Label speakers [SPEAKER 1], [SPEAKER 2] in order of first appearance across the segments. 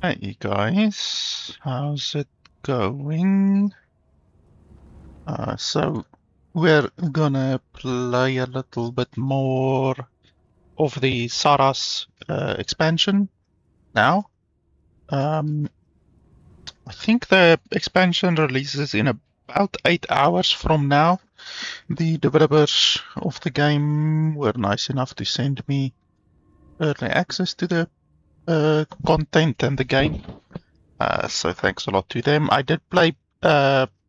[SPEAKER 1] Hey guys, how's it going? So we're gonna play a little bit more of the Sarras expansion now. I think the expansion releases in about 8 hours from now. The developers of the game were nice enough to send me early access to the content and the game. So thanks a lot to them. I did play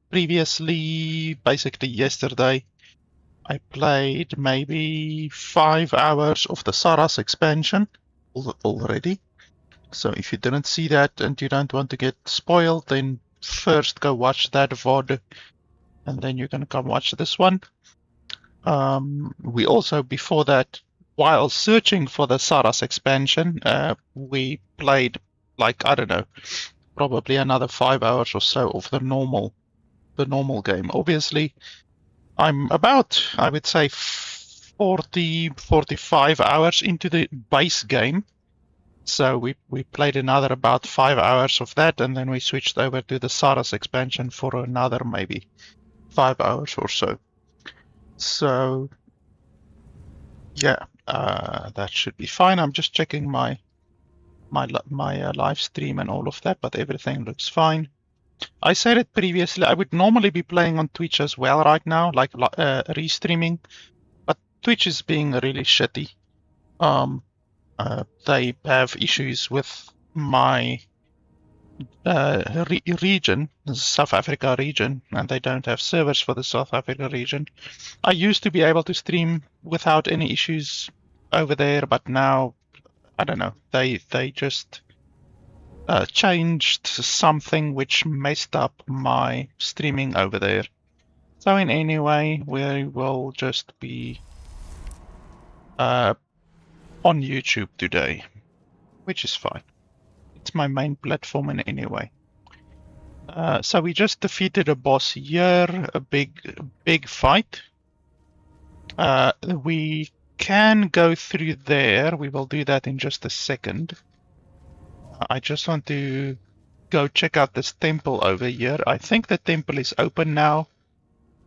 [SPEAKER 1] previously, basically yesterday. I played maybe 5 hours of the Sarras expansion already. So if you didn't see that and you don't want to get spoiled, then first go watch that VOD and then you're gonna come watch this one. We also, before that, while searching for the Sarras expansion, we played, like, I don't know, probably another 5 hours or so of the normal game. Obviously, I'm about, I would say, 45 hours into the base game. So we played another about 5 hours of that, and then we switched over to the Sarras expansion for another maybe 5 hours or so. So yeah, that should be fine. I'm just checking my live stream and all of that, but everything looks fine. I said it previously, I would normally be playing on Twitch as well right now, like restreaming, but Twitch is being really shitty. They have issues with my region, the South Africa region, and they don't have servers for the South Africa region. I used to be able to stream without any issues over there, but now, I don't know, they just changed something which messed up my streaming over there. So in any way, we will just be on YouTube today, which is fine. It's my main platform in any way. So we just defeated a boss here, a big fight. We can go through there. We will do that in just a second. I just want to go check out this temple over here. I think the temple is open now.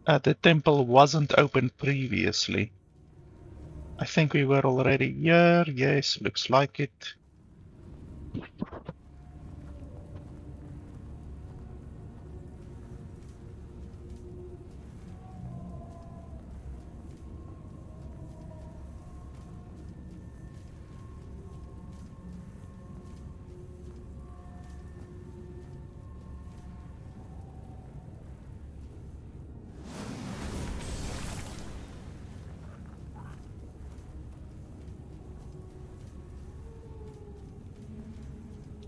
[SPEAKER 1] The temple wasn't open previously. I think we were already here. Yes, looks like it.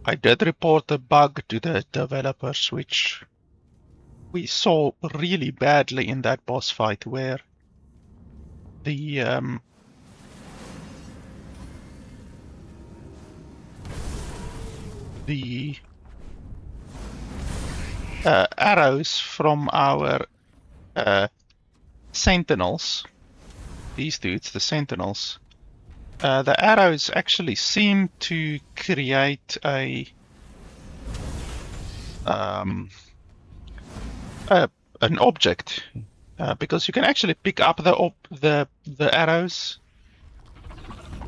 [SPEAKER 1] I did report a bug to the developers, which we saw really badly in that boss fight, where the arrows from our sentinels, these dudes, the sentinels, the arrows actually seem to create an object, because you can actually pick up the arrows.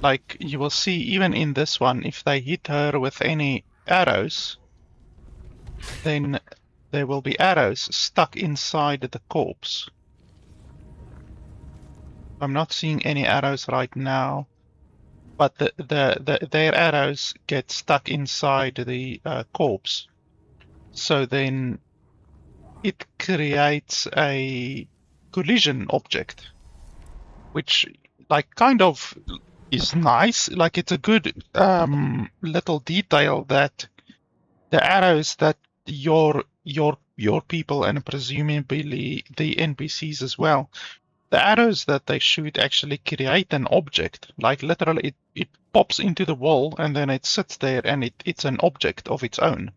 [SPEAKER 1] Like you will see, even in this one, if they hit her with any arrows, then there will be arrows stuck inside the corpse. I'm not seeing any arrows right now, but their arrows get stuck inside the corpse. So then it creates a collision object, which, like, kind of is nice. Like, it's a good little detail that the arrows that your people, and presumably the NPCs as well, the arrows that they shoot actually create an object. Like, literally, it pops into the wall and then it sits there, and it's an object of its own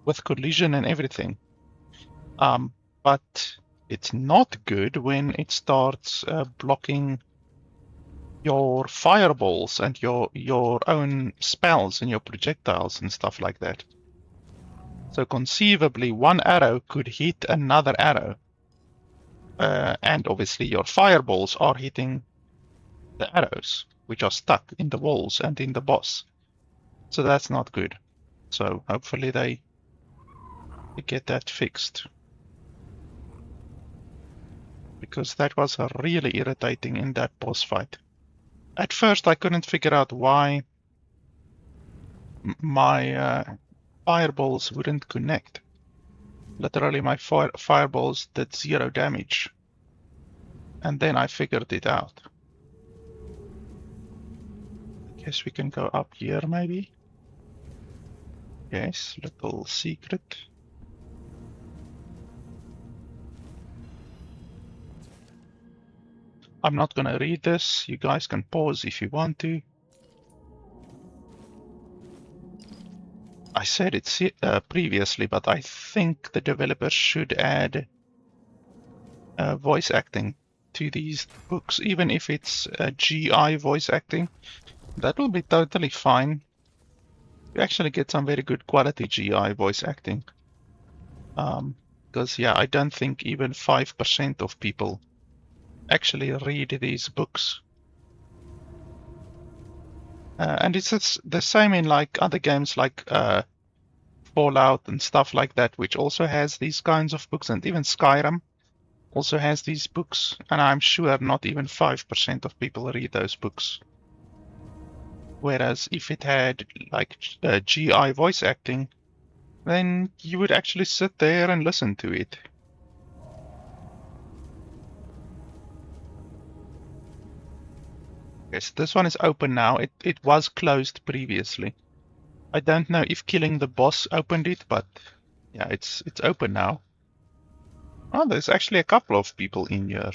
[SPEAKER 1] with collision and everything. But it's not good when it starts blocking your fireballs and your own spells and your projectiles and stuff like that. So conceivably, one arrow could hit another arrow. And obviously your fireballs are hitting the arrows, which are stuck in the walls and in the boss. So that's not good. So hopefully they get that fixed. Because that was really irritating in that boss fight. At first I couldn't figure out why my fireballs wouldn't connect. Literally my fireballs did 0 damage. And then I figured it out. I guess we can go up here maybe. Yes, little secret. I'm not gonna read this. You guys can pause if you want to. I said it previously, but I think the developers should add voice acting to these books, even if it's GI voice acting. That will be totally fine. You actually get some very good quality GI voice acting. Because, yeah, I don't think even 5% of people actually read these books. And it's the same in like other games like Fallout and stuff like that, which also has these kinds of books, and even Skyrim also has these books, and I'm sure not even 5% of people read those books. Whereas if it had like GI voice acting, then you would actually sit there and listen to it. Yes, this one is open now. It was closed previously. I don't know if killing the boss opened it, but yeah, it's open now. Oh, there's actually a couple of people in here.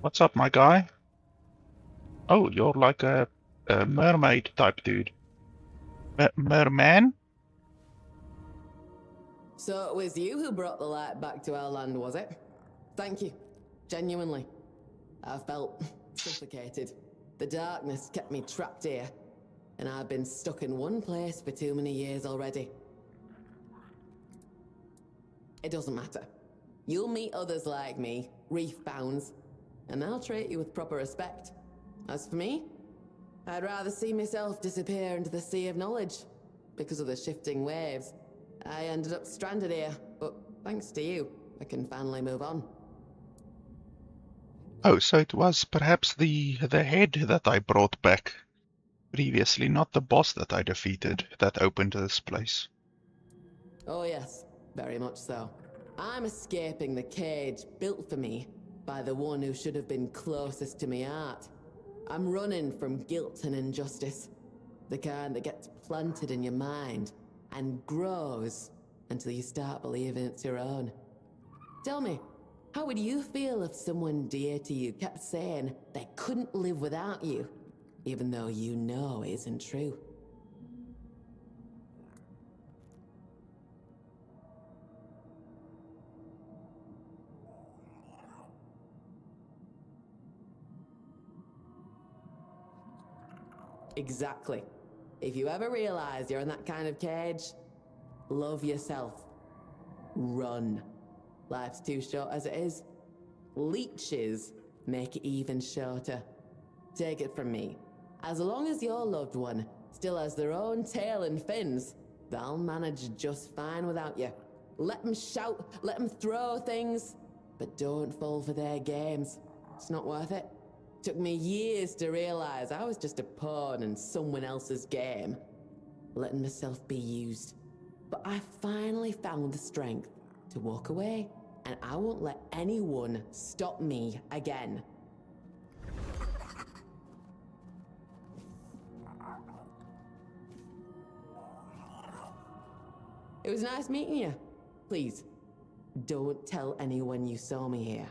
[SPEAKER 1] What's up, my guy? Oh, you're like a mermaid type dude. Merman?
[SPEAKER 2] So it was you who brought the light back to our land, was it? Thank you. Genuinely. I felt suffocated. The darkness kept me trapped here, and I've been stuck in one place for too many years already. It doesn't matter. You'll meet others like me, reef-bounds, and they'll treat you with proper respect. As for me, I'd rather see myself disappear into the sea of knowledge. Because of the shifting waves, I ended up stranded here, but thanks to you, I can finally move on.
[SPEAKER 1] Oh, so it was perhaps the head that I brought back previously, not the boss that I defeated, that opened this place.
[SPEAKER 2] Oh yes, very much so. I'm escaping the cage built for me by the one who should have been closest to my heart. I'm running from guilt and injustice. The kind that gets planted in your mind and grows until you start believing it's your own. Tell me, how would you feel if someone dear to you kept saying they couldn't live without you, even though you know it isn't true? Exactly. If you ever realize you're in that kind of cage, love yourself. Run. Life's too short as it is. Leeches make it even shorter. Take it from me. As long as your loved one still has their own tail and fins, they'll manage just fine without you. Let them shout, let them throw things, but don't fall for their games. It's not worth it. Took me years to realize I was just a pawn in someone else's game, letting myself be used. But I finally found the strength to walk away, and I won't let anyone stop me again. It was nice meeting you. Please, don't tell anyone you saw me here.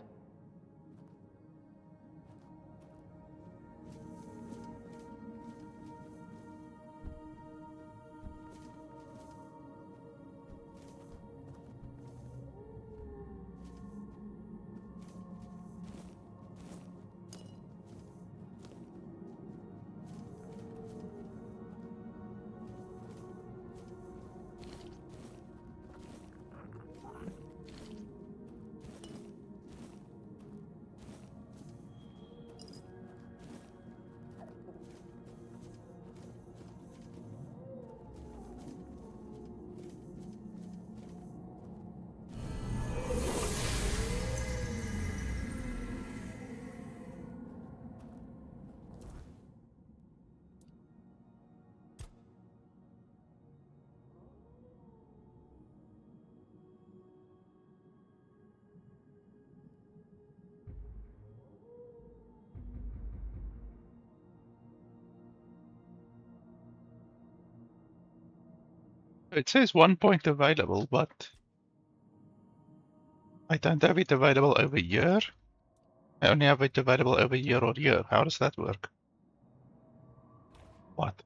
[SPEAKER 1] It says 1 point available, but I don't have it available over year. I only have it available over year or year. How does that work? What?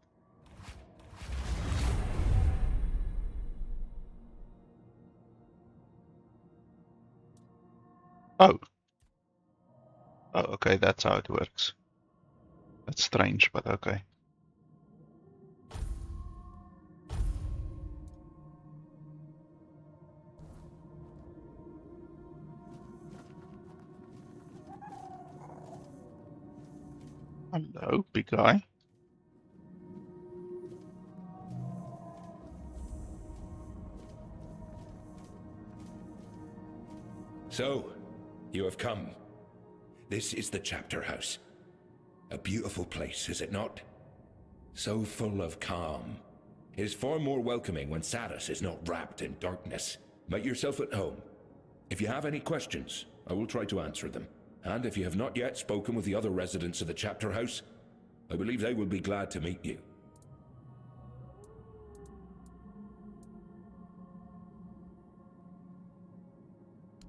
[SPEAKER 1] Oh. Oh, okay, that's how it works. That's strange, but okay. Hello, big guy.
[SPEAKER 3] So, you have come. This is the chapter house. A beautiful place, is it not? So full of calm. It is far more welcoming when Sarras is not wrapped in darkness. Make yourself at home. If you have any questions, I will try to answer them. And if you have not yet spoken with the other residents of the chapter house, I believe they will be glad to meet you.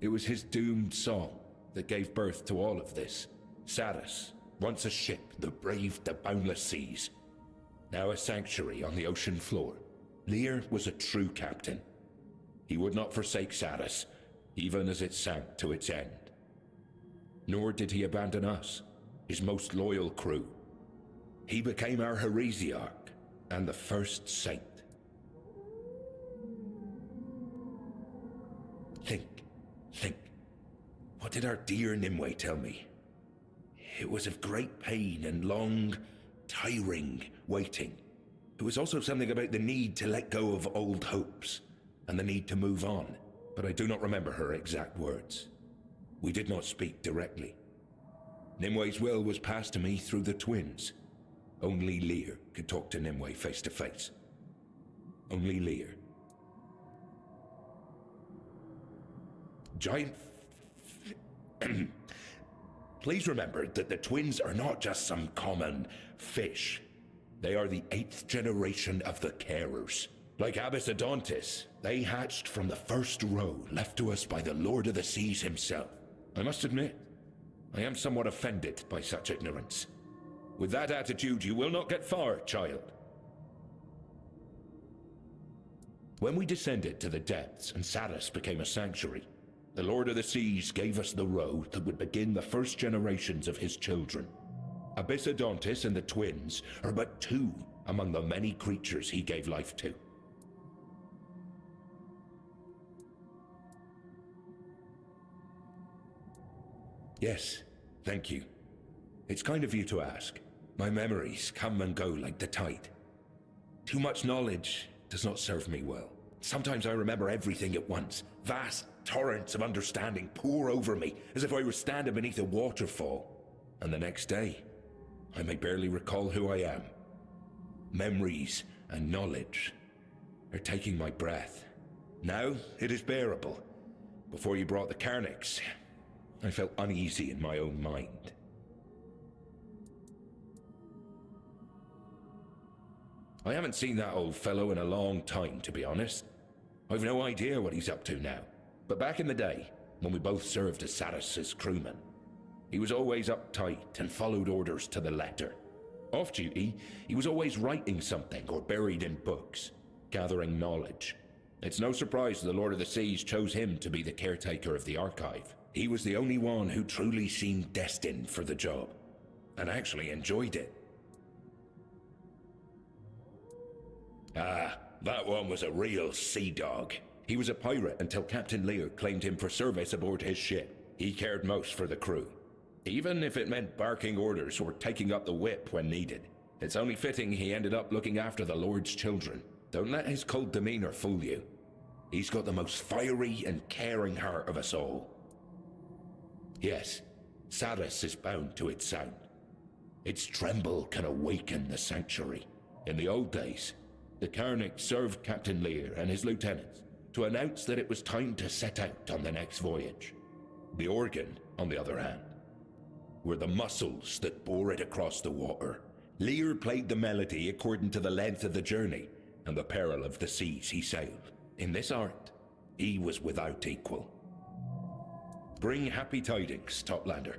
[SPEAKER 3] It was his doomed song that gave birth to all of this. Sarras, once a ship that braved the boundless seas, now a sanctuary on the ocean floor. Lear was a true captain. He would not forsake Sarras, even as it sank to its end. Nor did he abandon us, his most loyal crew. He became our heresiarch and the first saint. Think. What did our dear Nimue tell me? It was of great pain and long, tiring waiting. It was also something about the need to let go of old hopes and the need to move on, but I do not remember her exact words. We did not speak directly. Nimue's will was passed to me through the twins. Only Lear could talk to Nimue face to face. Only Lear. Giant... Please remember that the twins are not just some common fish. They are the 8th generation of the Carers. Like Abysodontis, they hatched from the first row left to us by the Lord of the Seas himself. I must admit, I am somewhat offended by such ignorance. With that attitude, you will not get far, child. When we descended to the depths and Sarras became a sanctuary, the Lord of the Seas gave us the road that would begin the first generations of his children. Abysodontis and the twins are but 2 among the many creatures he gave life to. Yes, thank you. It's kind of you to ask. My memories come and go like the tide. Too much knowledge does not serve me well. Sometimes I remember everything at once. Vast torrents of understanding pour over me as if I were standing beneath a waterfall. And the next day, I may barely recall who I am. Memories and knowledge are taking my breath. Now it is bearable. Before you brought the Carnix, I felt uneasy in my own mind. I haven't seen that old fellow in a long time, to be honest. I've no idea what he's up to now. But back in the day, when we both served as Sarras' crewmen, he was always uptight and followed orders to the letter. Off duty, he was always writing something or buried in books, gathering knowledge. It's no surprise the Lord of the Seas chose him to be the caretaker of the archive. He was the only one who truly seemed destined for the job, and actually enjoyed it. Ah, that one was a real sea dog. He was a pirate until Captain Lear claimed him for service aboard his ship. He cared most for the crew, even if it meant barking orders or taking up the whip when needed. It's only fitting he ended up looking after the Lord's children. Don't let his cold demeanor fool you. He's got the most fiery and caring heart of us all. Yes, Sarras is bound to its sound. Its tremble can awaken the sanctuary. In the old days, the Carnix served Captain Lear and his lieutenants to announce that it was time to set out on the next voyage. The organ, on the other hand, were the muscles that bore it across the water. Lear played the melody according to the length of the journey, and the peril of the seas he sailed. In this art, he was without equal. Bring happy tidings, Toplander.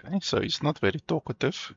[SPEAKER 1] Okay, so he's not very talkative.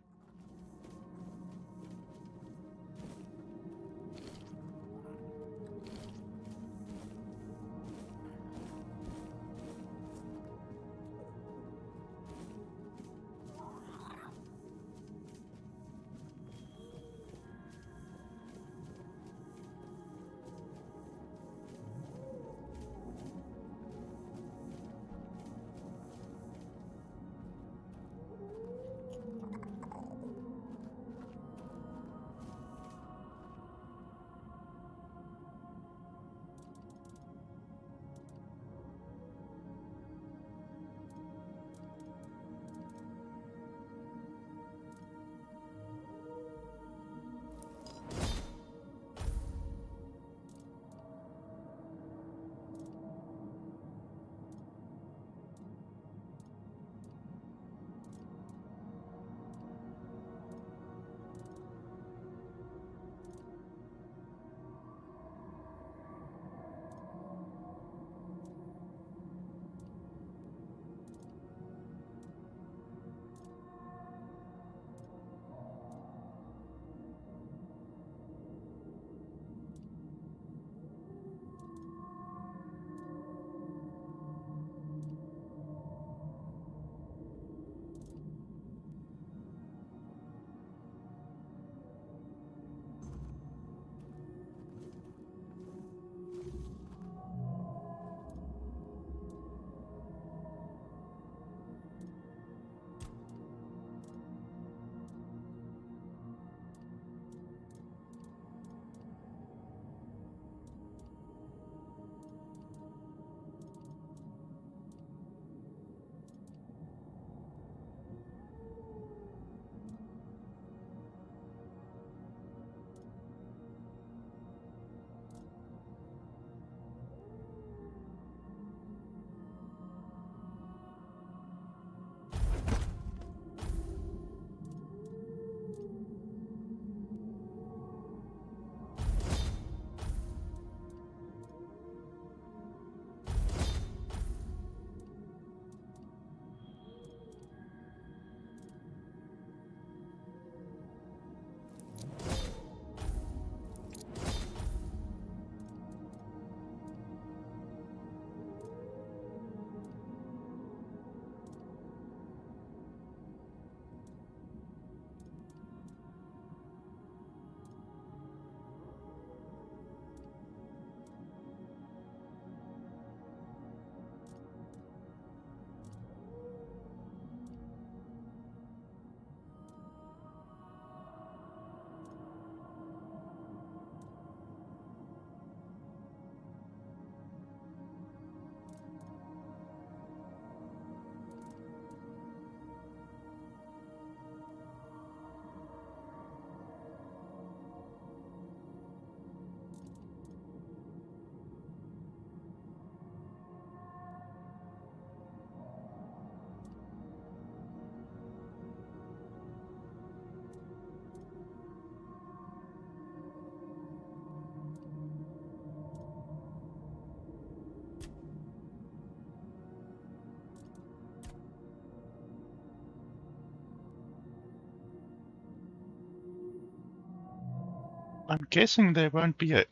[SPEAKER 1] I'm guessing there won't be a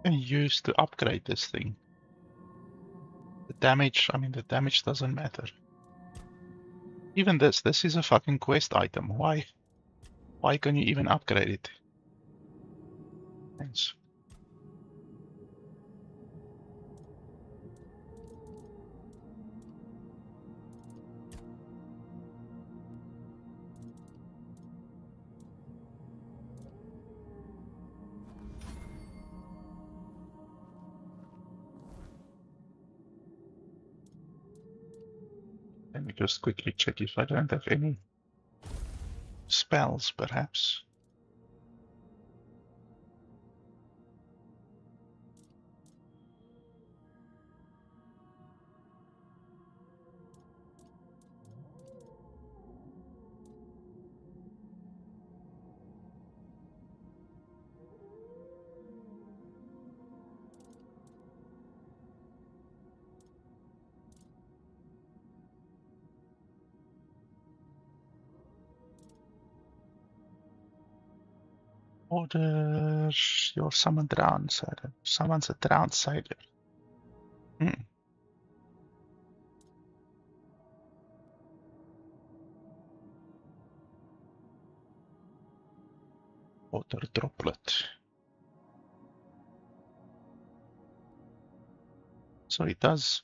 [SPEAKER 1] use to upgrade this thing. The damage, I mean, the damage doesn't matter. Even this is a fucking quest item. Why can you even upgrade it? Thanks. me just quickly check if I don't have any spells, perhaps. Order your summon drowned sailor. Summons a drowned sailor. Water droplet. So it does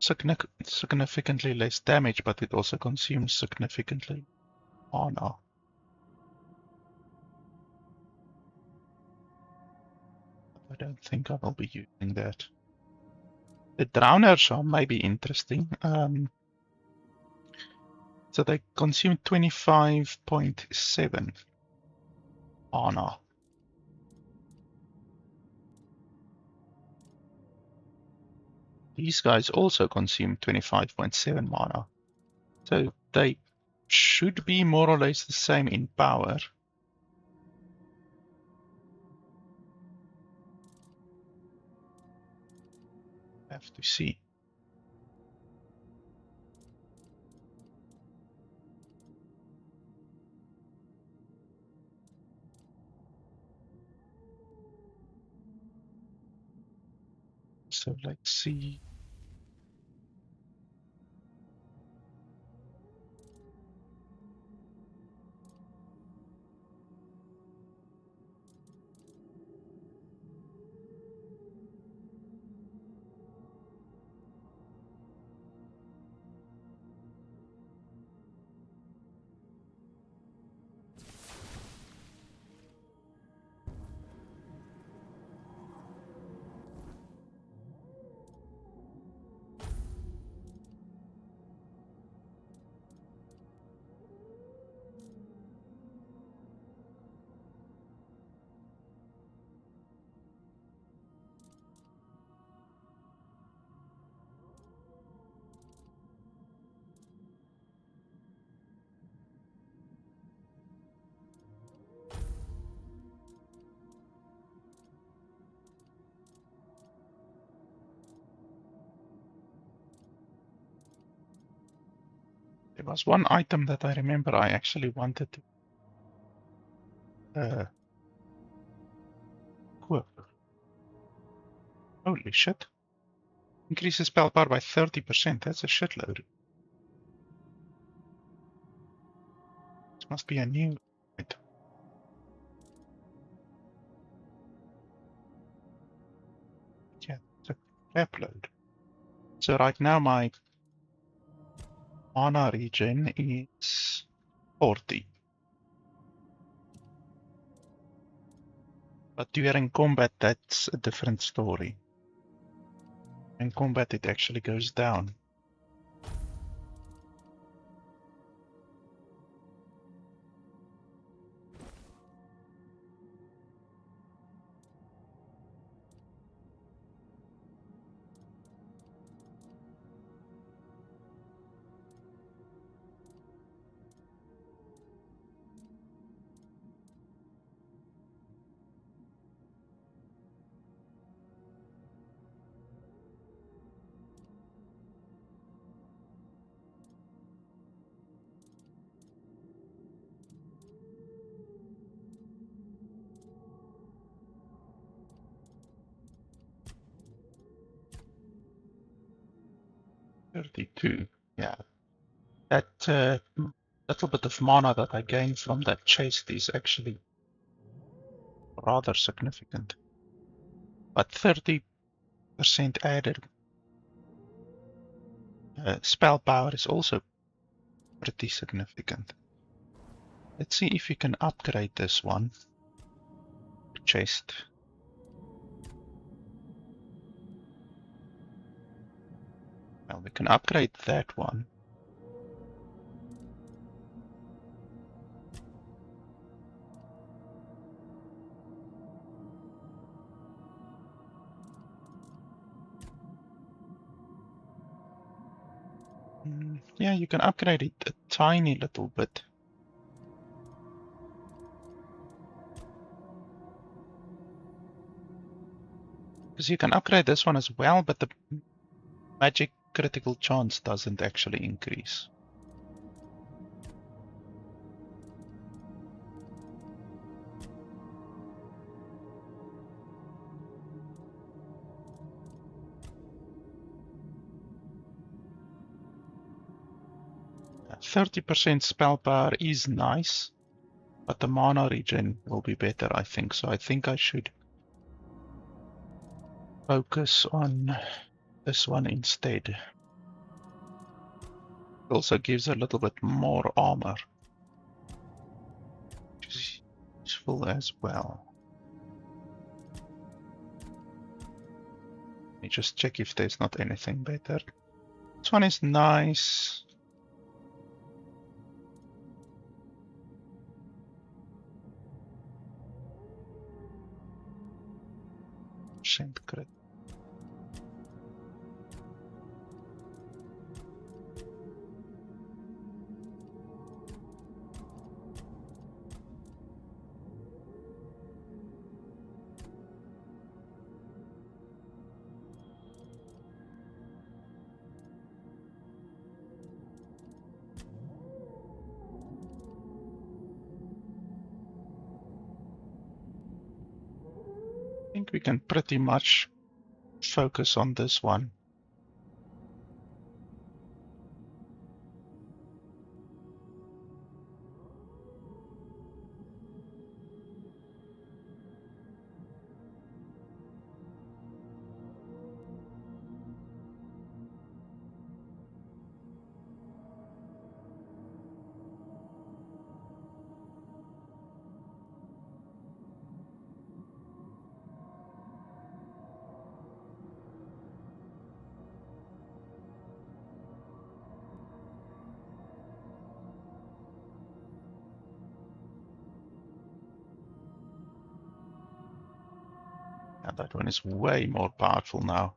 [SPEAKER 1] significantly less damage, but it also consumes significantly mana. I don't think I will be using that. The drowners are maybe interesting. So they consume 25.7 mana. These guys also consume 25.7 mana. So they should be more or less the same in power. Have to see. So let's see. There was one item that I remember I actually wanted to equip. Holy shit. Increases spell power by 30%. That's a shitload. This must be a new item. Yeah, it's a crap load. So right now my mana regen is 40. But during combat, that's a different story. In combat, it actually goes down. $32. Yeah. That little bit of mana that I gain from that chest is actually rather significant. But 30% added spell power is also pretty significant. Let's see if we can upgrade this one. Chest. Well, we can upgrade that one. Yeah, you can upgrade it a tiny little bit. Because you can upgrade this one as well, but the magic critical chance doesn't actually increase. Yeah, 30% spell power is nice, but the mana regen will be better, I think. So I think I should focus on this one instead. It also gives a little bit more armor, which is useful as well. Let me just check if there's not anything better. This one is nice. Percent crit. I think we can pretty much focus on this one. And that one is way more powerful now.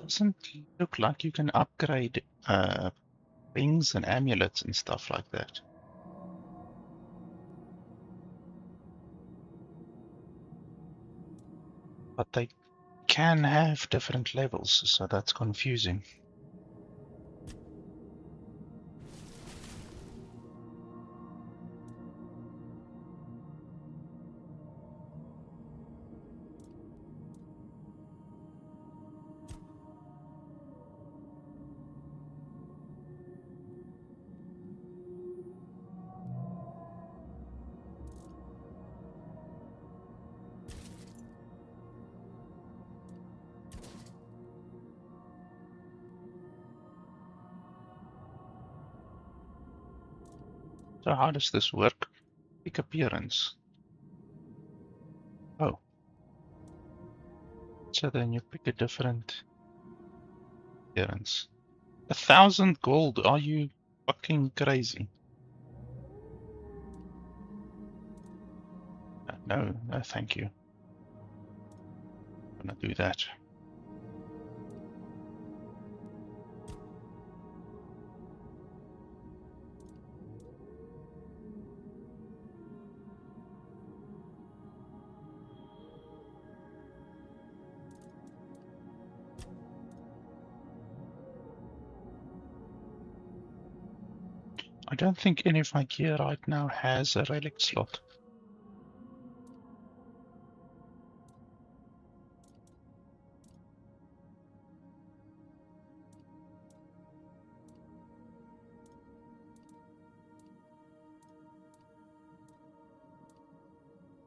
[SPEAKER 1] doesn't look like you can upgrade rings and amulets and stuff like that. But they can have different levels, so that's confusing. So how does this work? Pick appearance. Oh. So then you pick a different appearance. 1,000 gold, are you fucking crazy? No, no thank you. I'm gonna do that. I don't think any of my gear right now has a relic slot.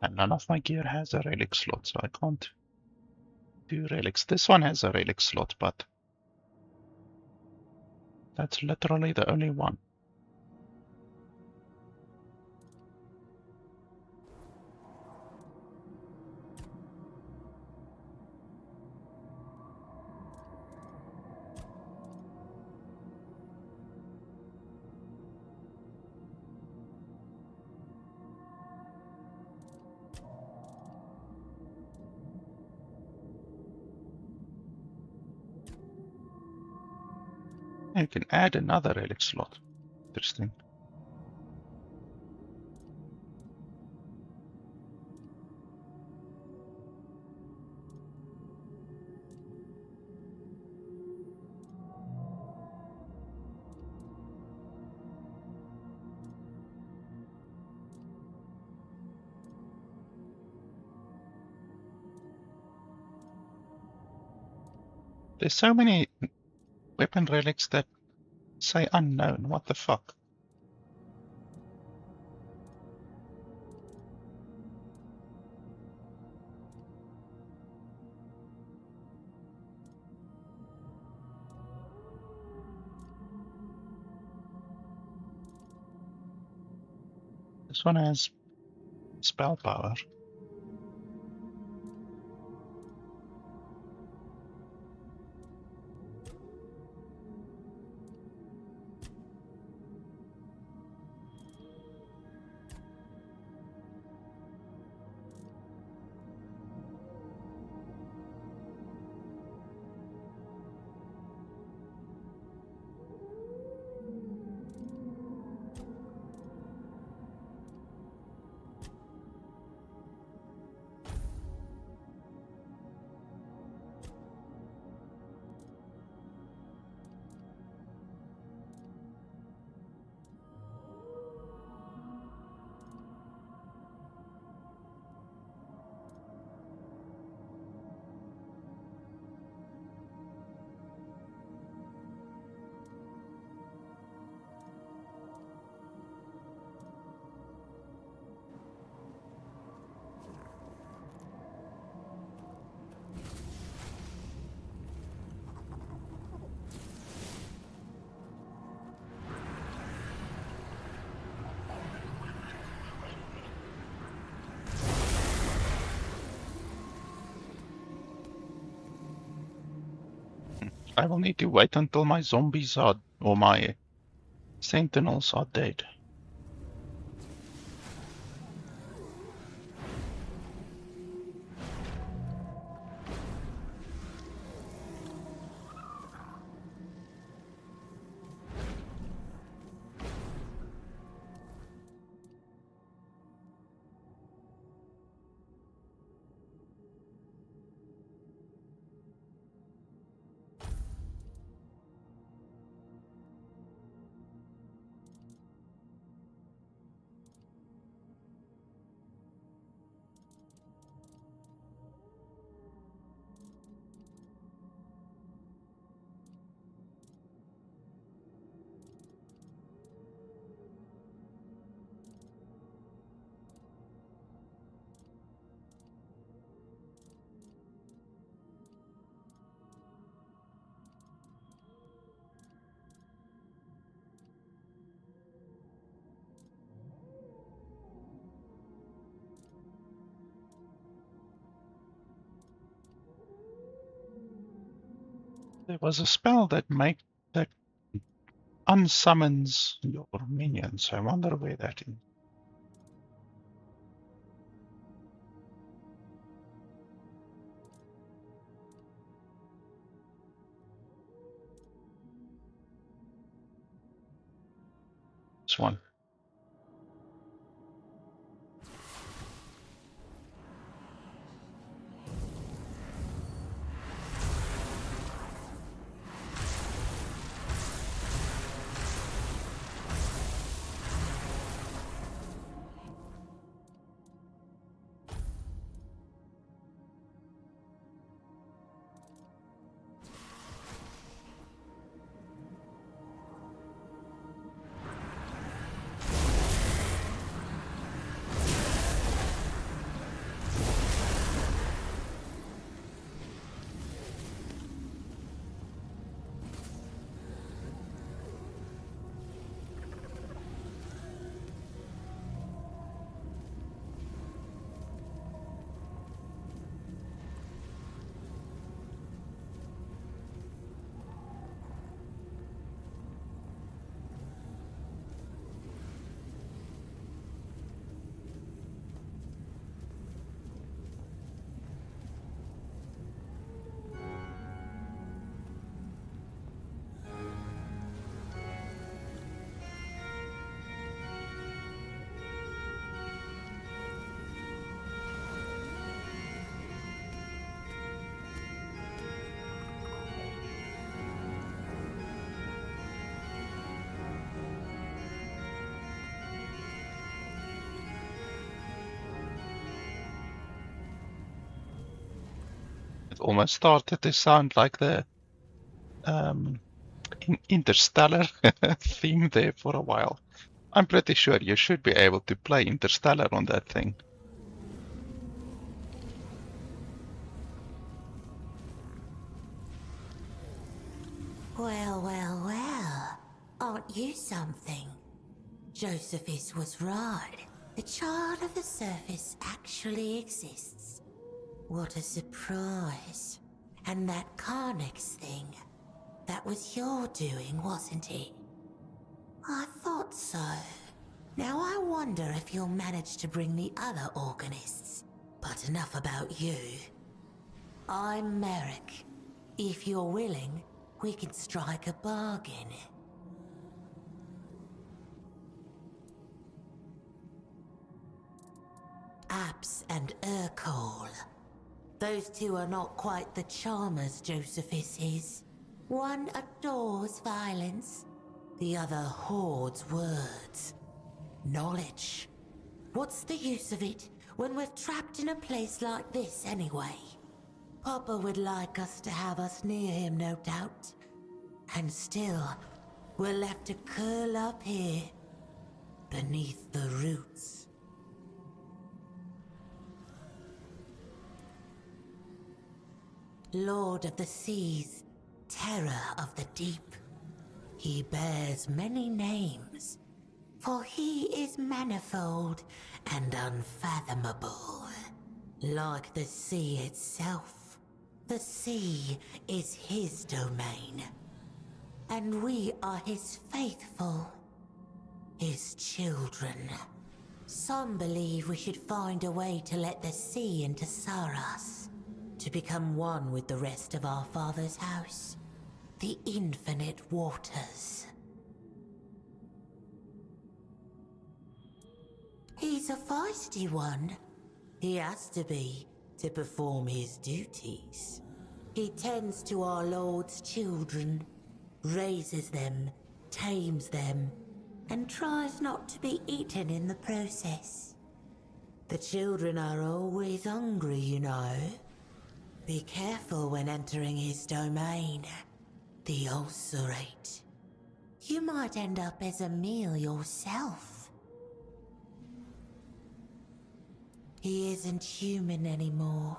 [SPEAKER 1] And none of my gear has a relic slot, so I can't do relics. This one has a relic slot, but that's literally the only one. You can add another relic slot. Interesting. There's so many weapon relics that say unknown. What the fuck? This one has spell power. I will need to wait until my zombies are, or my sentinels are dead. There was a spell that unsummons your minions. I wonder where that is. This one. It almost started to sound like the Interstellar theme there for a while. I'm pretty sure you should be able to play Interstellar on that thing.
[SPEAKER 4] Well, well, well. Aren't you something? Josephus was right. The child of the surface actually exists. What a surprise. And that Carnix thing, that was your doing, wasn't it? I thought so. Now I wonder if you'll manage to bring the other organists. But enough about you. I'm Merrick. If you're willing, we can strike a bargain. Abs and Urkol. Those two are not quite the charmers Josephus is. One adores violence, the other hoards words. Knowledge. What's the use of it when we're trapped in a place like this anyway? Papa would like us to have us near him, no doubt. And still, we're left to curl up here, beneath the roots. Lord of the seas, terror of the deep. He bears many names, for he is manifold and unfathomable. Like the sea itself, the sea is his domain. And we are his faithful, his children. Some believe we should find a way to let the sea into Sarras, to become one with the rest of our father's house, the infinite waters. He's a feisty one. He has to be to perform his duties. He tends to our Lord's children, raises them, tames them, and tries not to be eaten in the process. The children are always hungry, you know. Be careful when entering his domain. The ulcerate. You might end up as a meal yourself. He isn't human anymore.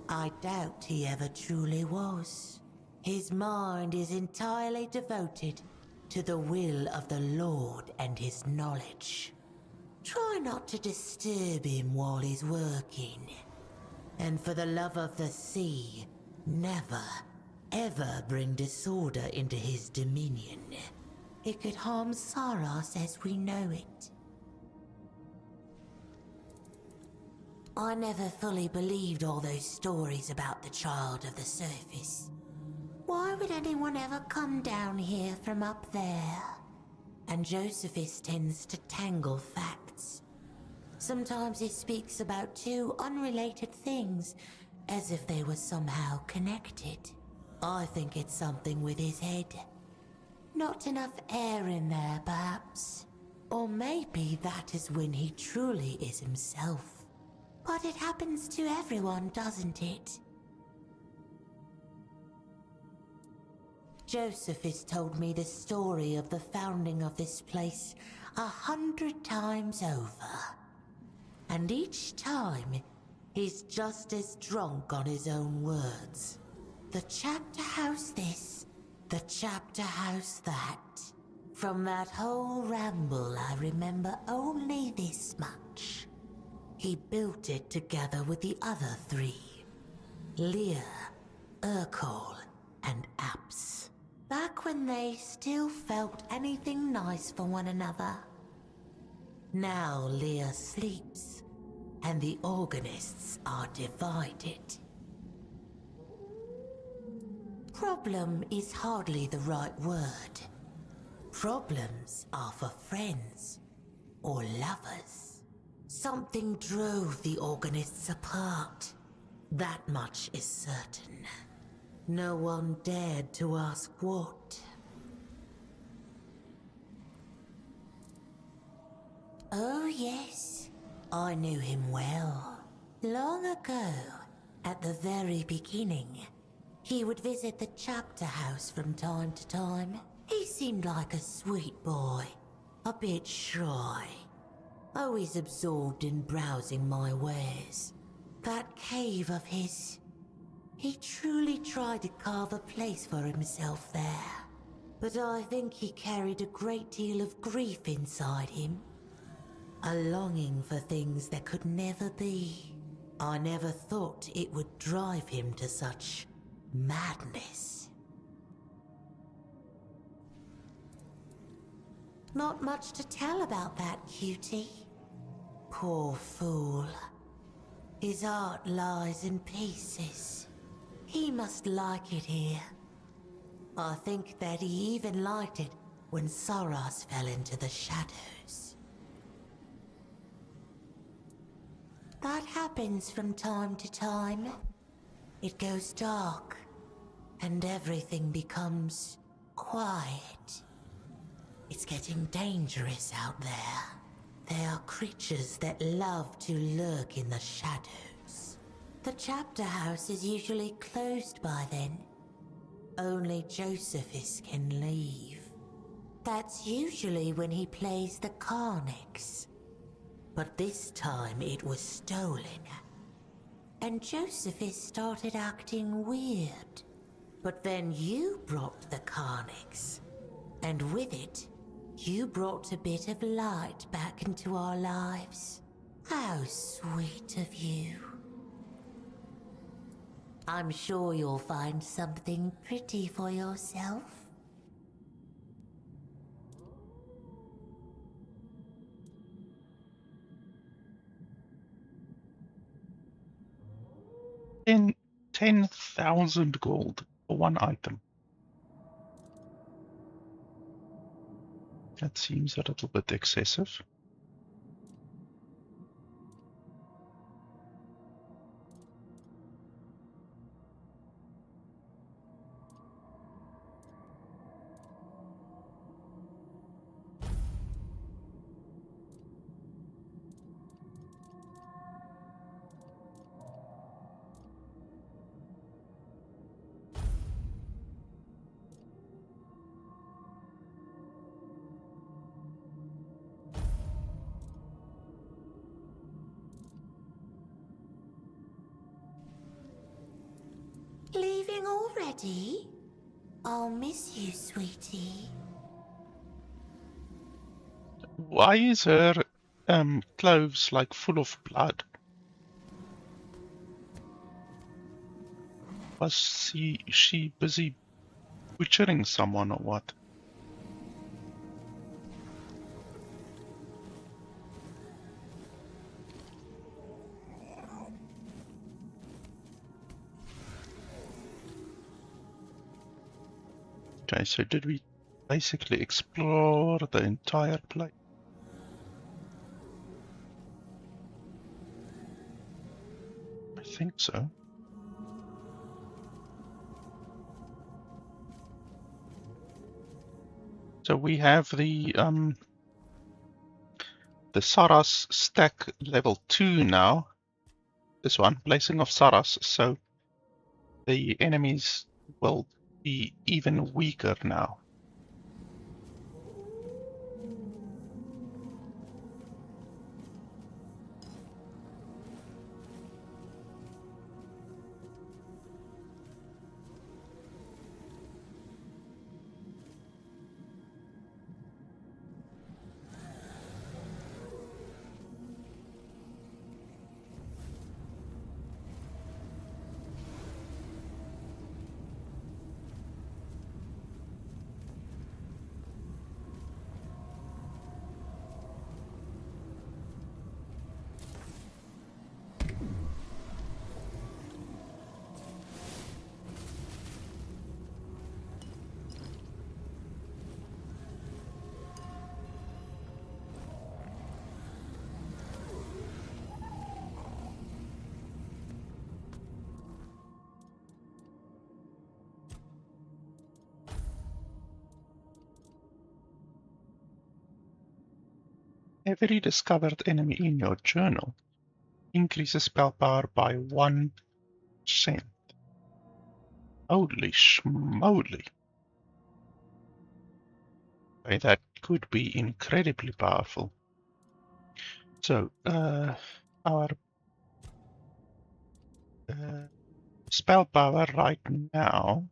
[SPEAKER 4] I doubt he ever truly was. His mind is entirely devoted to the will of the Lord and his knowledge. Try not to disturb him while he's working. And for the love of the sea, never, ever bring disorder into his dominion, it could harm Sarras as we know it. I never fully believed all those stories about the child of the surface. Why would anyone ever come down here from up there? And Josephus tends to tangle facts. Sometimes he speaks about two unrelated things, as if they were somehow connected. I think it's something with his head. Not enough air in there, perhaps. Or maybe that is when he truly is himself. But it happens to everyone, doesn't it? Josephus told me the story of the founding of this place 100 times over. And each time, he's just as drunk on his own words. The chapter house this, the chapter house that. From that whole ramble, I remember only this much. He built it together with the other three. Lear, Urkel, and Apps. Back when they still felt anything nice for one another. Now Lear sleeps, and the organists are divided. Problem is hardly the right word. Problems are for friends or lovers. Something drove the organists apart. That much is certain. No one dared to ask what. Oh yes, I knew him well. Long ago, at the very beginning, he would visit the chapter house from time to time. He seemed like a sweet boy, a bit shy. Always absorbed in browsing my wares. That cave of his. He truly tried to carve a place for himself there. But I think he carried a great deal of grief inside him. A longing for things that could never be. I never thought it would drive him to such madness. Not much to tell about that, cutie. Poor fool. His art lies in pieces. He must like it here. I think that he even liked it when Sarras fell into the shadows. That happens from time to time. It goes dark, and everything becomes quiet. It's getting dangerous out there. There are creatures that love to lurk in the shadows. The chapter house is usually closed by then. Only Josephus can leave. That's usually when he plays the Carnix. But this time it was stolen. And Josephus started acting weird. But then you brought the Carnix. And with it, you brought a bit of light back into our lives. How sweet of you. I'm sure you'll find something pretty for yourself.
[SPEAKER 1] In 10,000 gold for one item. That seems a little bit excessive.
[SPEAKER 4] Leaving already? I'll miss you, sweetie.
[SPEAKER 1] Why is her clothes like full of blood? Was she busy butchering someone or what? Okay, so did we basically explore the entire place? I think so. So we have the Sarras stack level 2 now. This one, Blessing of Sarras. So the enemies will be even weaker now. Every discovered enemy in your journal increases spell power by 1%. Holy schmoly. Okay, that could be incredibly powerful. So, our spell power right now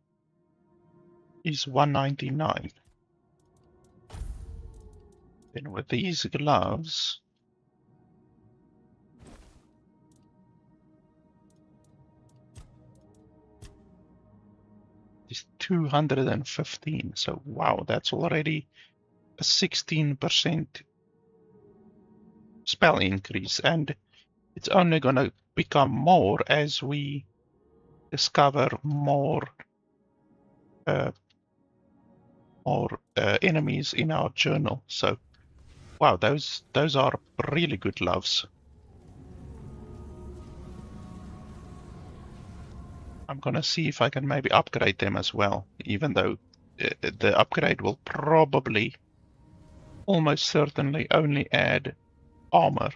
[SPEAKER 1] is 199. Then with these gloves, it's 215. So wow, that's already a 16% spell increase, and it's only gonna become more as we discover more enemies in our journal. So wow, those are really good loves. I'm gonna see if I can maybe upgrade them as well, even though the upgrade will probably almost certainly only add armor.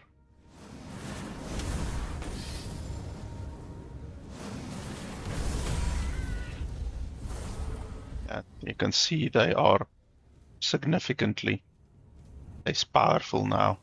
[SPEAKER 1] You can see they are significantly less powerful now.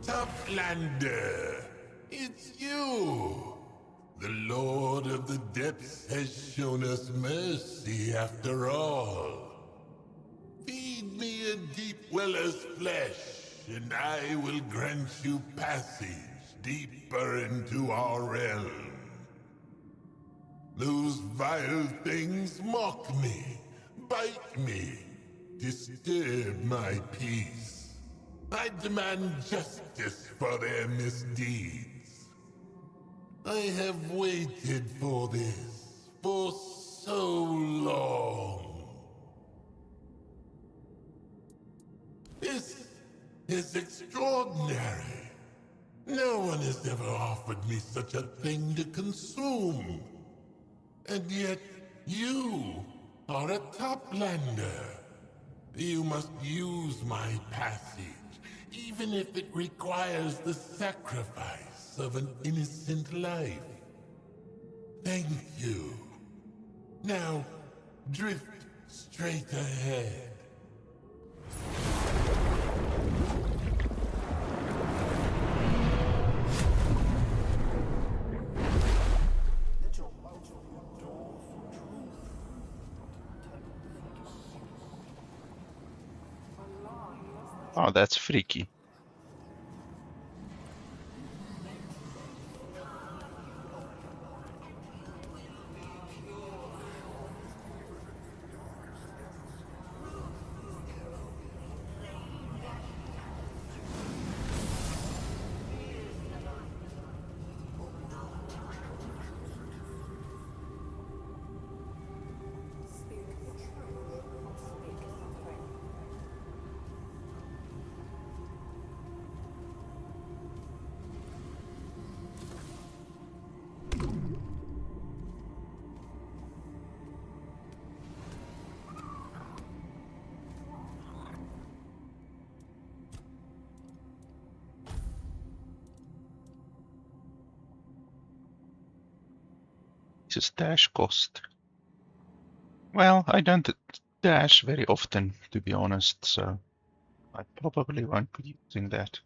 [SPEAKER 5] Toplander, it's you! The Lord of the Depths has shown us mercy after all. Feed me a deep weller's flesh, and I will grant you passage deeper into our realm. Those vile things mock me, bite me, disturb my peace. I demand justice for their misdeeds. I have waited for this for so long. This is extraordinary. No one has ever offered me such a thing to consume. And yet, you are a Toplander. You must use my passage, even if it requires the sacrifice of an innocent life. Thank you. Now, drift straight ahead.
[SPEAKER 1] Oh, that's freaky. Just dash cost. Well, I don't dash very often, to be honest, so I probably won't be using that.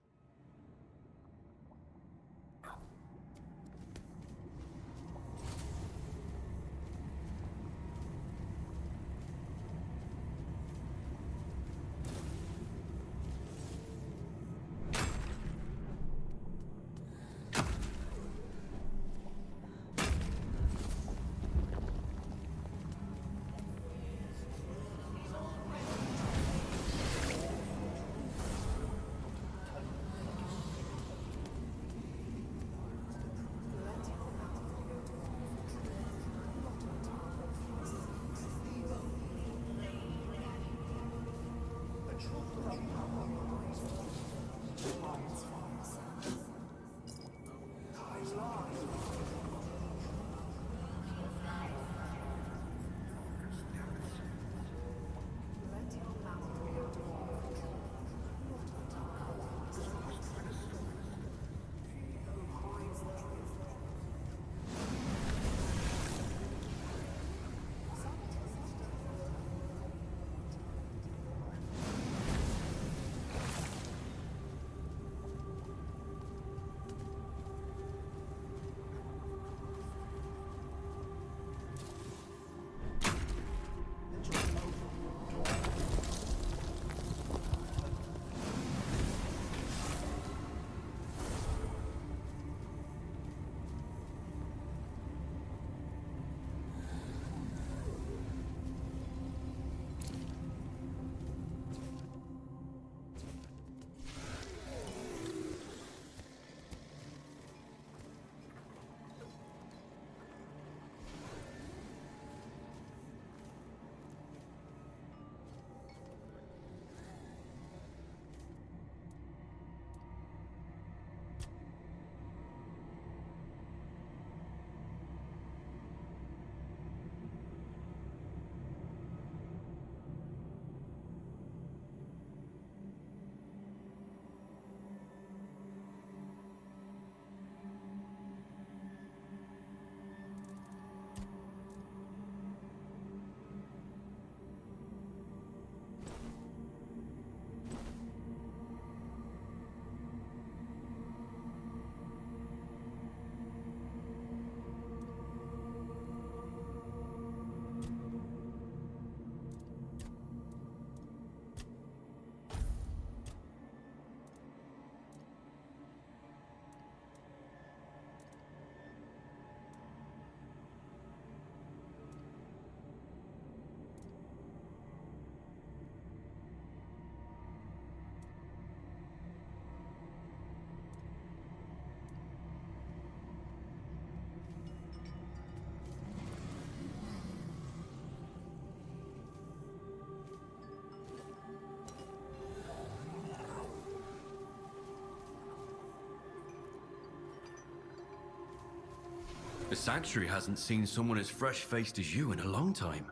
[SPEAKER 6] The Sanctuary hasn't seen someone as fresh-faced as you in a long time.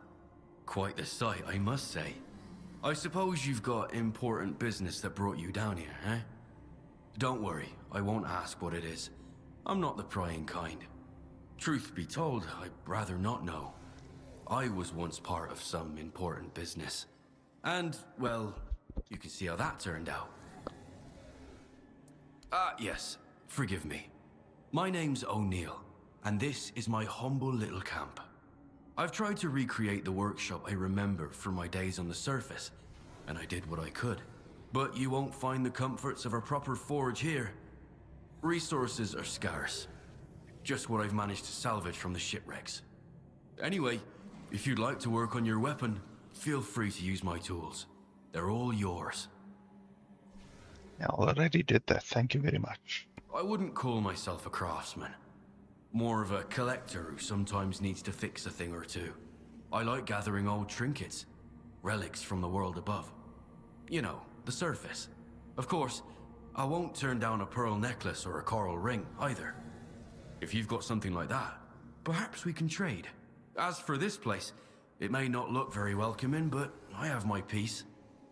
[SPEAKER 6] Quite the sight, I must say. I suppose you've got important business that brought you down here, eh? Don't worry, I won't ask what it is. I'm not the prying kind. Truth be told, I'd rather not know. I was once part of some important business. And, well, you can see how that turned out. Yes, forgive me. My name's O'Neill, and this is my humble little camp. I've tried to recreate the workshop I remember from my days on the surface, and I did what I could. But you won't find the comforts of a proper forge here. Resources are scarce. Just what I've managed to salvage from the shipwrecks. Anyway, if you'd like to work on your weapon, feel free to use my tools. They're all yours.
[SPEAKER 1] I already did that, thank you very much.
[SPEAKER 6] I wouldn't call myself a craftsman. More of a collector who sometimes needs to fix a thing or two. I like gathering old trinkets, relics from the world above. You know, the surface. Of course, I won't turn down a pearl necklace or a coral ring, either. If you've got something like that, perhaps we can trade. As for this place, it may not look very welcoming, but I have my piece.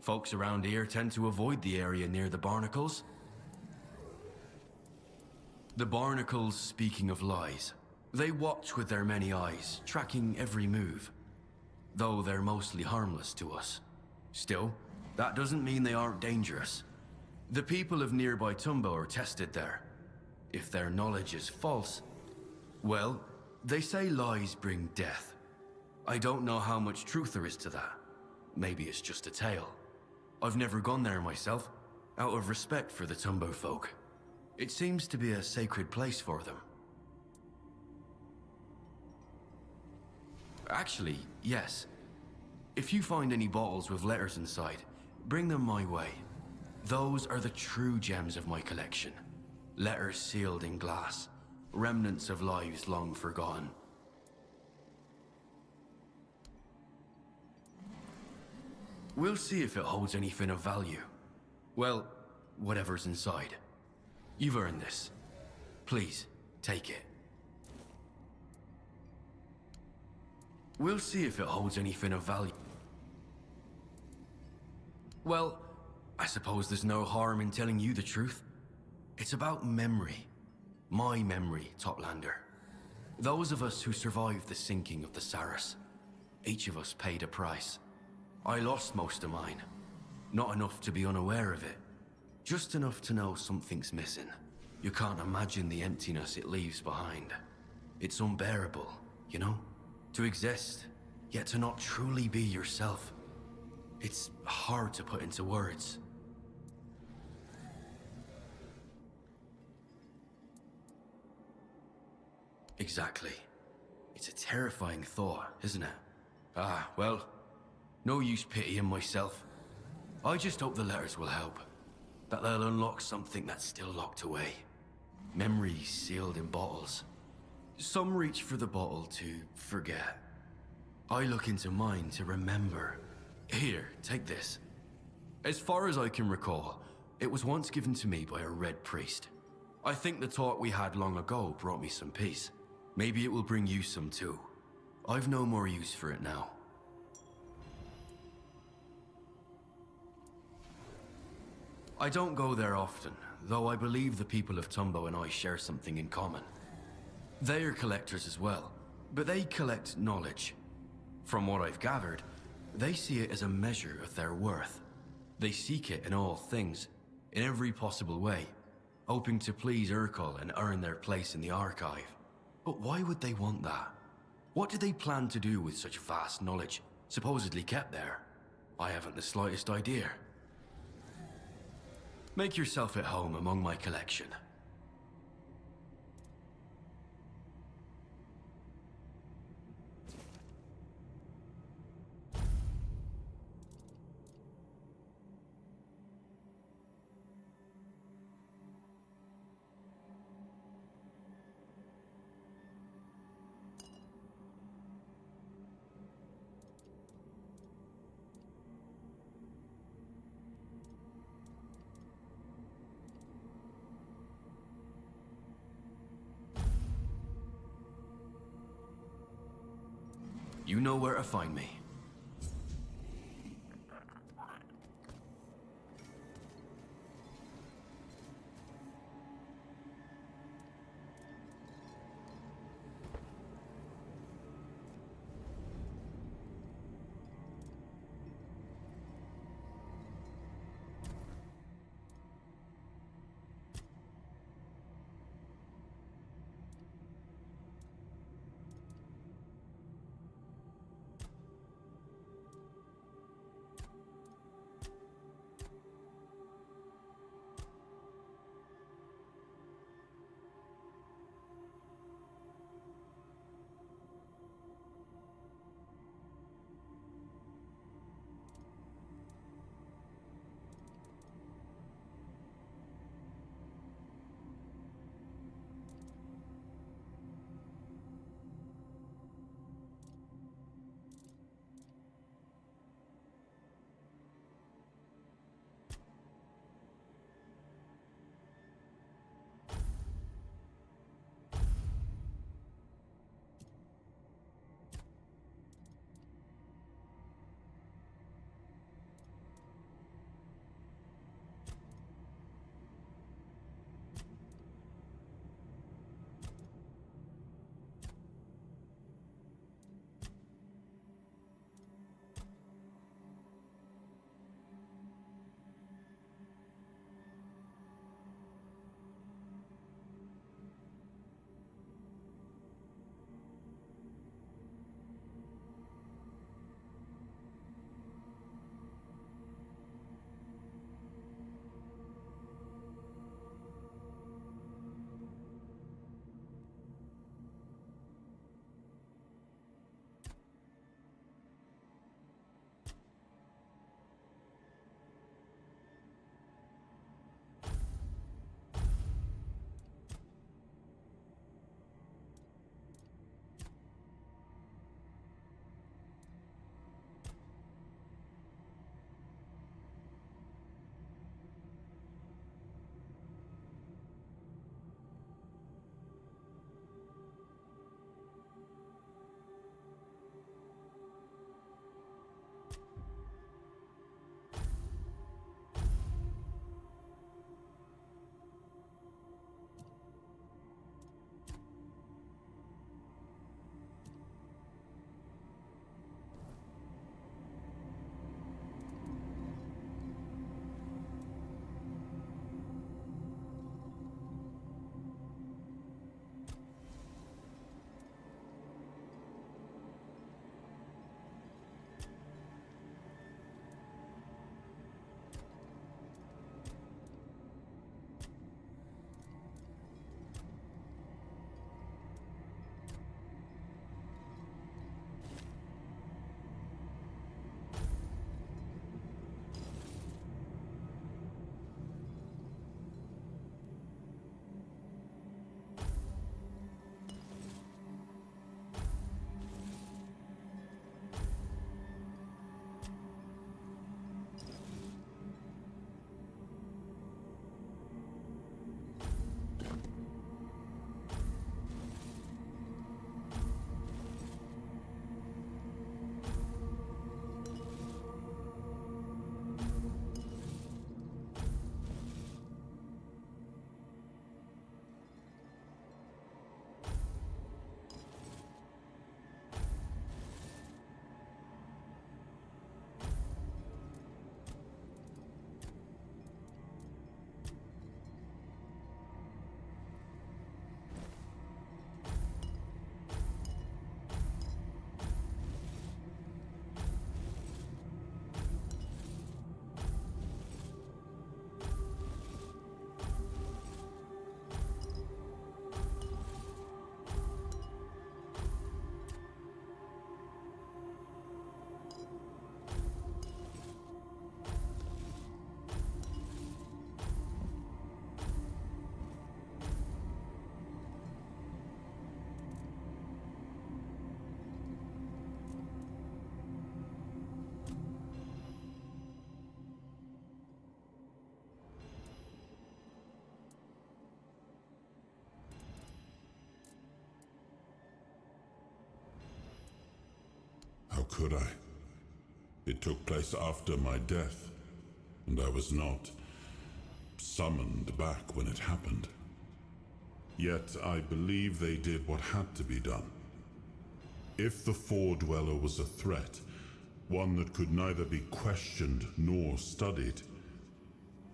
[SPEAKER 6] Folks around here tend to avoid the area near the barnacles. The barnacles, speaking of lies, they watch with their many eyes, tracking every move. Though they're mostly harmless to us. Still, that doesn't mean they aren't dangerous. The people of nearby Tumbo are tested there. If their knowledge is false, well, they say lies bring death. I don't know how much truth there is to that. Maybe it's just a tale. I've never gone there myself, out of respect for the Tumbo folk. It seems to be a sacred place for them. Actually, yes. If you find any bottles with letters inside, bring them my way. Those are the true gems of my collection. Letters sealed in glass, remnants of lives long forgotten. We'll see if it holds anything of value. Well, whatever's inside. You've earned this. Please, take it. We'll see if it holds anything of value. Well, I suppose there's no harm in telling you the truth. It's about memory. My memory, Toplander. Those of us who survived the sinking of the Sarras. Each of us paid a price. I lost most of mine. Not enough to be unaware of it. Just enough to know something's missing. You can't imagine the emptiness it leaves behind. It's unbearable, you know? To exist, yet to not truly be yourself. It's hard to put into words. Exactly. It's a terrifying thought, isn't it? Well, no use pitying myself. I just hope the letters will help. That they'll unlock something that's still locked away. Memories sealed in bottles. Some reach for the bottle to forget. I look into mine to remember. Here, take this. As far as I can recall, it was once given to me by a red priest. I think the talk we had long ago brought me some peace. Maybe it will bring you some too. I've no more use for it now. I don't go there often, though I believe the people of Tumbo and I share something in common. They are collectors as well, but they collect knowledge. From what I've gathered, they see it as a measure of their worth. They seek it in all things, in every possible way, hoping to please Urkel and earn their place in the archive. But why would they want that? What do they plan to do with such vast knowledge, supposedly kept there? I haven't the slightest idea. Make yourself at home among my collection. You know where to find me.
[SPEAKER 5] could I? It took place after my death, and I was not summoned back when it happened. Yet I believe they did what had to be done. If the Four-Dweller was a threat, one that could neither be questioned nor studied,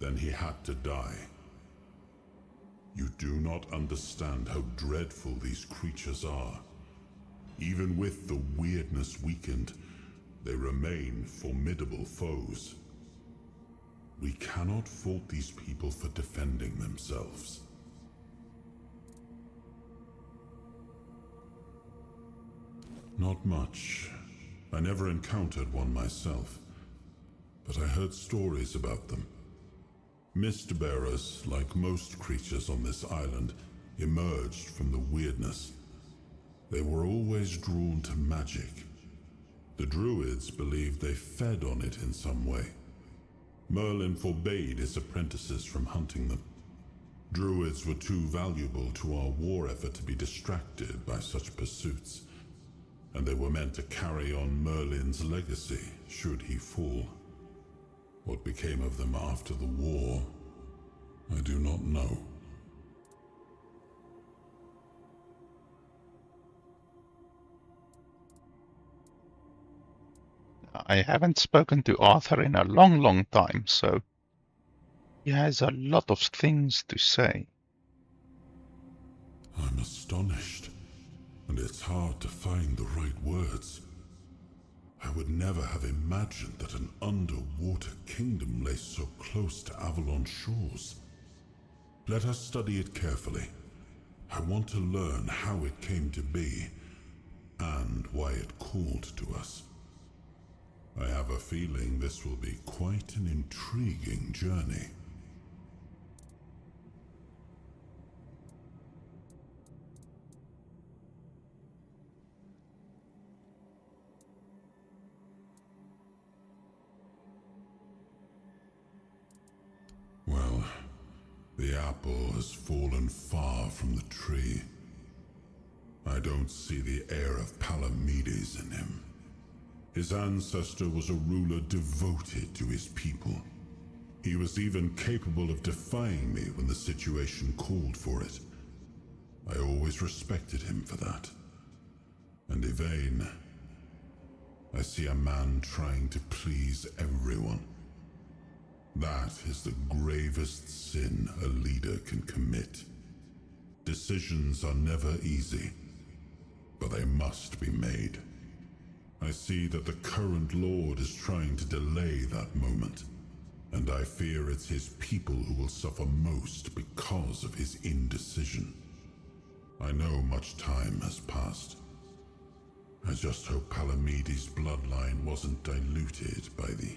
[SPEAKER 5] then he had to die. You do not understand how dreadful these creatures are. Even with the weirdness weakened, they remain formidable foes. We cannot fault these people for defending themselves. Not much. I never encountered one myself, but I heard stories about them. Mist bearers, like most creatures on this island, emerged from the weirdness. They were always drawn to magic. The druids believed they fed on it in some way. Merlin forbade his apprentices from hunting them. Druids were too valuable to our war effort to be distracted by such pursuits, and they were meant to carry on Merlin's legacy should he fall. What became of them after the war, I do not know.
[SPEAKER 1] I haven't spoken to Arthur in a long, long time, so he has a lot of things to say.
[SPEAKER 5] I'm astonished, and it's hard to find the right words. I would never have imagined that an underwater kingdom lay so close to Avalon shores. Let us study it carefully. I want to learn how it came to be, and why it called to us. I have a feeling this will be quite an intriguing journey. Well, the apple has fallen far from the tree. I don't see the air of Palamedes in him. His ancestor was a ruler devoted to his people. He was even capable of defying me when the situation called for it. I always respected him for that. And Yvain, I see a man trying to please everyone. That is the gravest sin a leader can commit. Decisions are never easy, but they must be made. I see that the current Lord is trying to delay that moment, and I fear it's his people who will suffer most because of his indecision. I know much time has passed. I just hope Palamedes' bloodline wasn't diluted by the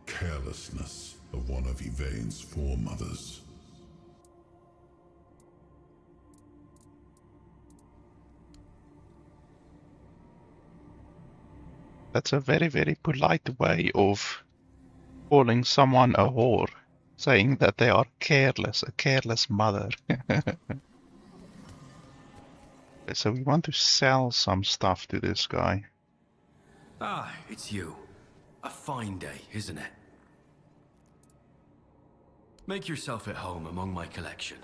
[SPEAKER 5] carelessness of one of Yvain's foremothers.
[SPEAKER 1] That's a very, very polite way of calling someone a whore, saying that they are careless, a careless mother. So we want to sell some stuff to this guy.
[SPEAKER 6] Ah, it's you. A fine day, isn't it? Make yourself at home among my collection.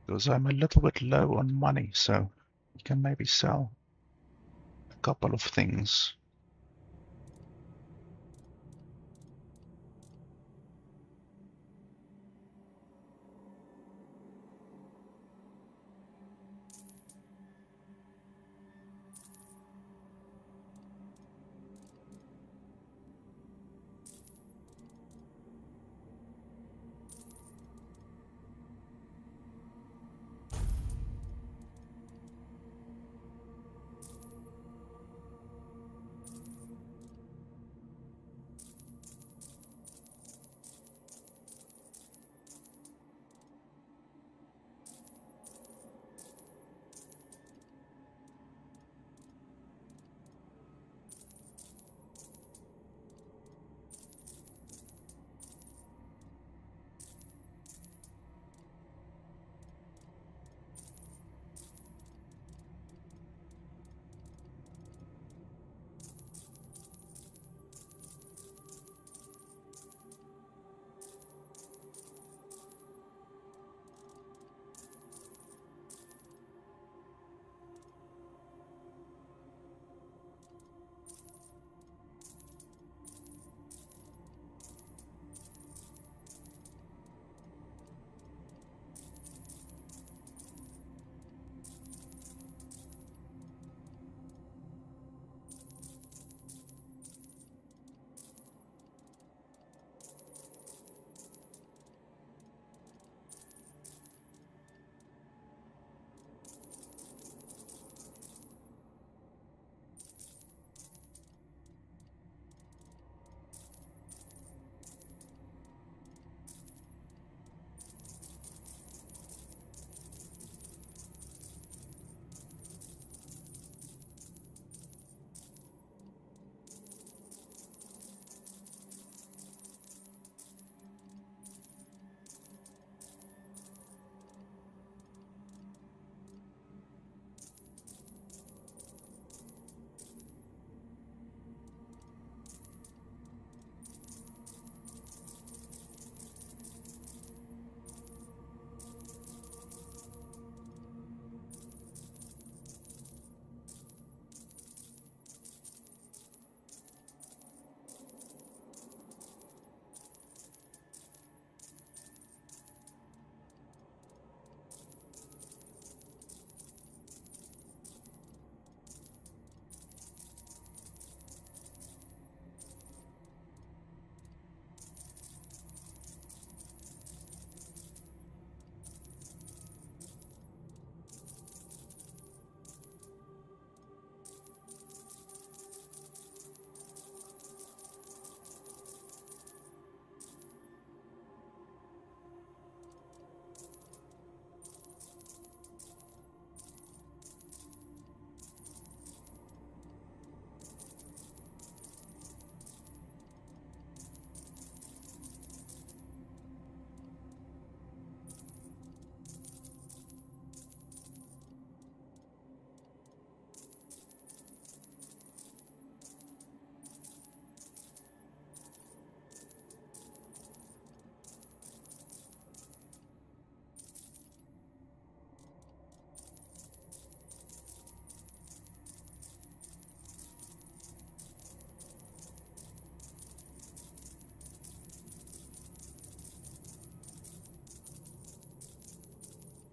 [SPEAKER 1] Because I'm a little bit low on money, so we can maybe sell a couple of things.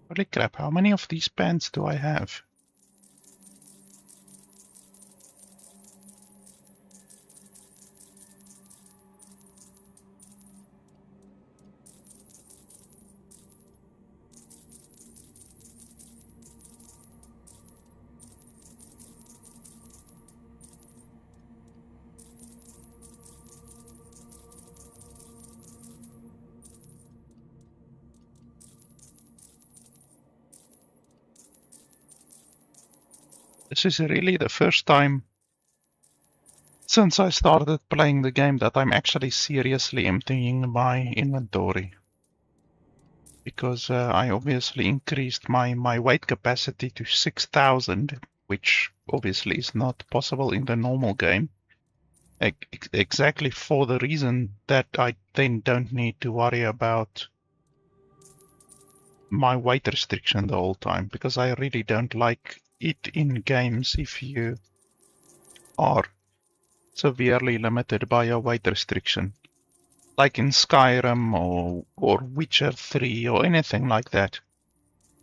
[SPEAKER 1] Holy crap, how many of these pants do I have? This is really the first time since I started playing the game that I'm actually seriously emptying my inventory. Because I obviously increased my weight capacity to 6,000, which obviously is not possible in the normal game. Exactly for the reason that I then don't need to worry about my weight restriction the whole time, because I really don't like it in games if you are severely limited by a weight restriction. Like in Skyrim or Witcher 3 or anything like that.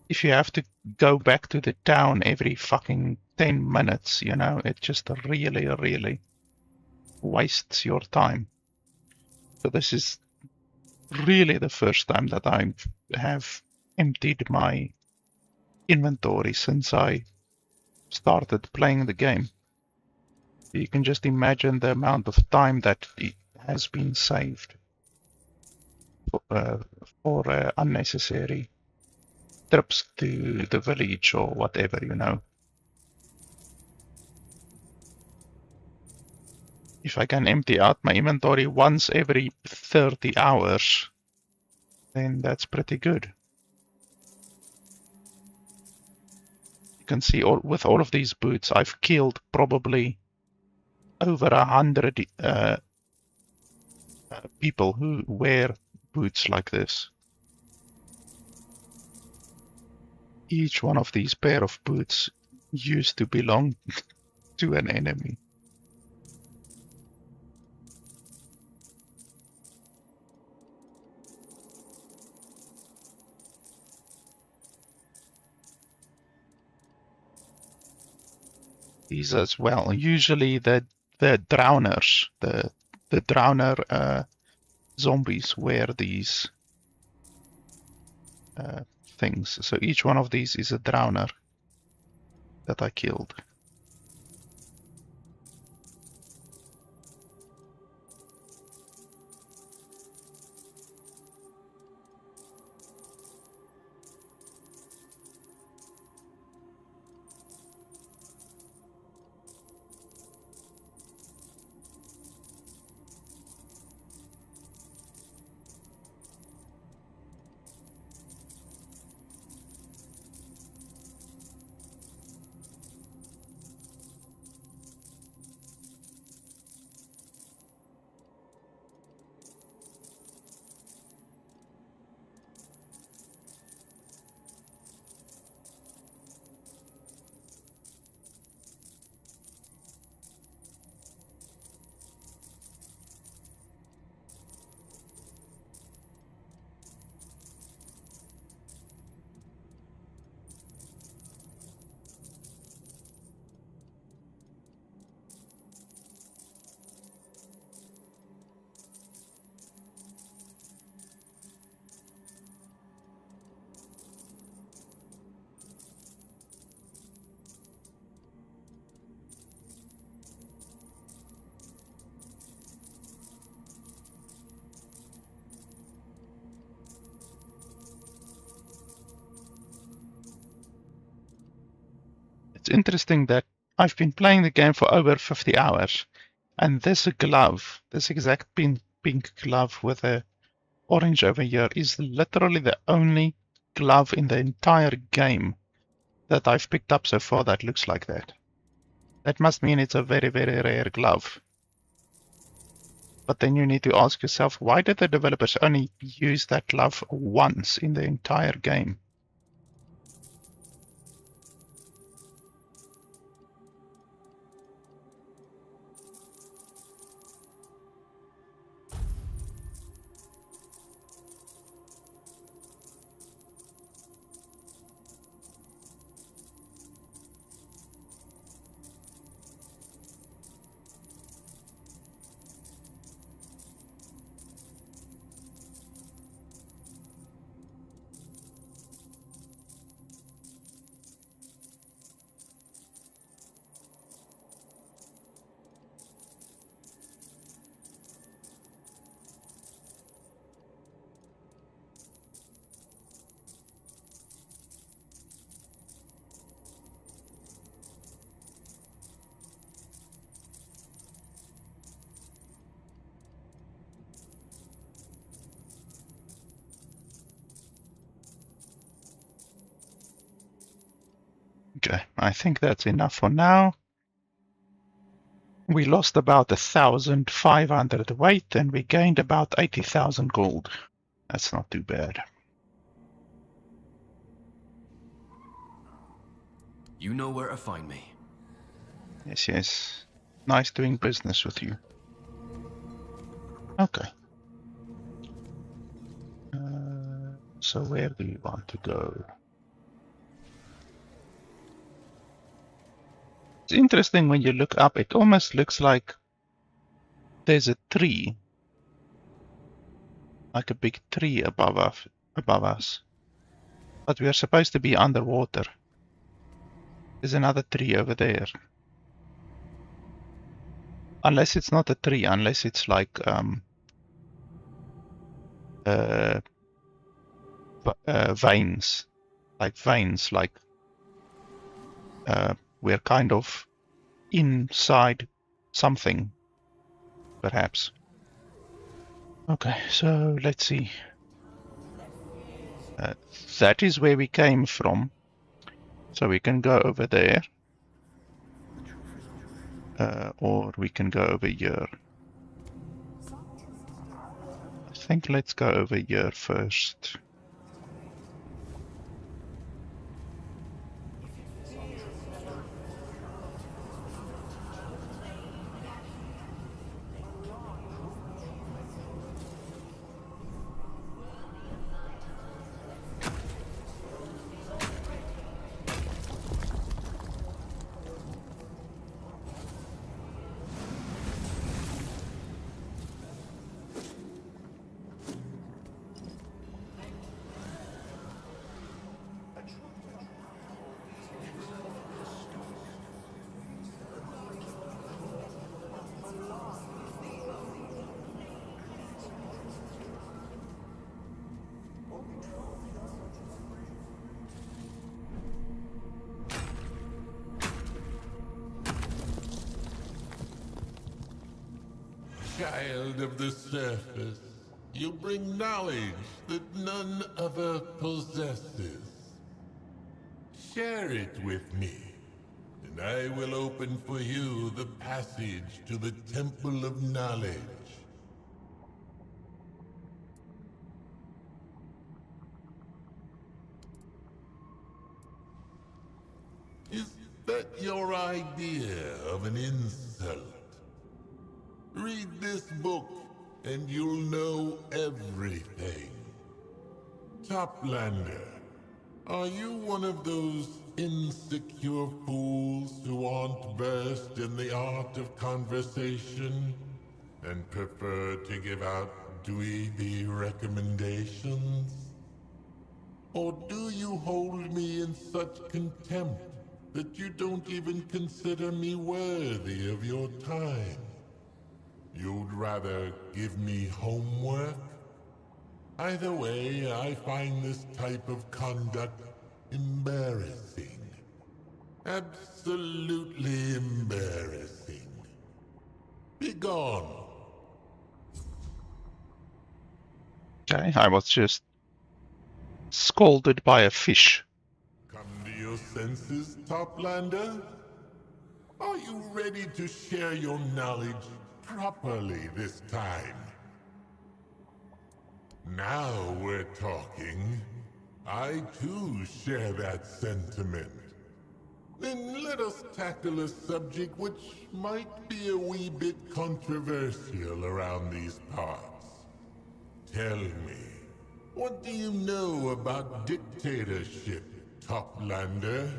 [SPEAKER 1] If you have to go back to the town every fucking 10 minutes, you know, it just really, really wastes your time. So this is really the first time that I have emptied my inventory since I started playing the game. You can just imagine the amount of time that it has been saved for unnecessary trips to the village or whatever, you know. If I can empty out my inventory once every 30 hours, then that's pretty good. You can see with all of these boots, I've killed probably over 100 people who wear boots like this. Each one of these pair of boots used to belong to an enemy. These as well. Usually the drowners, the drowner zombies wear these things. So each one of these is a drowner that I killed. It's interesting that I've been playing the game for over 50 hours, and this glove, this exact pink glove with a orange over here, is literally the only glove in the entire game that I've picked up so far that looks like that. That must mean it's a very, very rare glove. But then you need to ask yourself, why did the developers only use that glove once in the entire game? Okay, I think that's enough for now. We lost about 1,500 weight and we gained about 80,000 gold. That's not too bad.
[SPEAKER 6] You know where to find me.
[SPEAKER 1] Yes, yes. Nice doing business with you. Okay. So where do you want to go? It's interesting when you look up, it almost looks like there's a tree. Like a big tree above us. But we are supposed to be underwater. There's another tree over there. Unless it's not a tree, unless it's like veins. Like veins, like we're kind of inside something, perhaps. Okay, so let's see. That is where we came from. So we can go over there. Or we can go over here. I think let's go over here first.
[SPEAKER 5] Child of the surface, you bring knowledge that none other possesses. Share it with me, and I will open for you the passage to the Temple of Knowledge. Is that your idea of an insult? Read this book, and you'll know everything. Toplander, are you one of those insecure fools who aren't versed in the art of conversation and prefer to give out dweeby recommendations? Or do you hold me in such contempt that you don't even consider me worthy of your time? You'd rather give me homework? Either way, I find this type of conduct embarrassing. Absolutely embarrassing. Begone.
[SPEAKER 1] Okay, I was just scolded by a fish.
[SPEAKER 5] Come to your senses, Toplander? Are you ready to share your knowledge properly this time? Now we're talking. I too share that sentiment. Then let us tackle a subject which might be a wee bit controversial around these parts. Tell me, what do you know about dictatorship, Toplander?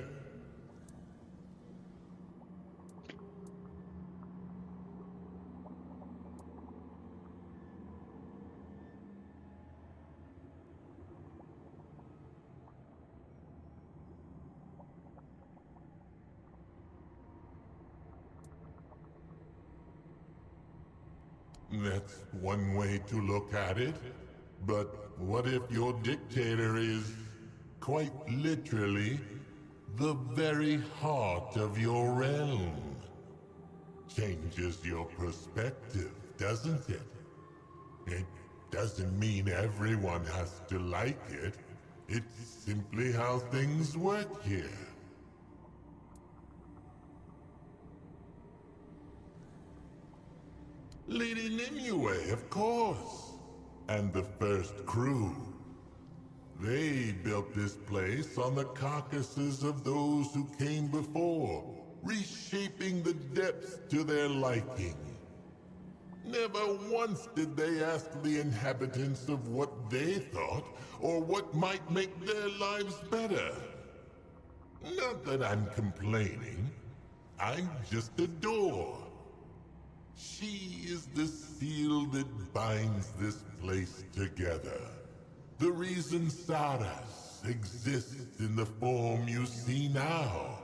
[SPEAKER 5] That's one way to look at it. But what if your dictator is, quite literally, the very heart of your realm? Changes your perspective, doesn't it? It doesn't mean everyone has to like it. It's simply how things work here. Lady Nimue, of course. And the first crew. They built this place on the carcasses of those who came before, reshaping the depths to their liking. Never once did they ask the inhabitants of what they thought, or what might make their lives better. Not that I'm complaining. I'm just a door. She is the seal that binds this place together. The reason Sarras exists in the form you see now.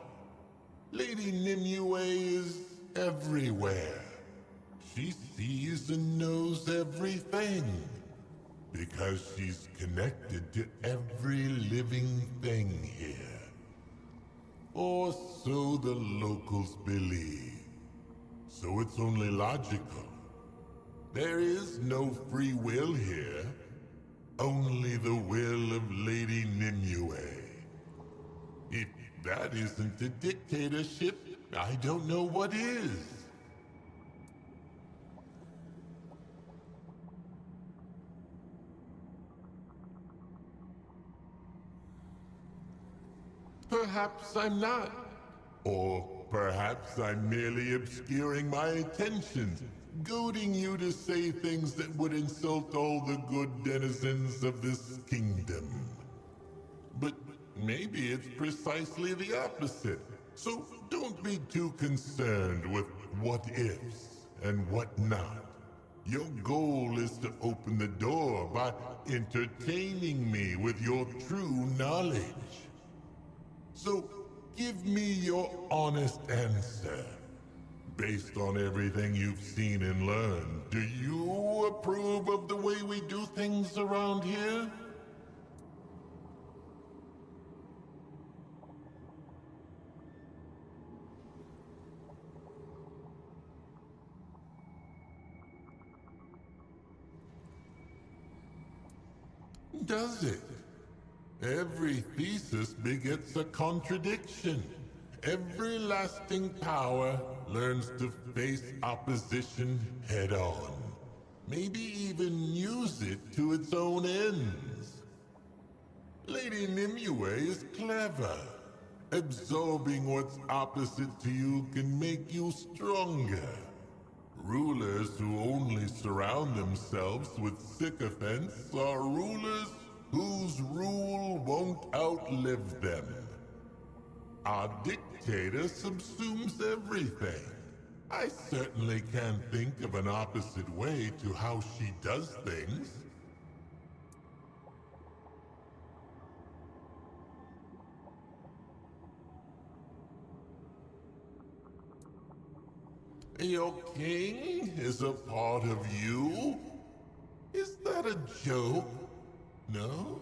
[SPEAKER 5] Lady Nimue is everywhere. She sees and knows everything. Because she's connected to every living thing here. Or so the locals believe. So it's only logical. There is no free will here. Only the will of Lady Nimue. If that isn't a dictatorship, I don't know what is. Perhaps I'm not. Or perhaps I'm merely obscuring my intentions, goading you to say things that would insult all the good denizens of this kingdom. But maybe it's precisely the opposite. So don't be too concerned with what ifs and what not. Your goal is to open the door by entertaining me with your true knowledge. So give me your honest answer. Based on everything you've seen and learned, do you approve of the way we do things around here? Does it? Every thesis begets a contradiction. Every lasting power learns to face opposition head-on. Maybe even use it to its own ends. Lady Nimue is clever. Absorbing what's opposite to you can make you stronger. Rulers who only surround themselves with sycophants are rulers whose rule won't outlive them. Our dictator subsumes everything. I certainly can't think of an opposite way to how she does things. Your king is a part of you? Is that a joke? No?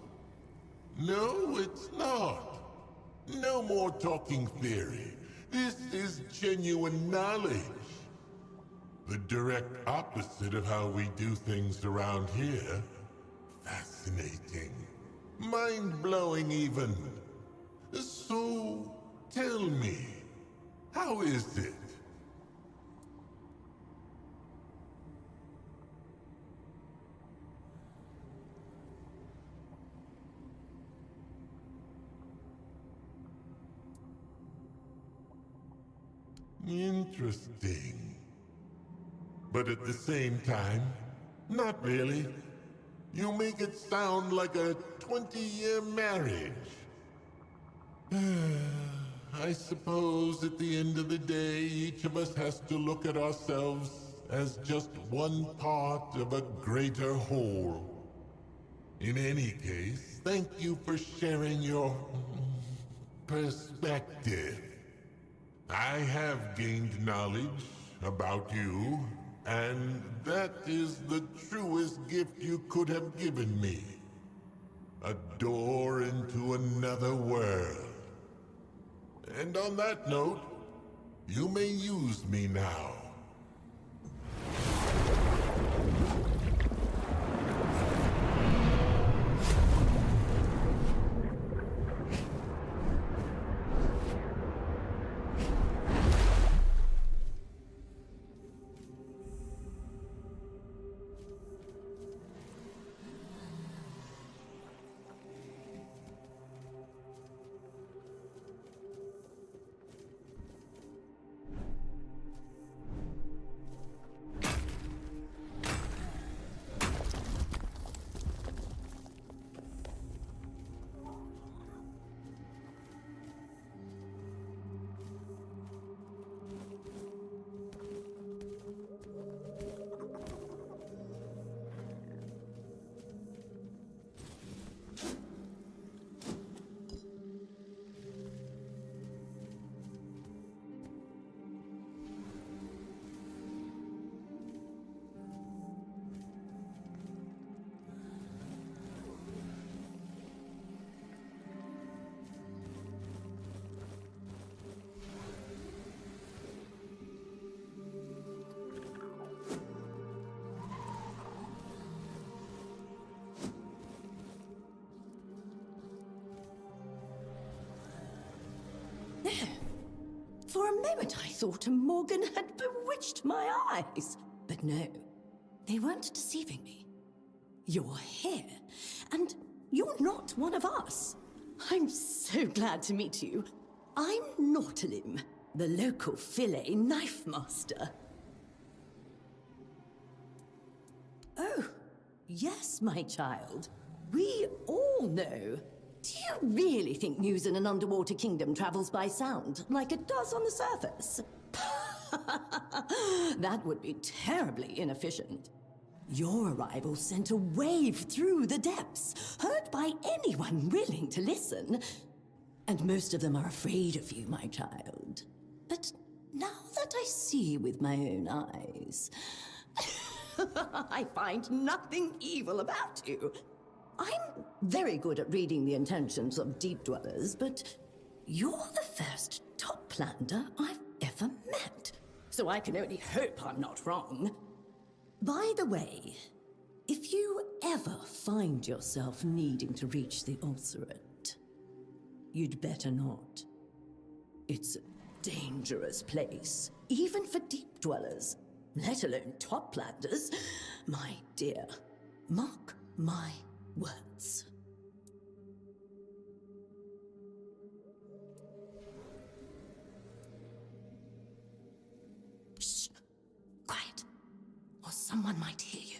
[SPEAKER 5] No, it's not. No more talking theory. This is genuine knowledge. The direct opposite of how we do things around here. Fascinating. Mind-blowing even. So, tell me, how is it? Interesting. But at the same time, not really. You make it sound like a 20-year marriage. I suppose at the end of the day, each of us has to look at ourselves as just one part of a greater whole. In any case, thank you for sharing your perspective. I have gained knowledge about you, and that is the truest gift you could have given me. A door into another world. And on that note, you may use me now.
[SPEAKER 7] For a moment I thought Morgan had bewitched my eyes. But no, they weren't deceiving me. You're here, and you're not one of us. I'm so glad to meet you. I'm Nautilum, the local fillet knife master. Oh, yes, my child. We all know. Do you really think news in an underwater kingdom travels by sound, like it does on the surface? That would be terribly inefficient. Your arrival sent a wave through the depths, heard by anyone willing to listen. And most of them are afraid of you, my child. But now that I see with my own eyes, I find nothing evil about you. I'm very good at reading the intentions of deep dwellers, but you're the first toplander I've ever met. So I can only hope I'm not wrong. By the way, if you ever find yourself needing to reach the Ulcerate, you'd better not. It's a dangerous place, even for deep dwellers, let alone toplanders. My dear, mark my words. Shh, quiet, or someone might hear you.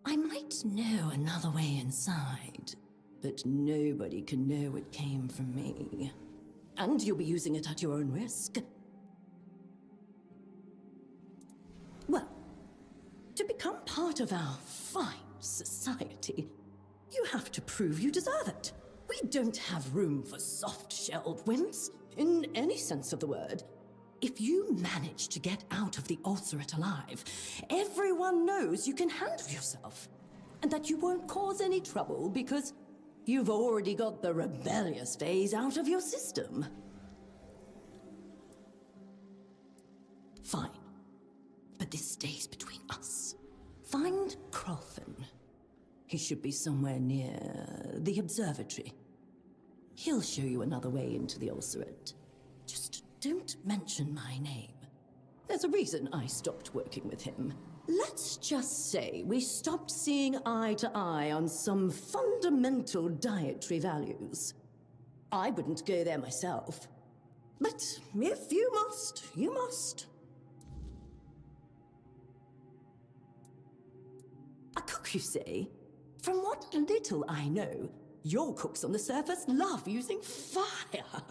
[SPEAKER 7] I might know another way inside, but nobody can know it came from me. And you'll be using it at your own risk. Well, to become part of our fine society, you have to prove you deserve it. We don't have room for soft-shelled wimps, in any sense of the word. If you manage to get out of the Ulcerate alive, everyone knows you can handle yourself, and that you won't cause any trouble because you've already got the rebellious phase out of your system. Fine. But this stays between us. Find Crofton. He should be somewhere near the observatory. He'll show you another way into the Ulcerate. Just don't mention my name. There's a reason I stopped working with him. Let's just say we stopped seeing eye to eye on some fundamental dietary values. I wouldn't go there myself. But if you must, you must. A cook, you say? From what little I know, your cooks on the surface love using fire.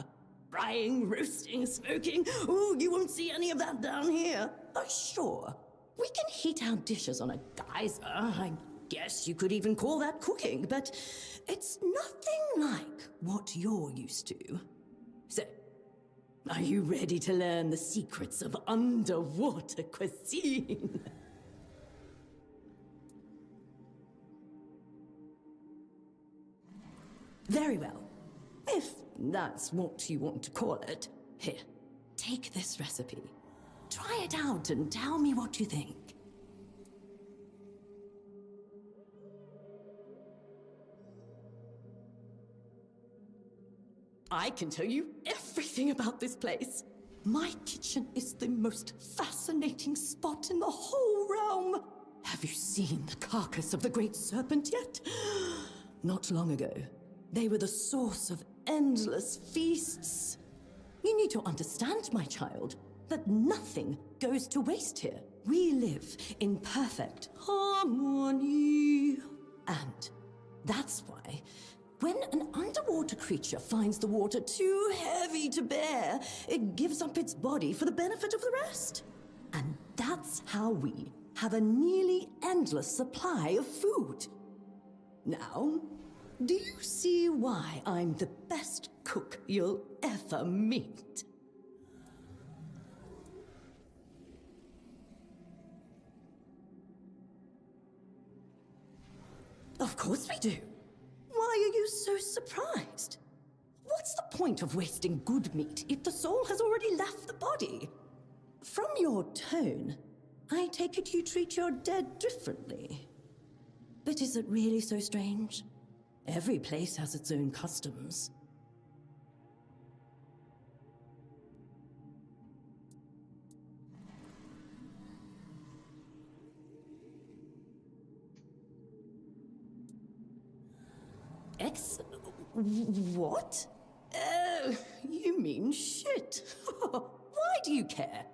[SPEAKER 7] Frying, roasting, smoking. Oh, you won't see any of that down here. Oh, sure. We can heat our dishes on a geyser. I guess you could even call that cooking, but it's nothing like what you're used to. So, are you ready to learn the secrets of underwater cuisine? Very well. If that's what you want to call it. Here, take this recipe. Try it out and tell me what you think. I can tell you everything about this place. My kitchen is the most fascinating spot in the whole realm. Have you seen the carcass of the great serpent yet? Not long ago, they were the source of endless feasts. You need to understand, my child, that nothing goes to waste here. We live in perfect harmony. And that's why, when an underwater creature finds the water too heavy to bear, it gives up its body for the benefit of the rest. And that's how we have a nearly endless supply of food. Now, do you see why I'm the best cook you'll ever meet? Of course we do. Why are you so surprised? What's the point of wasting good meat if the soul has already left the body? From your tone, I take it you treat your dead differently. But is it really so strange? Every place has its own customs. What? You mean shit. Why do you care?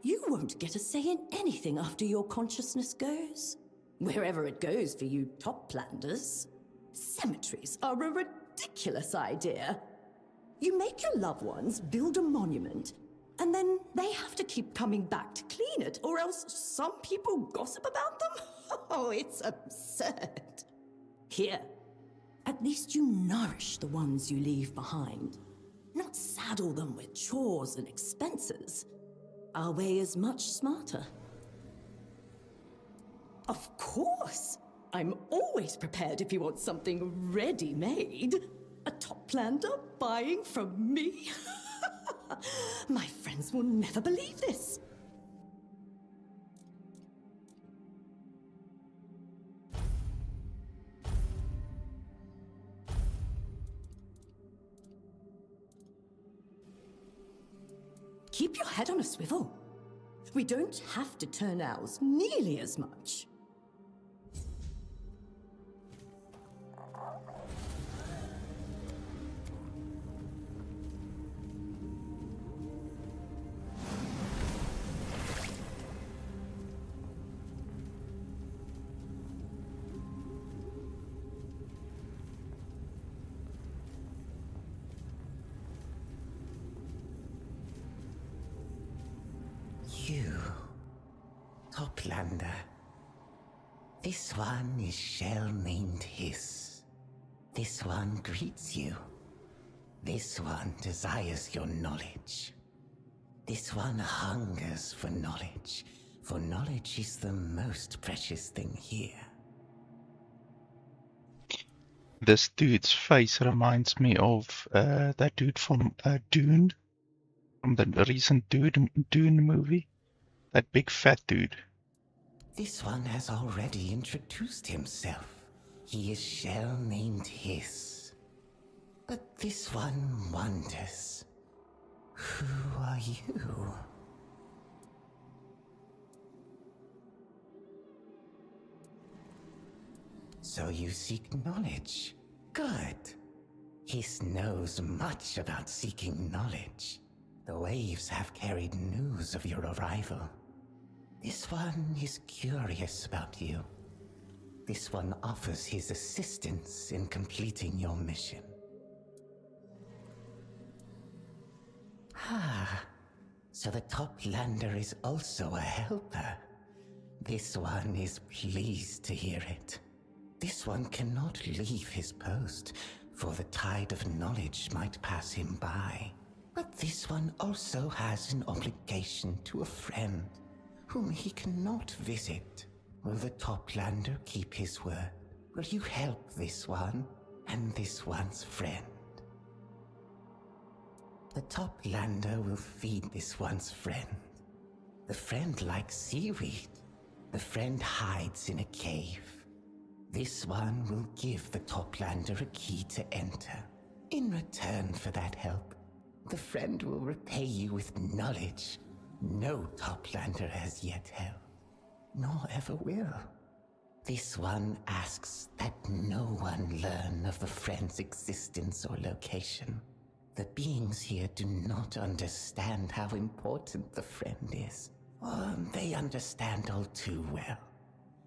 [SPEAKER 7] You won't get a say in anything after your consciousness goes. Wherever it goes for you Toplanders. Cemeteries are a ridiculous idea. You make your loved ones build a monument, and then they have to keep coming back to clean it, or else some people gossip about them? Oh, it's absurd. Here, at least you nourish the ones you leave behind, not saddle them with chores and expenses. Our way is much smarter. Of course! I'm always prepared if you want something ready-made. A Toplander buying from me? My friends will never believe this. Keep your head on a swivel. We don't have to turn ours nearly as much.
[SPEAKER 8] You, Toplander. This one is shell named Hiss. This one greets you. This one desires your knowledge. This one hungers for knowledge is the most precious thing here.
[SPEAKER 1] This dude's face reminds me of that dude from Dune, from the recent Dune movie. That big fat dude.
[SPEAKER 8] This one has already introduced himself. He is shell named Hiss. But this one wonders, who are you? So you seek knowledge. Good. Hiss knows much about seeking knowledge. The waves have carried news of your arrival. This one is curious about you. This one offers his assistance in completing your mission. Ah, so the Toplander is also a helper. This one is pleased to hear it. This one cannot leave his post, for the tide of knowledge might pass him by. But this one also has an obligation to a friend, whom he cannot visit. Will the Toplander keep his word? Will you help this one and this one's friend? The Toplander will feed this one's friend. The friend likes seaweed. The friend hides in a cave. This one will give the Toplander a key to enter. In return for that help, the friend will repay you with knowledge no Toplander has yet held, nor ever will. This one asks that no one learn of the friend's existence or location. The beings here do not understand how important the friend is, or they understand all too well,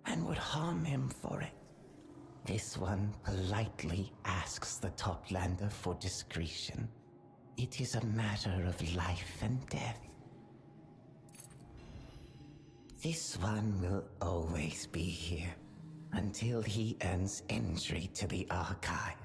[SPEAKER 8] and would harm him for it. This one politely asks the Toplander for discretion. It is a matter of life and death. This one will always be here, until he earns entry to the archive.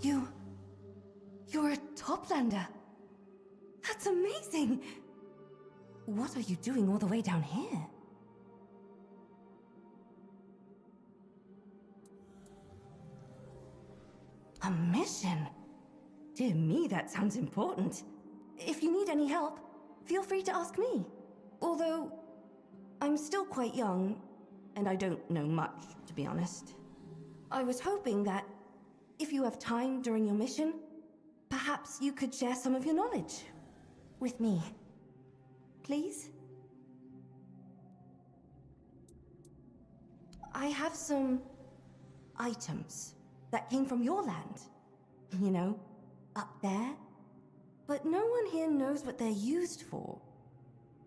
[SPEAKER 7] You're a Toplander. That's amazing. What are you doing all the way down here? A mission? Dear me, that sounds important. If you need any help, feel free to ask me. Although, I'm still quite young, and I don't know much, to be honest. I was hoping that, if you have time during your mission, perhaps you could share some of your knowledge with me. Please? I have some items that came from your land. You know, up there. But no one here knows what they're used for.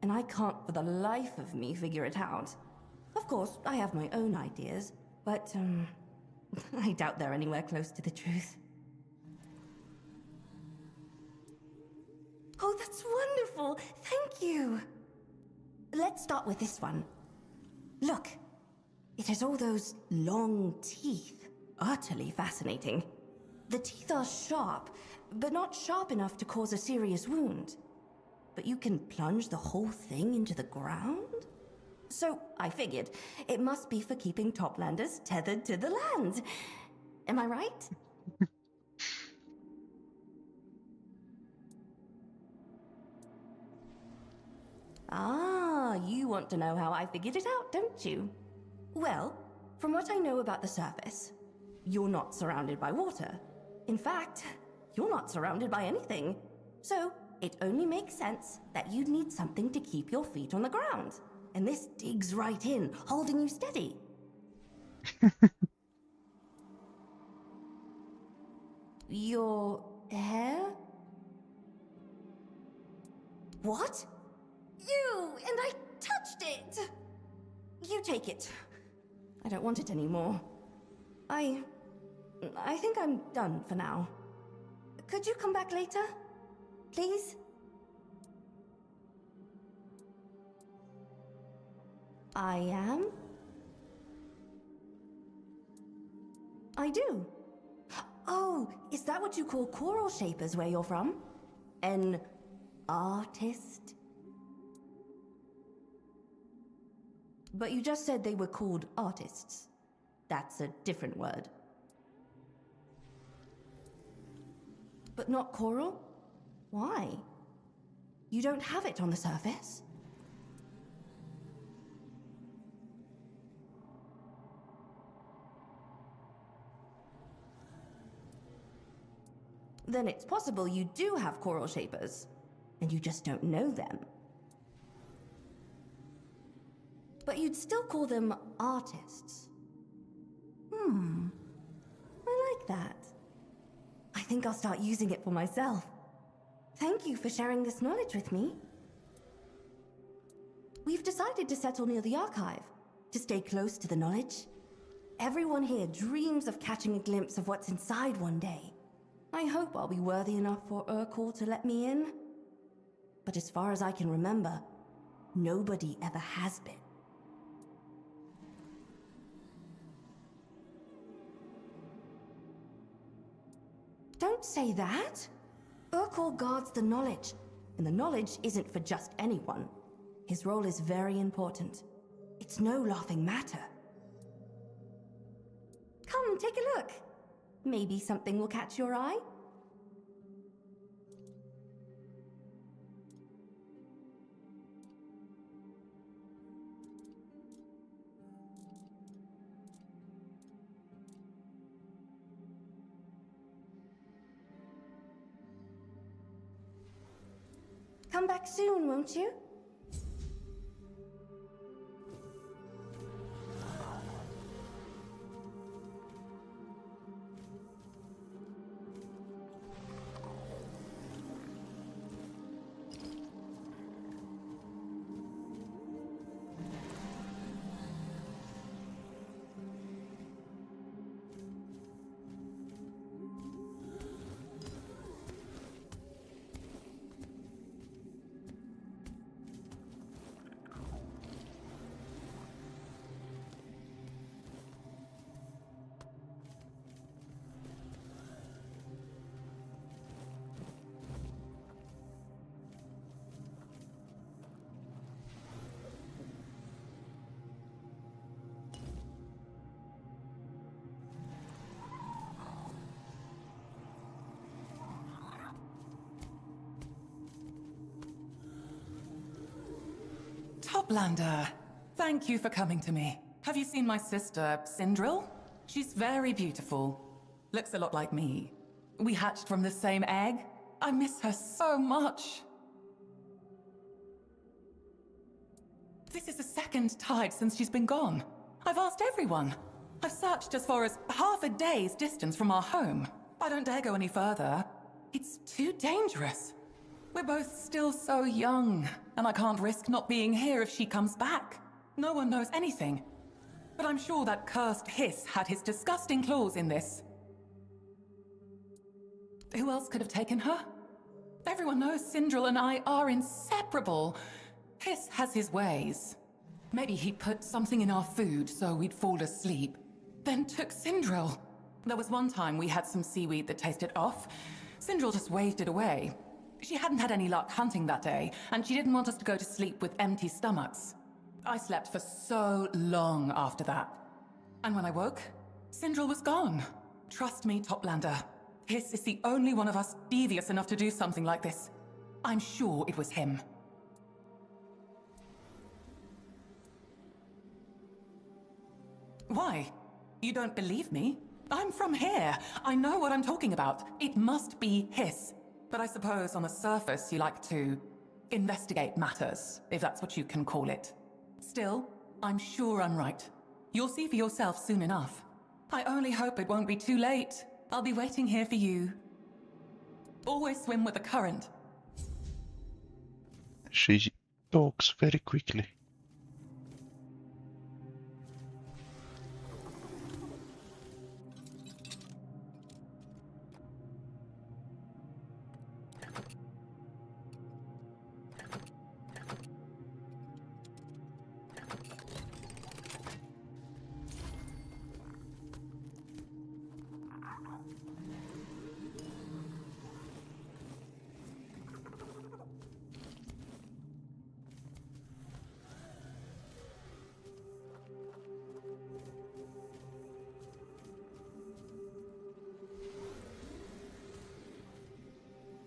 [SPEAKER 7] And I can't for the life of me figure it out. Of course, I have my own ideas, but, I doubt they're anywhere close to the truth. Oh, that's wonderful! Thank you! Let's start with this one. Look, it has all those long teeth. Utterly fascinating. The teeth are sharp, but not sharp enough to cause a serious wound. But you can plunge the whole thing into the ground? So, I figured, it must be for keeping Toplanders tethered to the land. Am I right? Ah, you want to know how I figured it out, don't you? Well, from what I know about the surface, you're not surrounded by water. In fact, you're not surrounded by anything. So, it only makes sense that you'd need something to keep your feet on the ground. And this digs right in, holding you steady. Your hair? What? You! And I touched it! You take it. I don't want it anymore. I think I'm done for now. Could you come back later? Please? I am? I do. Oh, is that what you call coral shapers where you're from? An artist? But you just said they were called artists. That's a different word. But not coral? Why? You don't have it on the surface? Then it's possible you do have coral shapers, and you just don't know them. But you'd still call them artists. I like that. I think I'll start using it for myself. Thank you for sharing this knowledge with me. We've decided to settle near the archive, to stay close to the knowledge. Everyone here dreams of catching a glimpse of what's inside one day. I hope I'll be worthy enough for Urkel to let me in. But as far as I can remember, nobody ever has been. Don't say that! Urkel guards the knowledge, and the knowledge isn't for just anyone. His role is very important. It's no laughing matter. Come, take a look. Maybe something will catch your eye. Come back soon, won't you?
[SPEAKER 9] Toplander, thank you for coming to me. Have you seen my sister, Sindril? She's very beautiful. Looks a lot like me. We hatched from the same egg. I miss her so much. This is the second tide since she's been gone. I've asked everyone. I've searched as far as half a day's distance from our home. I don't dare go any further. It's too dangerous. We're both still so young, and I can't risk not being here if she comes back. No one knows anything. But I'm sure that cursed Hiss had his disgusting claws in this. Who else could have taken her? Everyone knows Sindril and I are inseparable. Hiss has his ways. Maybe he put something in our food so we'd fall asleep, then took Sindril. There was one time we had some seaweed that tasted off. Sindril just waved it away. She hadn't had any luck hunting that day, and she didn't want us to go to sleep with empty stomachs. I slept for so long after that. And when I woke, Sindril was gone. Trust me, Toplander. Hiss is the only one of us devious enough to do something like this. I'm sure it was him. Why? You don't believe me? I'm from here. I know what I'm talking about. It must be Hiss. But I suppose on the surface you like to investigate matters, if that's what you can call it. Still, I'm sure I'm right. You'll see for yourself soon enough. I only hope it won't be too late. I'll be waiting here for you. Always swim with the current.
[SPEAKER 1] She talks very quickly.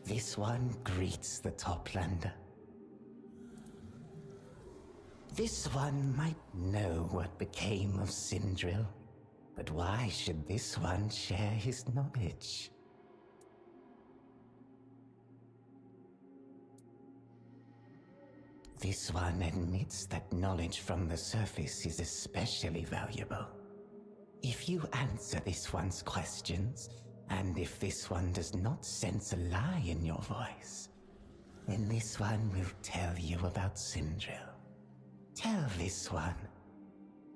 [SPEAKER 8] This one greets the Toplander. This one might know what became of Sindril, but why should this one share his knowledge? This one admits that knowledge from the surface is especially valuable. If you answer this one's questions, and if this one does not sense a lie in your voice, then this one will tell you about Sindril. Tell this one,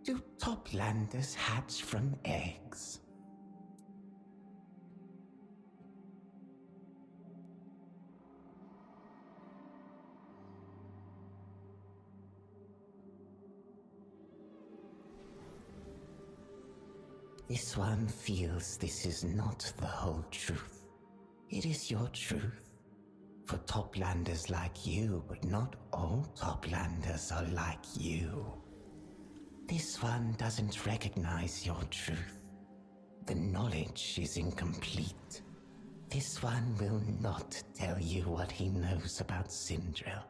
[SPEAKER 8] do Toplanders hatch from eggs? This one feels this is not the whole truth. It is your truth. For Toplanders like you, but not all Toplanders are like you. This one doesn't recognize your truth. The knowledge is incomplete. This one will not tell you what he knows about Sindril.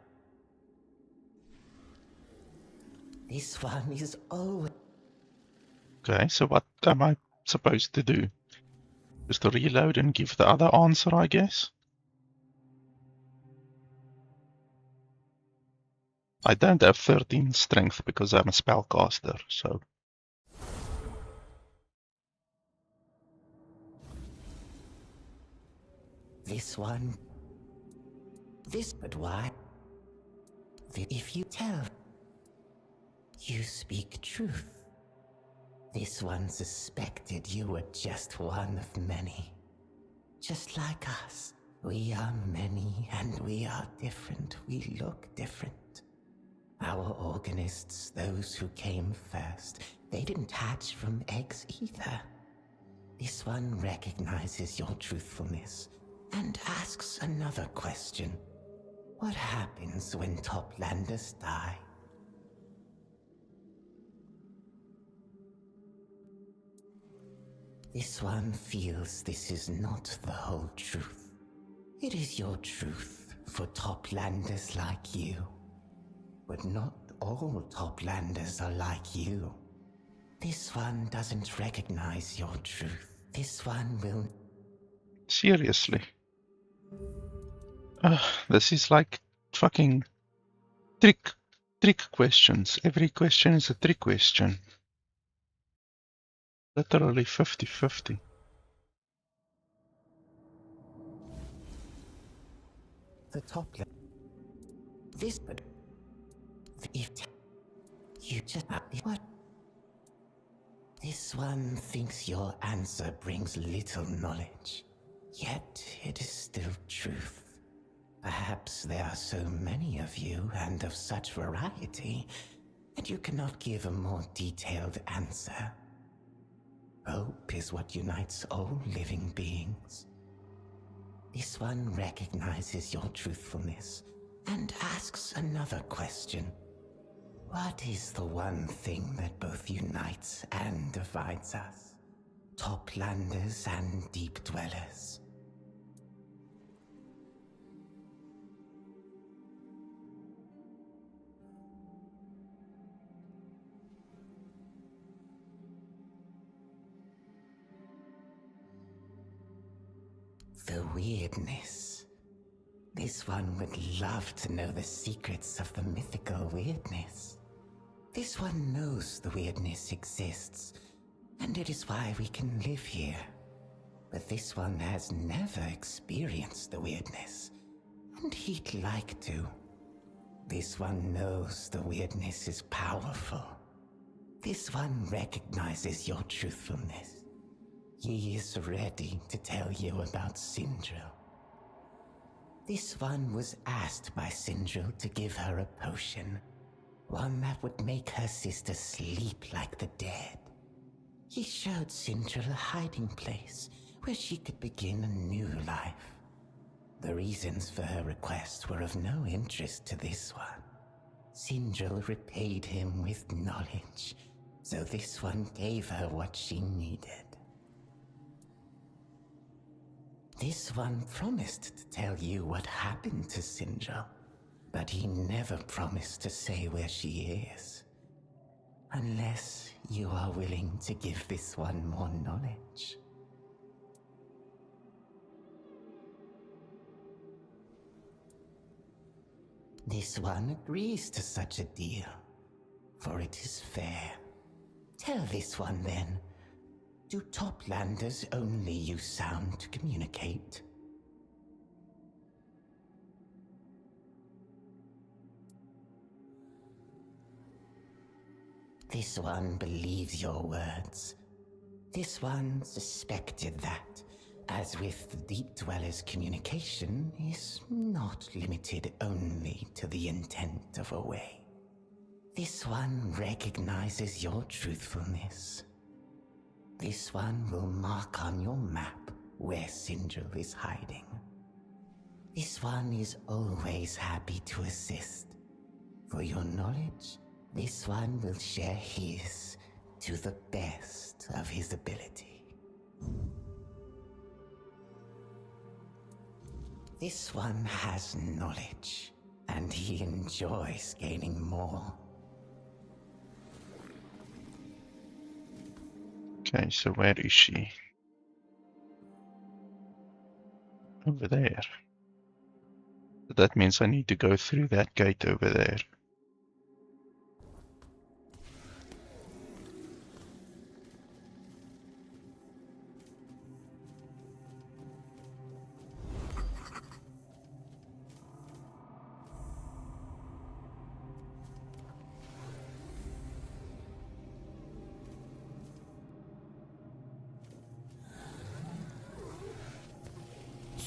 [SPEAKER 8] This one is always...
[SPEAKER 1] Okay, so what am I supposed to do? Just to reload and give the other answer, I guess? I don't have 13 strength because I'm a spellcaster, so...
[SPEAKER 8] This one... This... But why? If you tell... You speak truth. This one suspected you were just one of many. Just like us. We are many and we are different. We look different. Our organists, those who came first, they didn't hatch from eggs either. This one recognizes your truthfulness and asks another question. What happens when Toplanders die? This one feels this is not the whole truth. It is your truth for Toplanders like you. But not all Toplanders are like you. This one doesn't recognize your truth. This one will...
[SPEAKER 1] Seriously. This is like fucking trick questions. Every question is a trick question. Literally 50-50.
[SPEAKER 8] The Toplander... This... If... You just... What? This one thinks your answer brings little knowledge. Yet it is still truth. Perhaps there are so many of you and of such variety that you cannot give a more detailed answer. Hope is what unites all living beings. This one recognizes your truthfulness and asks another question. What is the one thing that both unites and divides us? Toplanders and deep dwellers. The weirdness. This one would love to know the secrets of the mythical weirdness. This one knows the weirdness exists, and it is why we can live here. But this one has never experienced the weirdness, and he'd like to. This one knows the weirdness is powerful. This one recognizes your truthfulness. He is ready to tell you about Sindril. This one was asked by Sindril to give her a potion, one that would make her sister sleep like the dead. He showed Sindril a hiding place where she could begin a new life. The reasons for her request were of no interest to this one. Sindril repaid him with knowledge, so this one gave her what she needed. This one promised to tell you what happened to Sindril, but he never promised to say where she is. Unless you are willing to give this one more knowledge. This one agrees to such a deal, for it is fair. Tell this one then. Do Toplanders only use sound to communicate? This one believes your words. This one suspected that, as with the Deep Dweller's communication, is not limited only to the intent of a way. This one recognizes your truthfulness. This one will mark on your map where Sindril is hiding. This one is always happy to assist. For your knowledge, this one will share his to the best of his ability. This one has knowledge, and he enjoys gaining more.
[SPEAKER 1] Okay, so where is she? Over there. That means I need to go through that gate over there.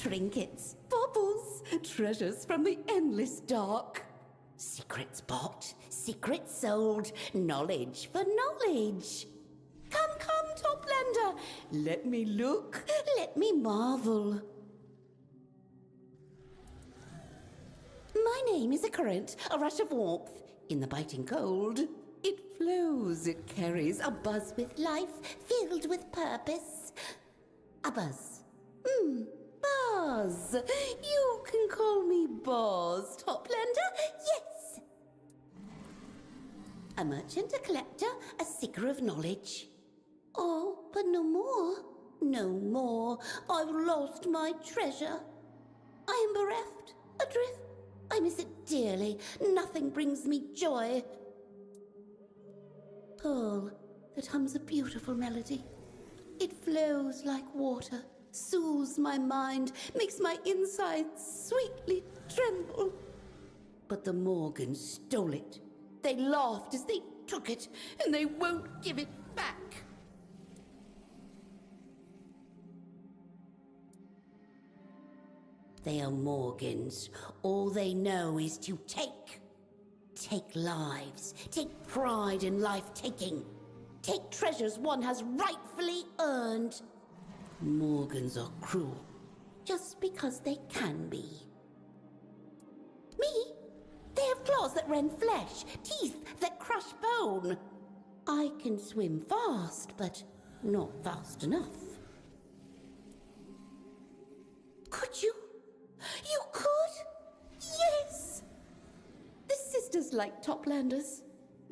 [SPEAKER 7] Trinkets, baubles, treasures from the endless dark. Secrets bought, secrets sold, knowledge for knowledge. Come, come, Toplander, let me look, let me marvel. My name is a current, a rush of warmth, in the biting cold. It flows, it carries a buzz with life, filled with purpose. A buzz. Buzz. You can call me Boz, Toplander, yes.
[SPEAKER 10] A merchant, a collector, a seeker of knowledge. Oh, but no more. No more. I've lost my treasure. I am bereft, adrift. I miss it dearly. Nothing brings me joy. Pearl that hums a beautiful melody. It flows like water, soothes my mind, makes my insides sweetly tremble. But the Morgans stole it. They laughed as they took it, and they won't give it back. They are Morgans. All they know is to take. Take lives. Take pride in life-taking. Take treasures one has rightfully earned. Morgans are cruel, just because they can be. Me? They have claws that rend flesh, teeth that crush bone. I can swim fast, but not fast enough. Could you? You could? Yes! The sisters like Toplanders.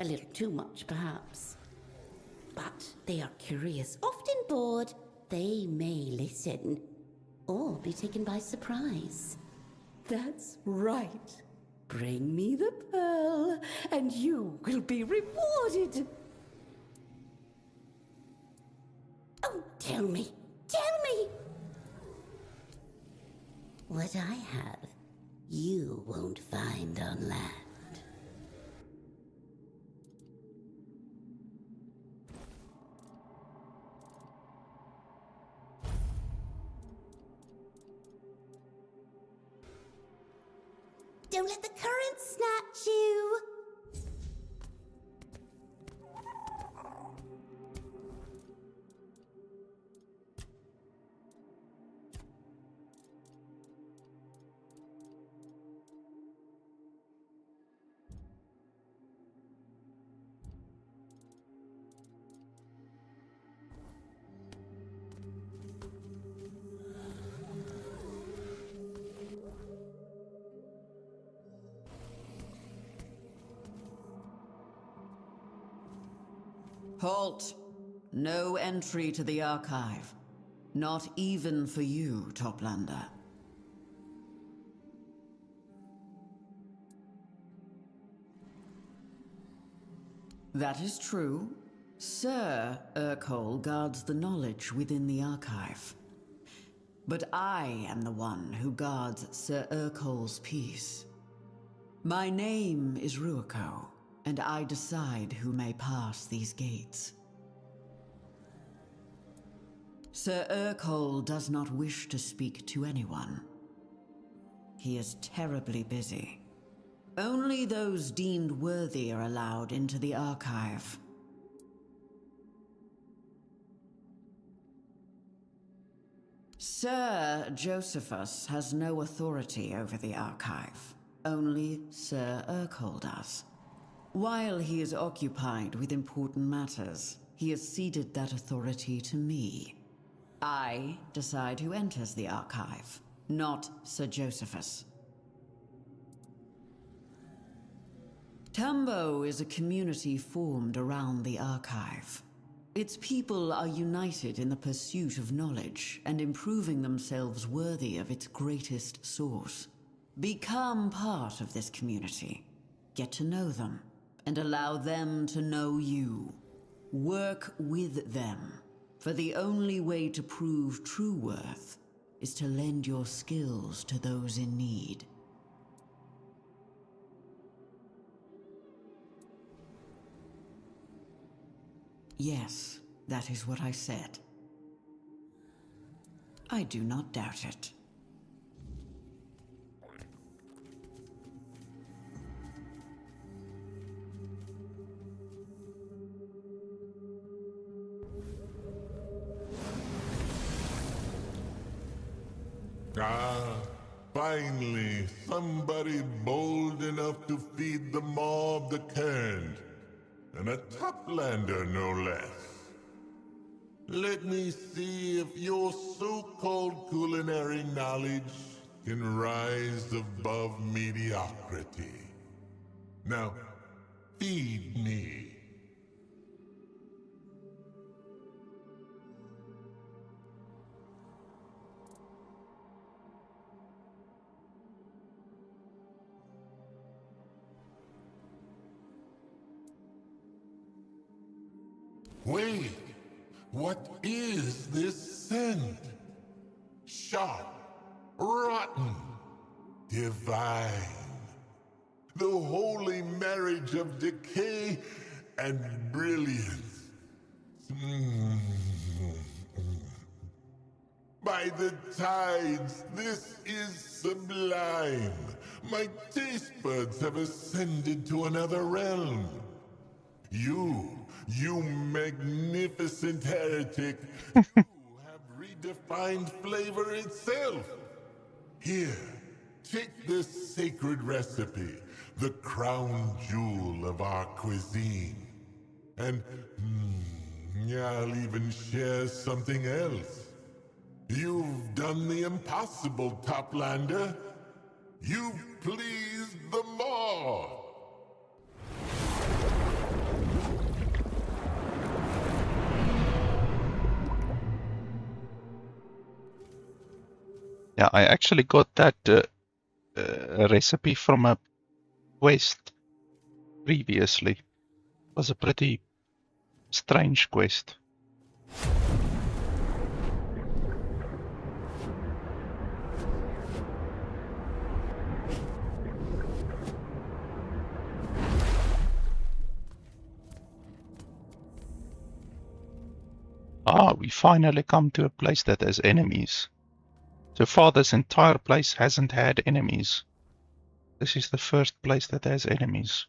[SPEAKER 10] A little too much, perhaps. But they are curious, often bored. They may listen, or be taken by surprise. That's right. Bring me the pearl, and you will be rewarded. Oh, tell me, tell me! What I have, you won't find on land. Don't let the current snatch you!
[SPEAKER 11] Halt! No entry to the archive. Not even for you, Toplander. That is true. Sir Urkel guards the knowledge within the archive. But I am the one who guards Sir Urkel's peace. My name is Ruako, and I decide who may pass these gates. Sir Urkel does not wish to speak to anyone. He is terribly busy. Only those deemed worthy are allowed into the archive. Sir Josephus has no authority over the archive. Only Sir Urkel does. While he is occupied with important matters, he has ceded that authority to me. I decide who enters the archive, not Sir Josephus. Tambo is a community formed around the archive. Its people are united in the pursuit of knowledge and improving themselves worthy of its greatest source. Become part of this community. Get to know them, and allow them to know you. Work with them, for the only way to prove true worth is to lend your skills to those in need. Yes, that is what I said. I do not doubt it.
[SPEAKER 5] Ah, finally, somebody bold enough to feed the mob the current. And a Toplander, no less. Let me see if your so-called culinary knowledge can rise above mediocrity. Now, Feed me. Wait, what is this scent? Sharp, rotten, divine. The holy marriage of decay and brilliance. By the tides, this is sublime. My taste buds have ascended to another realm. You magnificent heretic, you have redefined flavor itself. Here, take this sacred recipe, the crown jewel of our cuisine. And I'll even share something else. You've done the impossible, Toplander. You've pleased them all.
[SPEAKER 1] Yeah, I actually got that recipe from a quest previously. It was a pretty strange quest. Ah, we finally come to a place that has enemies. So far, this entire place hasn't had enemies. This is the first place that has enemies.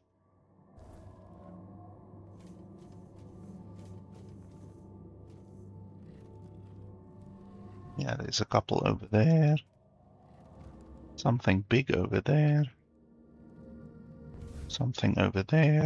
[SPEAKER 1] Yeah, there's a couple over there. Something big over there. Something over there.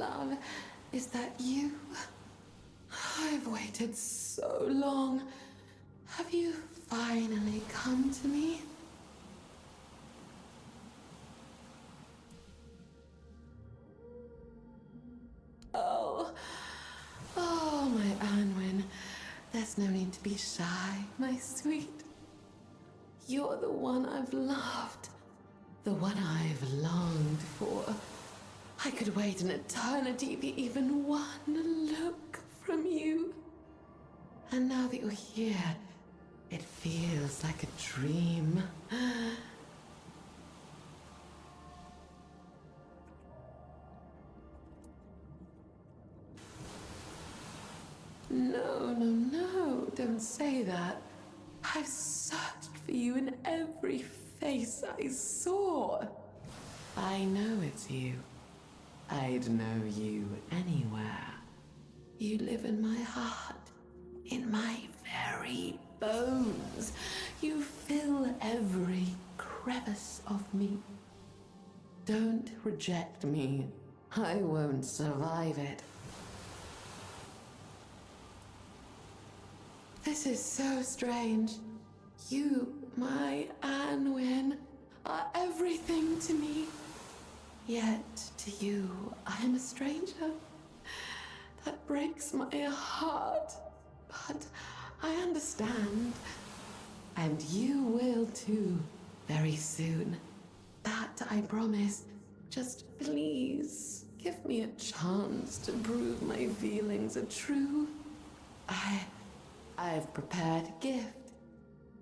[SPEAKER 9] love, is that you? I've waited so long. Have you finally come to me? Oh, my Anwen. There's no need to be shy, my sweet. You're the one I've loved. The one I've longed for. I could wait an eternity for even one look from you. And now that you're here, it feels like a dream. No, don't say that. I've searched for you in every face I saw. I know it's you. I'd know you anywhere. You live in my heart, in my very bones. You fill every crevice of me. Don't reject me. I won't survive it. This is so strange. You, my Anwen, are everything to me. Yet, to you, I am a stranger. That breaks my heart. But I understand. And you will too, very soon. That I promise. Just please, give me a chance to prove my feelings are true. I've prepared a gift.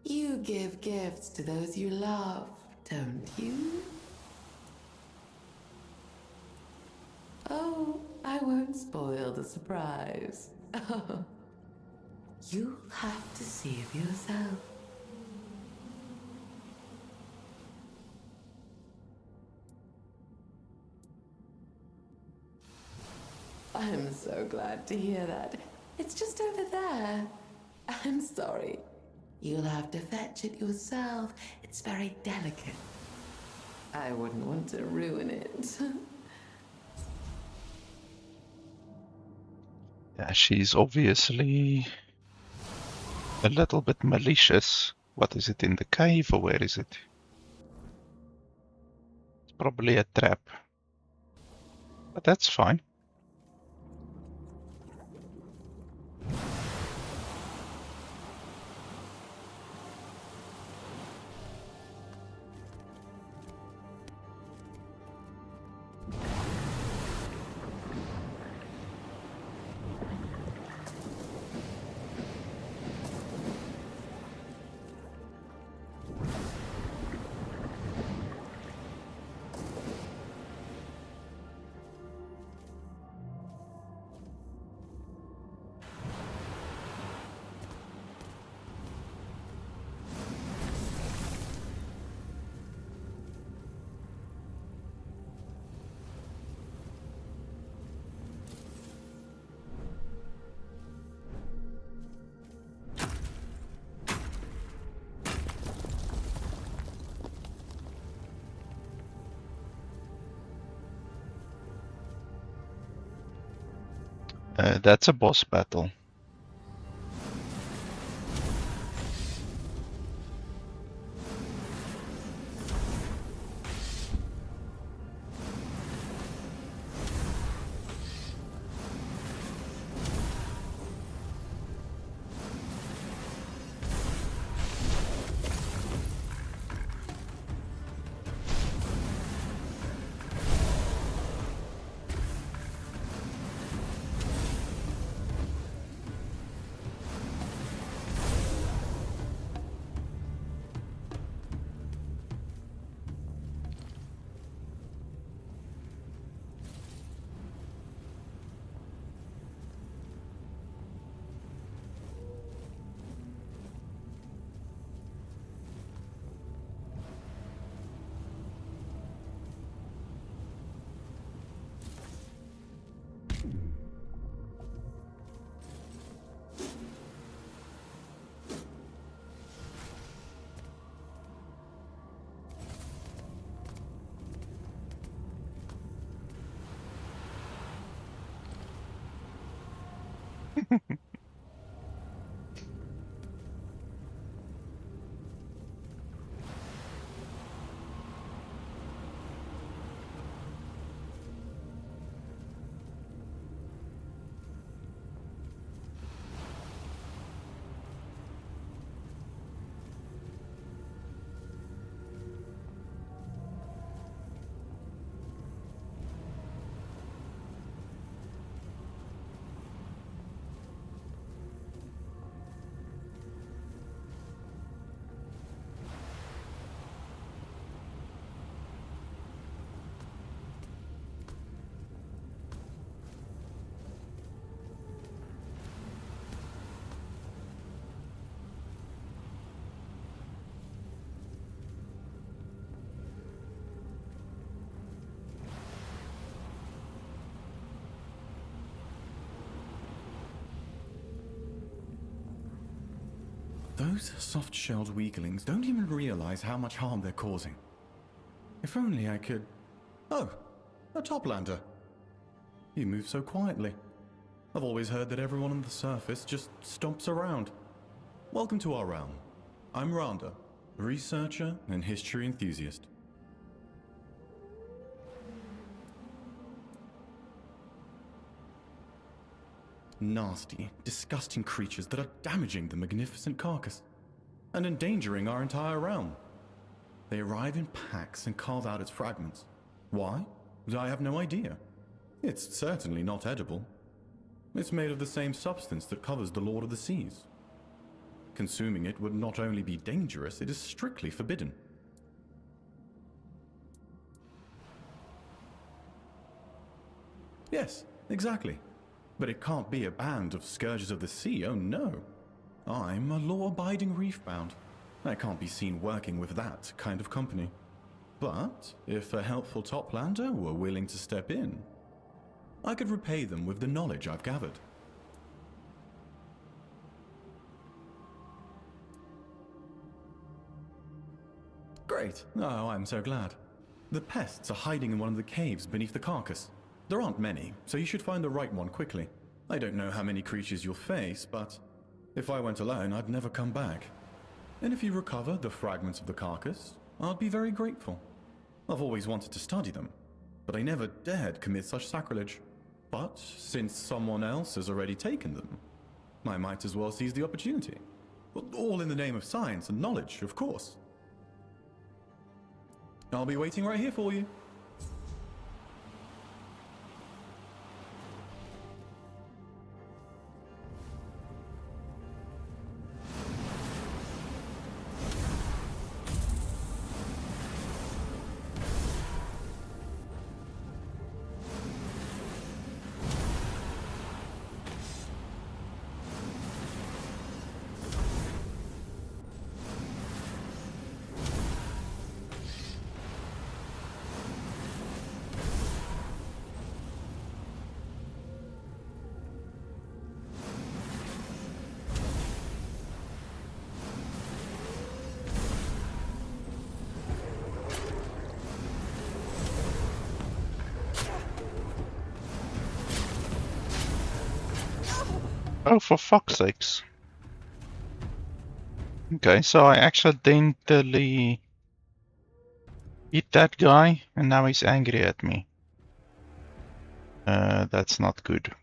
[SPEAKER 9] You give gifts to those you love, don't you? Oh, I won't spoil the surprise. Oh, you'll have to see for yourself. I'm so glad to hear that. It's just over there. I'm sorry. You'll have to fetch it yourself. It's very delicate. I wouldn't want to ruin it.
[SPEAKER 1] Yeah, she's obviously a little bit malicious. What is it, in the cave, or where is it? It's probably a trap. But that's fine. That's a boss battle.
[SPEAKER 12] Those soft-shelled weaklings don't even realize how much harm they're causing. If only I could... Oh, a toplander. You move so quietly. I've always heard that everyone on the surface just stomps around. Welcome to our realm. I'm Rhonda, researcher and history enthusiast. Nasty, disgusting creatures that are damaging the magnificent carcass and endangering our entire realm. They arrive in packs and carve out its fragments. Why? I have no idea. It's certainly not edible. It's made of the same substance that covers the Lord of the Seas. Consuming it would not only be dangerous, it is strictly forbidden. Yes, exactly. But it can't be a band of Scourges of the Sea, oh no. I'm a law-abiding reefbound. I can't be seen working with that kind of company. But if a helpful toplander were willing to step in, I could repay them with the knowledge I've gathered. Great. Oh, I'm so glad. The pests are hiding in one of the caves beneath the carcass. There aren't many, so you should find the right one quickly. I don't know how many creatures you'll face, but if I went alone, I'd never come back. And if you recover the fragments of the carcass, I'd be very grateful. I've always wanted to study them, but I never dared commit such sacrilege. But since someone else has already taken them, I might as well seize the opportunity. All in the name of science and knowledge, of course. I'll be waiting right here for you.
[SPEAKER 1] Oh, for fuck's sakes. Okay, so I accidentally hit that guy, and now he's angry at me. That's not good.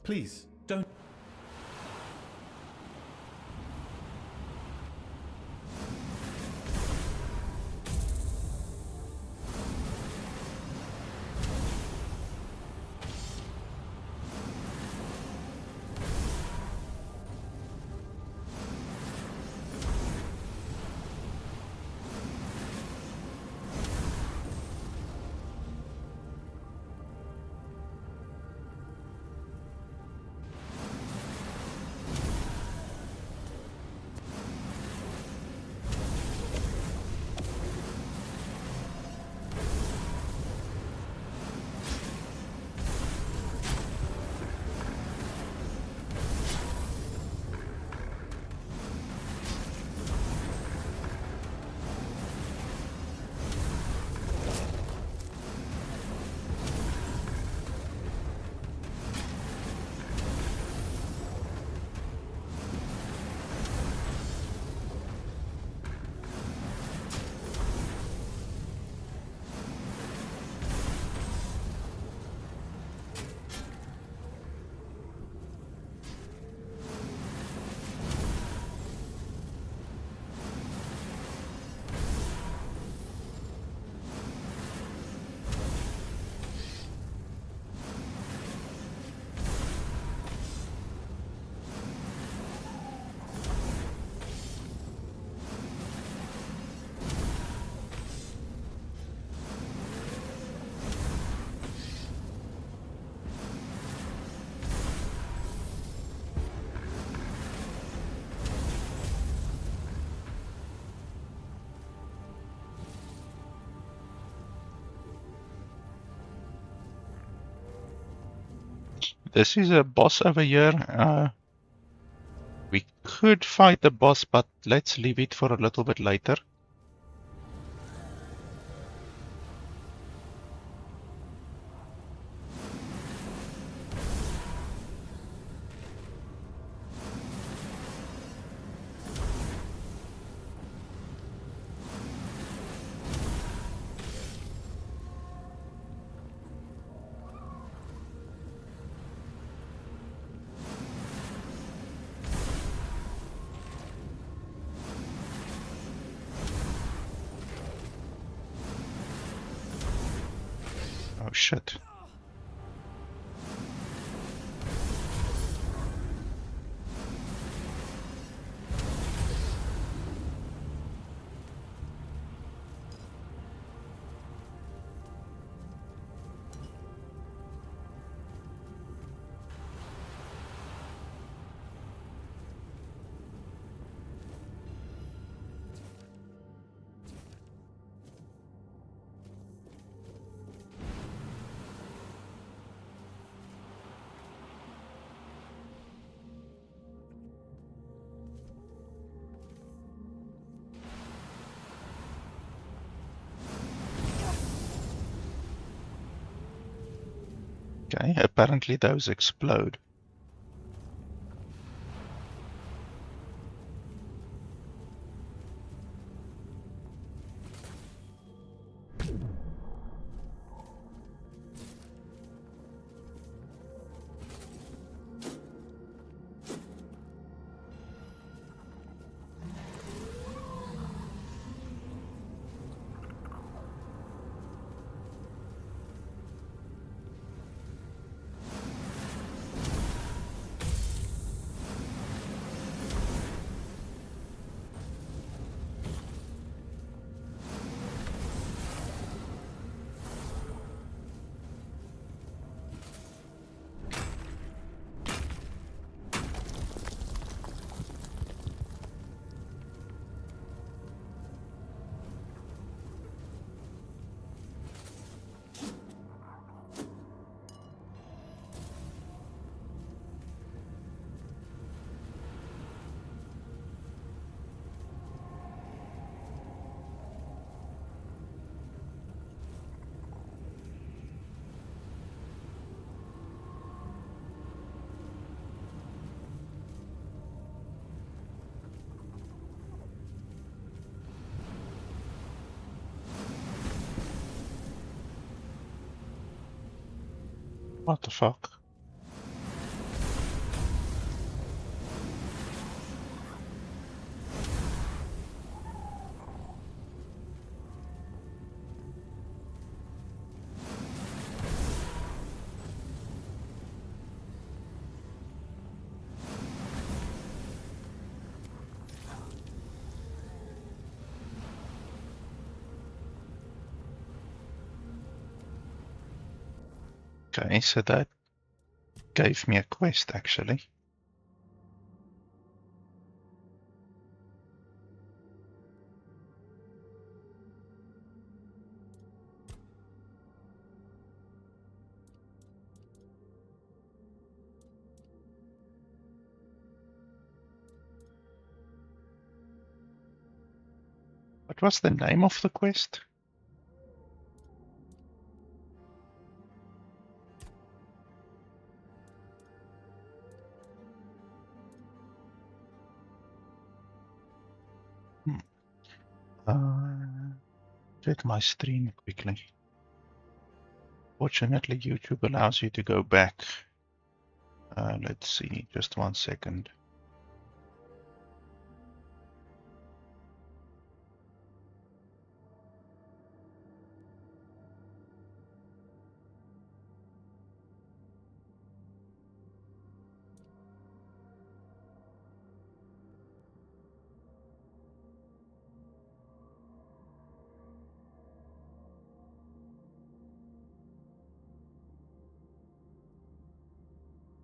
[SPEAKER 12] Please, don't...
[SPEAKER 1] this is a boss over here. We could fight the boss, but let's leave it for a little bit later. Oh shit. Okay, apparently those explode. What the fuck? Okay, so that gave me a quest actually. What was the name of the quest? Check my stream quickly. Fortunately, YouTube allows you to go back. Let's see, just 1 second.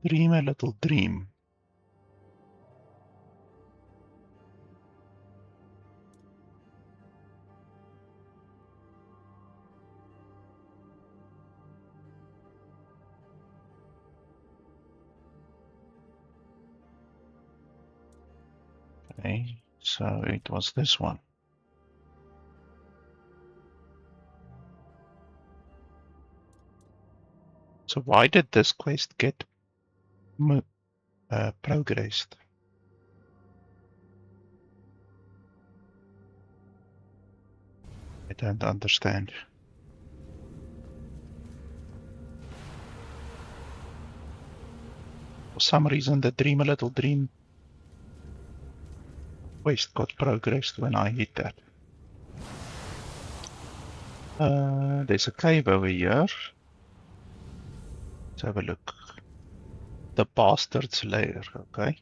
[SPEAKER 1] Dream a little dream. Okay, so it was this one. So why did this quest get progressed? I don't understand. For some reason, the Dream a Little Dream quest got progressed when I hit that. There's a cave over here. Let's have a look. The Bastard's Lair, okay.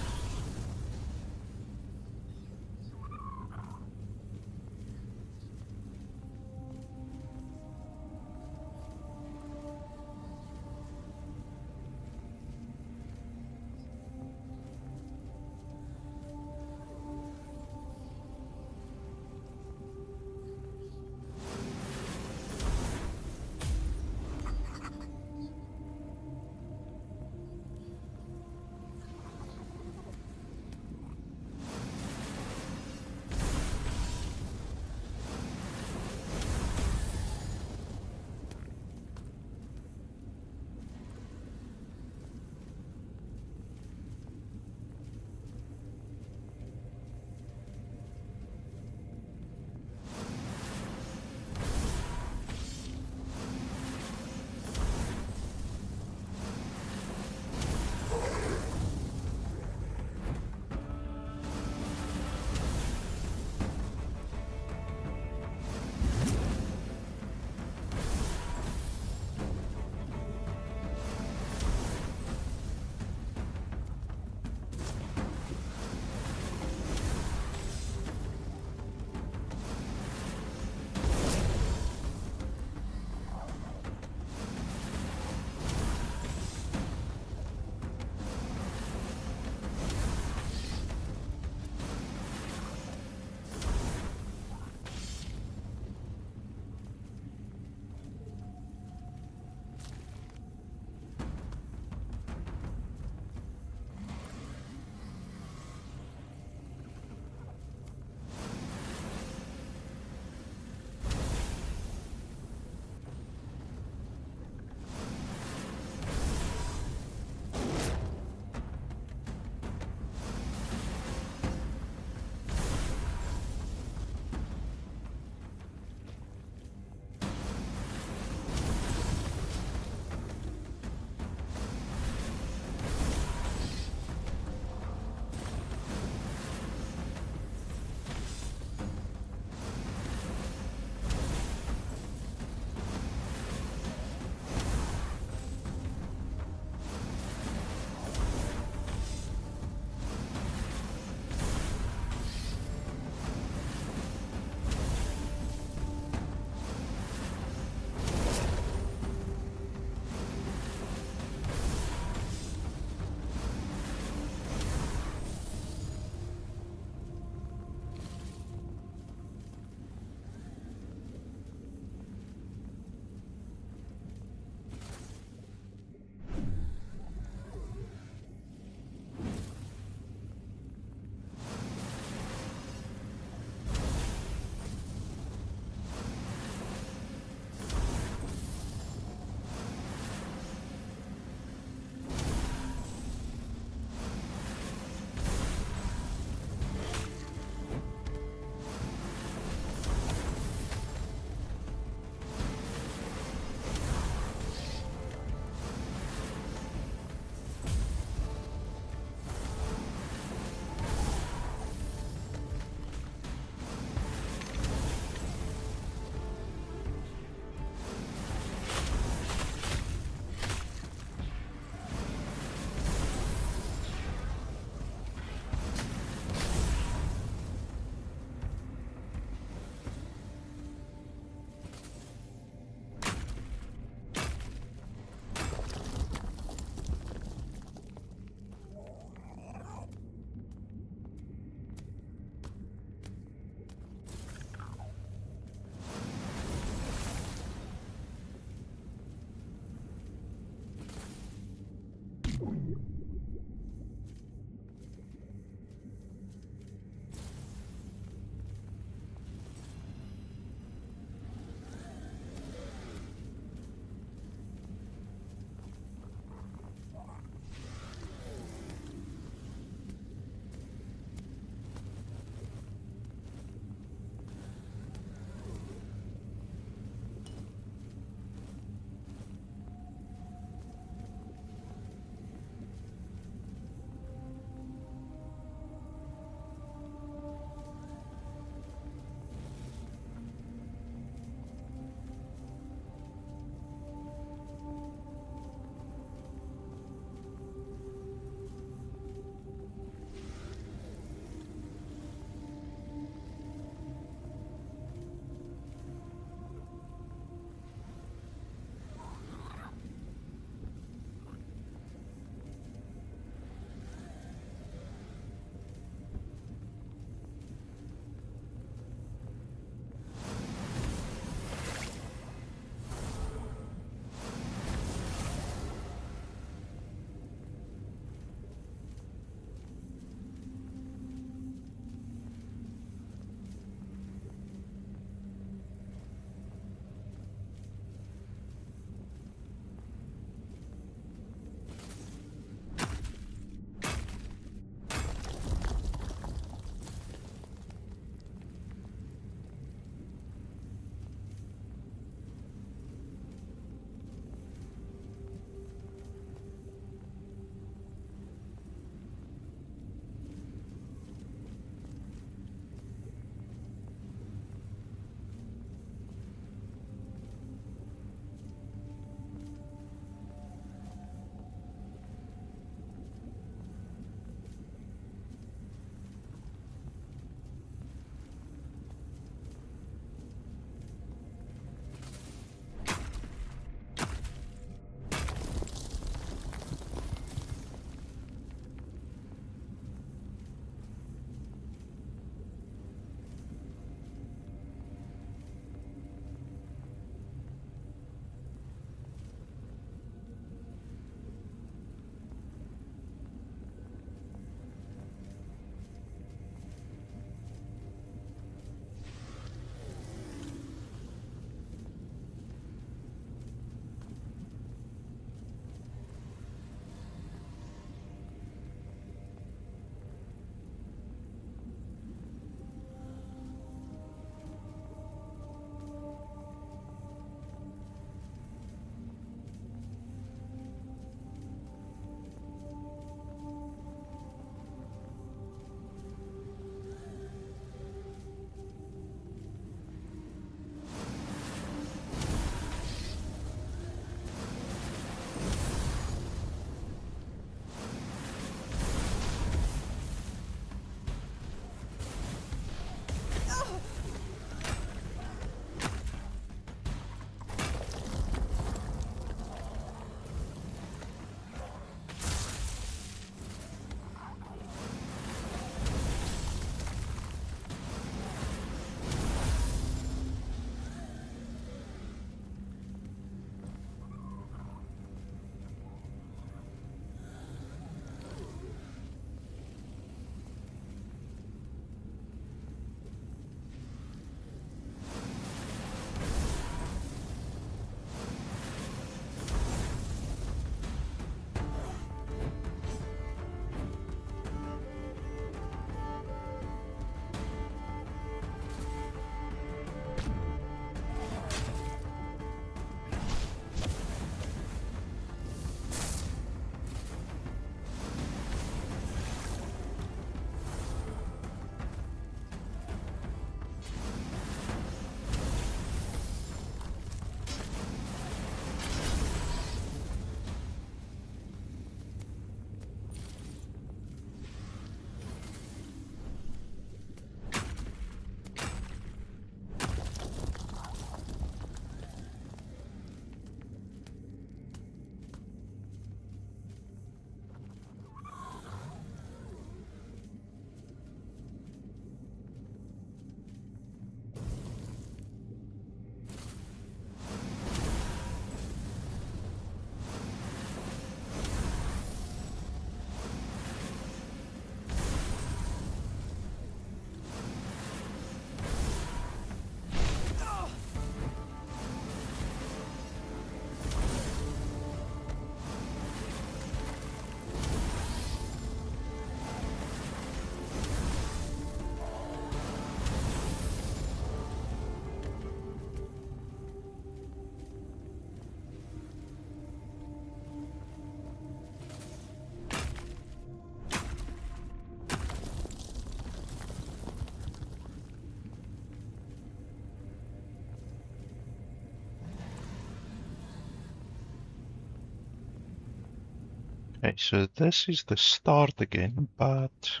[SPEAKER 1] Okay, so this is the start again, but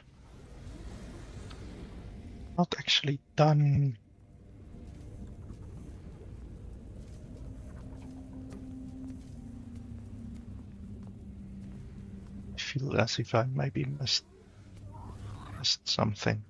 [SPEAKER 1] not actually done. I feel as if I maybe missed something.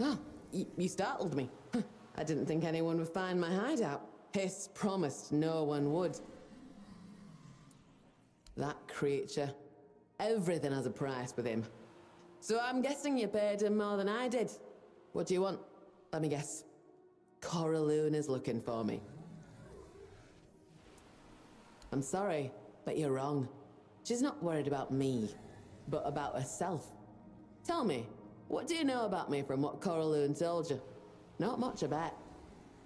[SPEAKER 2] Oh, you startled me. I didn't think anyone would find my hideout. Hiss promised no one would. That creature. Everything has a price with him. So I'm guessing you paid him more than I did. What do you want? Let me guess. Coraloon is looking for me. I'm sorry, but you're wrong. She's not worried about me, but about herself. Tell me, what do you know about me from what Coraloon told you? Not much, I bet.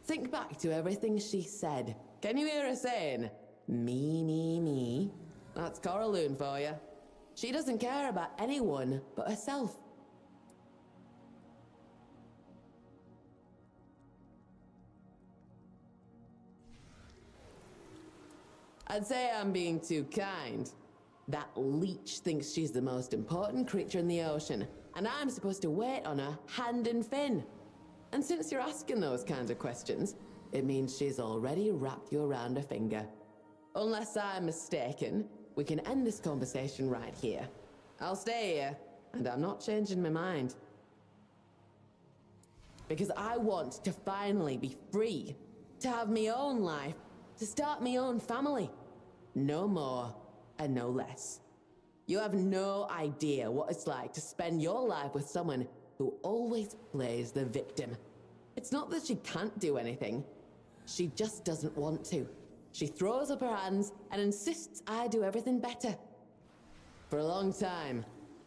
[SPEAKER 2] Think back to everything she said. Can you hear her saying, me, me, me? That's Coraloon for you. She doesn't care about anyone but herself. I'd say I'm being too kind. That leech thinks she's the most important creature in the ocean, and I'm supposed to wait on her hand and fin. And since you're asking those kinds of questions, it means she's already wrapped you around her finger. Unless I'm mistaken, we can end this conversation right here. I'll stay here, and I'm not changing my mind. Because I want to finally be free, to have my own life, to start my own family. No more and no less. You have no idea what it's like to spend your life with someone who always plays the victim. It's not that she can't do anything. She just doesn't want to. She throws up her hands and insists I do everything better. For a long time,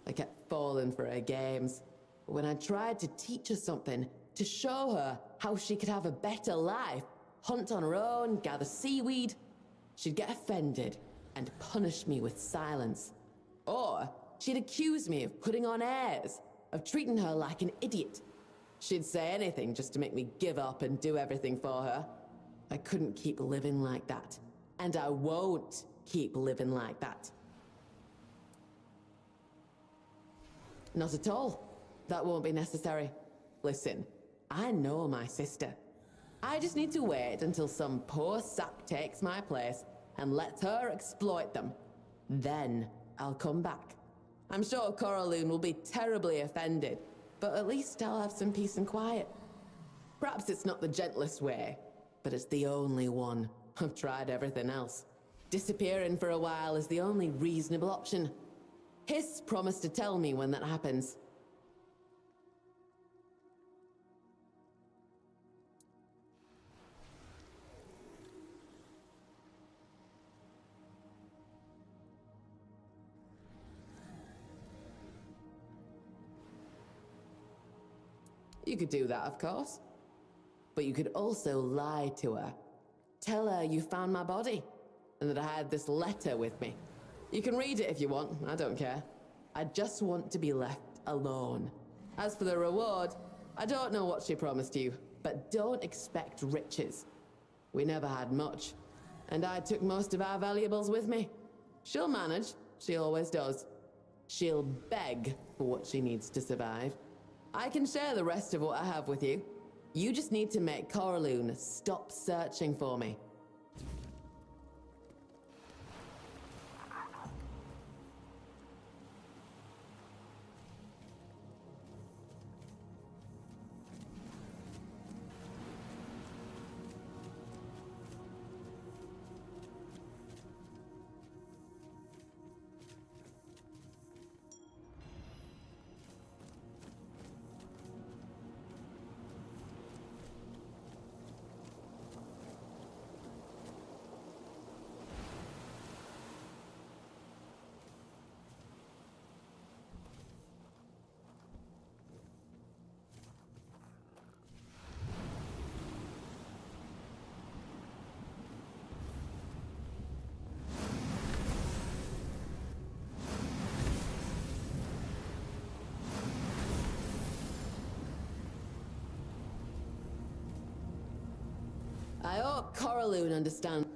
[SPEAKER 2] I kept falling for her games. But when I tried to teach her something, to show her how she could have a better life, hunt on her own, gather seaweed, she'd get offended and punish me with silence. Or she'd accuse me of putting on airs, of treating her like an idiot. She'd say anything just to make me give up and do everything for her. I couldn't keep living like that. And I won't keep living like that. Not at all. That won't be necessary. Listen, I know my sister. I just need to wait until some poor sap takes my place and lets her exploit them. Then I'll come back. I'm sure Coraloon will be terribly offended, but at least I'll have some peace and quiet. Perhaps it's not the gentlest way, but it's the only one. I've tried everything else. Disappearing for a while is the only reasonable option. Hiss promised to tell me when that happens. You could do that, of course. But you could also lie to her. Tell her you found my body, and that I had this letter with me. You can read it if you want, I don't care. I just want to be left alone. As for the reward, I don't know what she promised you, but don't expect riches. We never had much, and I took most of our valuables with me. She'll manage, she always does. She'll beg for what she needs to survive. I can share the rest of what I have with you. You just need to make Coraloon stop searching for me. I hope Coraloon understands.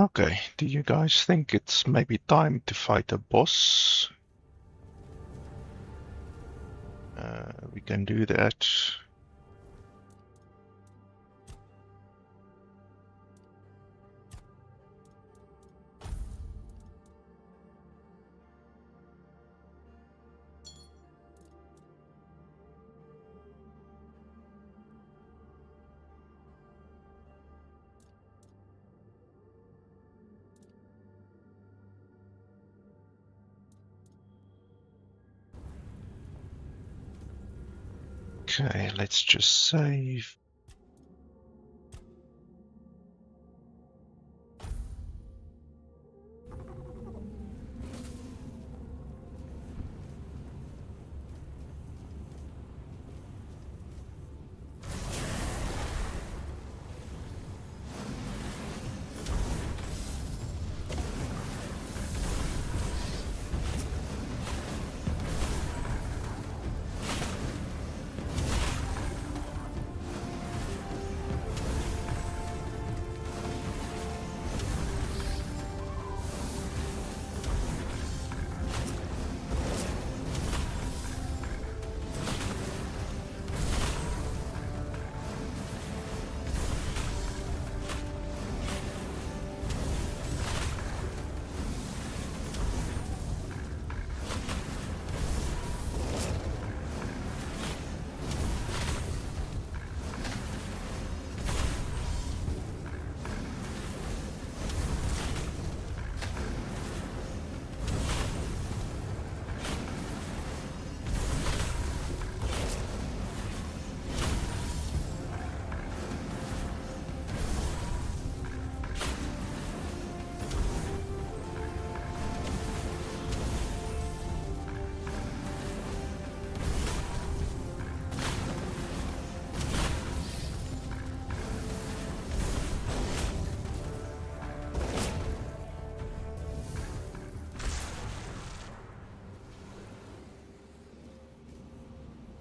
[SPEAKER 1] Okay, do you guys think it's maybe time to fight a boss? We can do that. Okay, let's just save.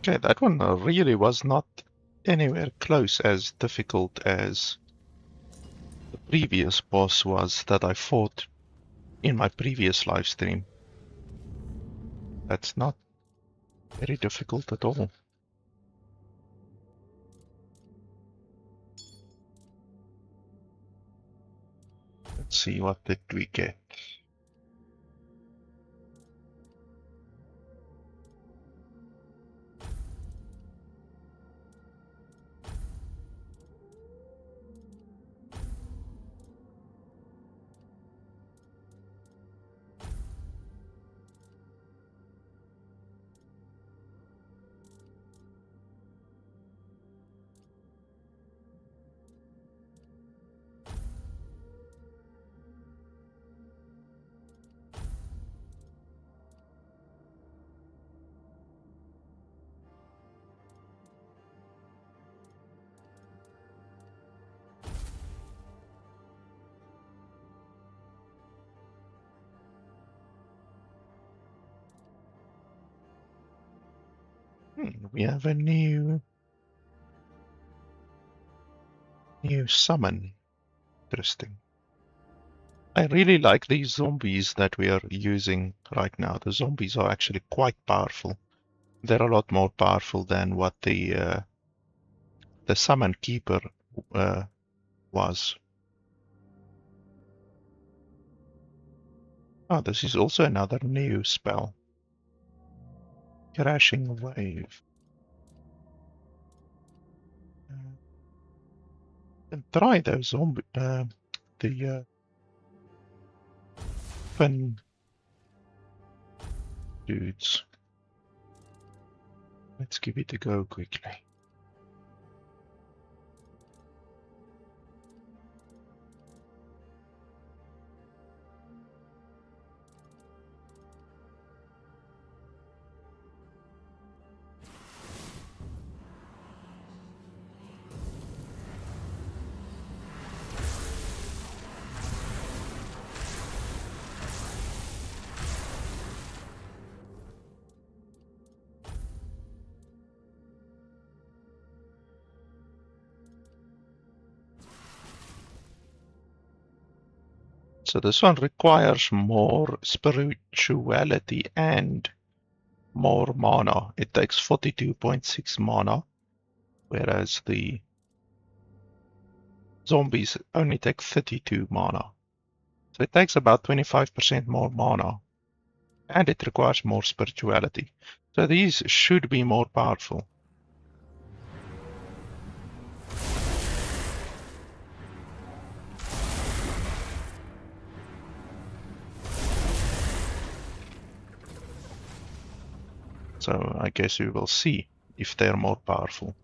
[SPEAKER 1] Okay, that one really was not anywhere close as difficult as the previous boss was that I fought in my previous live stream. That's not very difficult at all. Let's see, what did we get? We have a new summon. Interesting. I really like these zombies that we are using right now. The zombies are actually quite powerful. They're a lot more powerful than what the summon keeper was. Oh, this is also another new spell. Crashing wave. And try those zombie the fin dudes. Let's give it a go quickly. So this one requires more spirituality and more mana. It takes 42.6 mana, whereas the zombies only take 32 mana. So it takes about 25% more mana, and it requires more spirituality. So these should be more powerful. So I guess we will see if they're more powerful.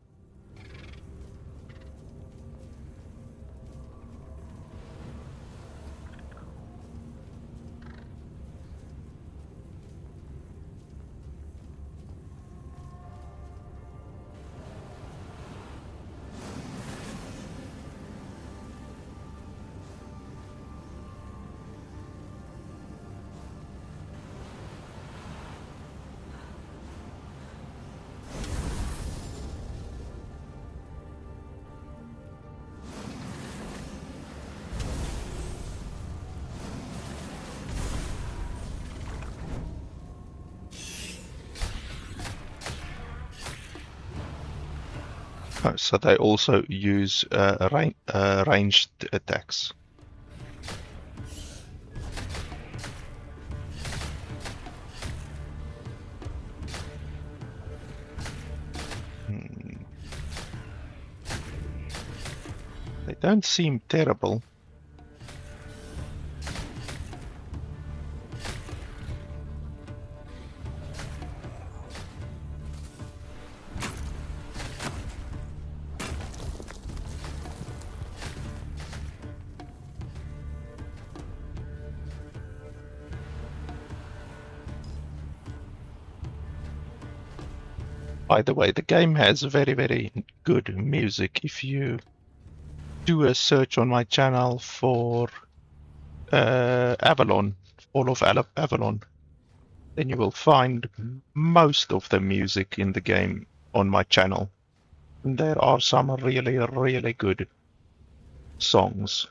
[SPEAKER 1] So they also use ranged attacks. They don't seem terrible. By the way, the game has very, very good music. If you do a search on my channel for Avalon, Fall of Avalon, then you will find most of the music in the game on my channel. And there are some really, really good songs.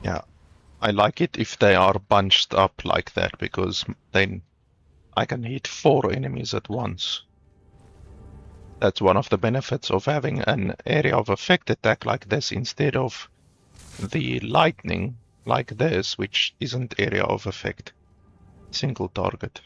[SPEAKER 1] Yeah, I like it if they are bunched up like that, because then I can hit 4 enemies at once. That's one of the benefits of having an area of effect attack like this instead of the lightning like this, which isn't area of effect. Single target.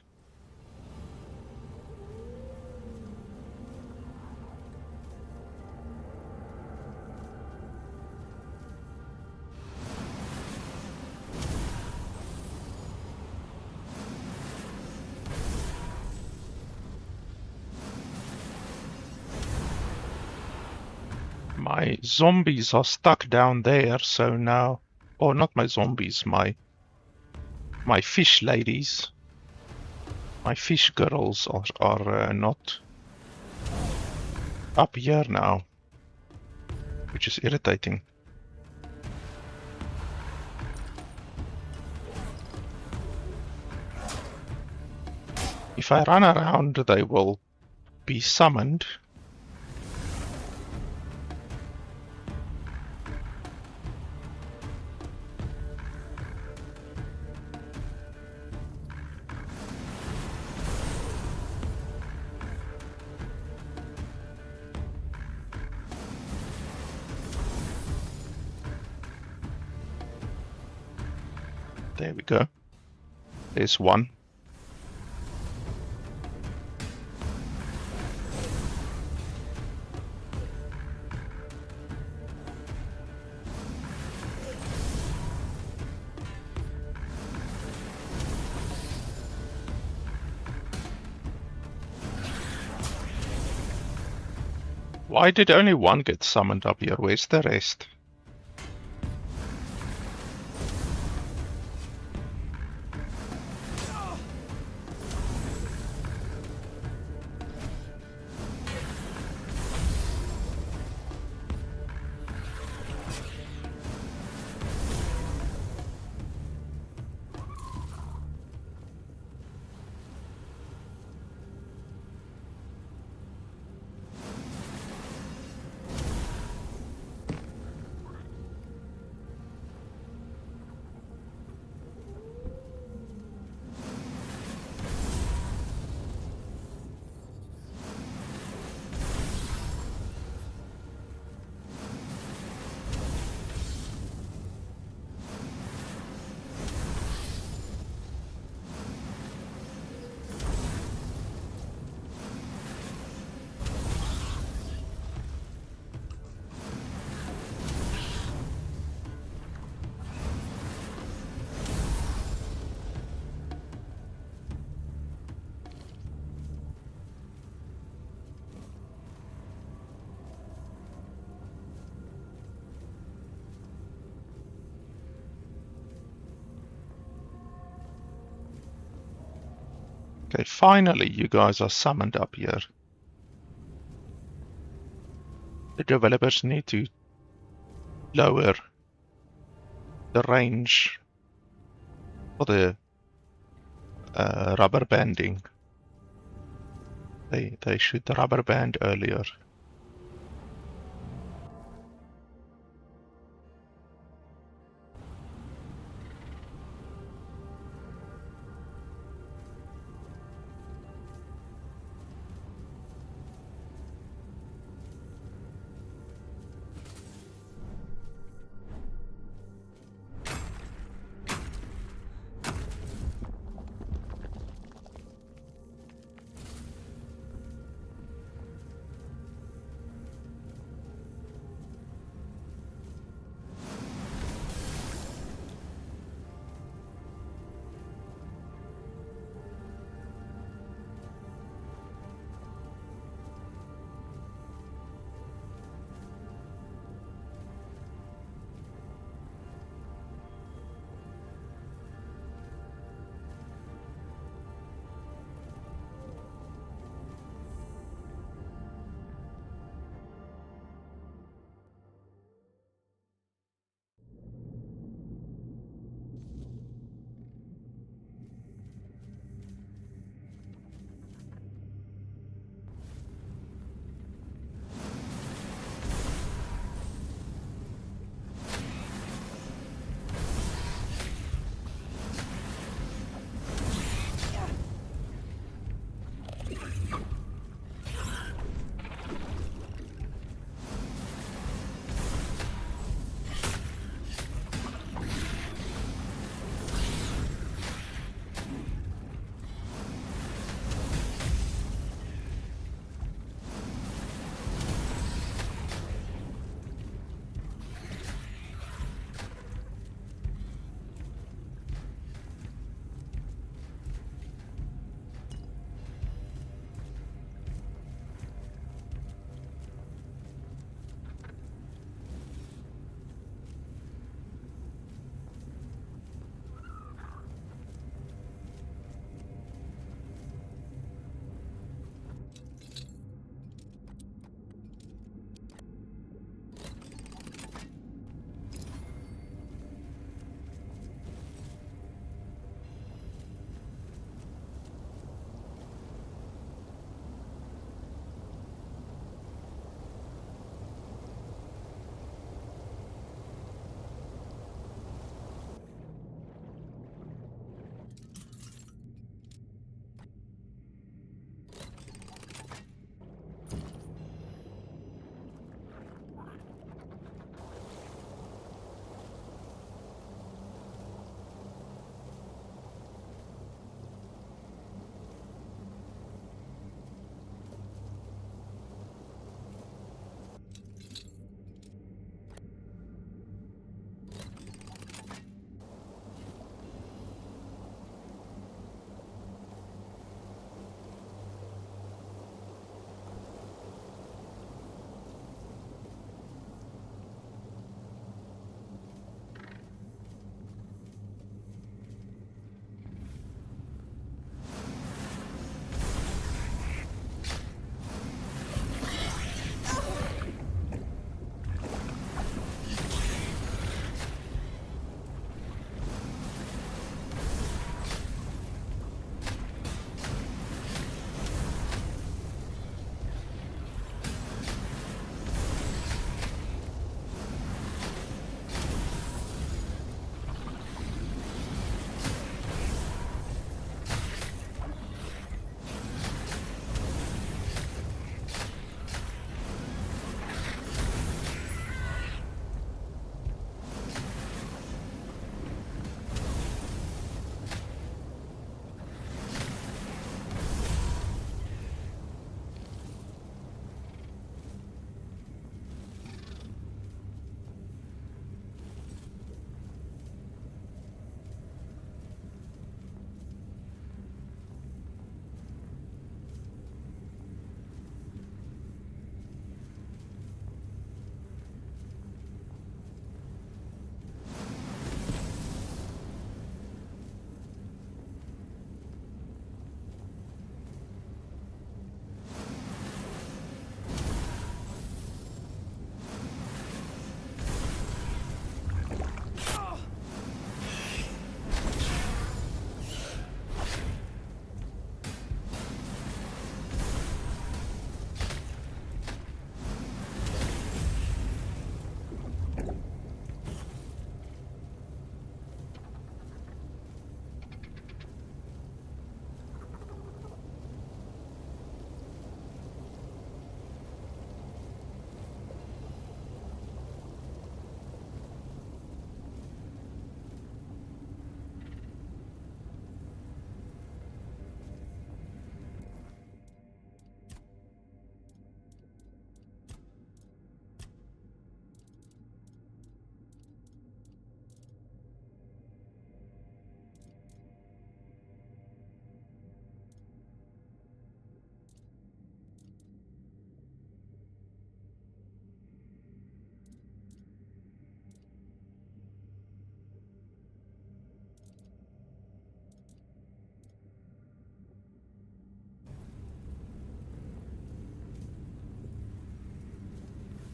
[SPEAKER 1] My zombies are stuck down there, so now, or not my zombies, my fish ladies, my fish girls are not up here now. which is irritating. If I run around, they will be summoned. There we go. There's one. Why did only one get summoned up here? Where's the rest? Okay, finally you guys are summoned up here. The developers need to lower the range for the rubber banding. They should rubber band earlier.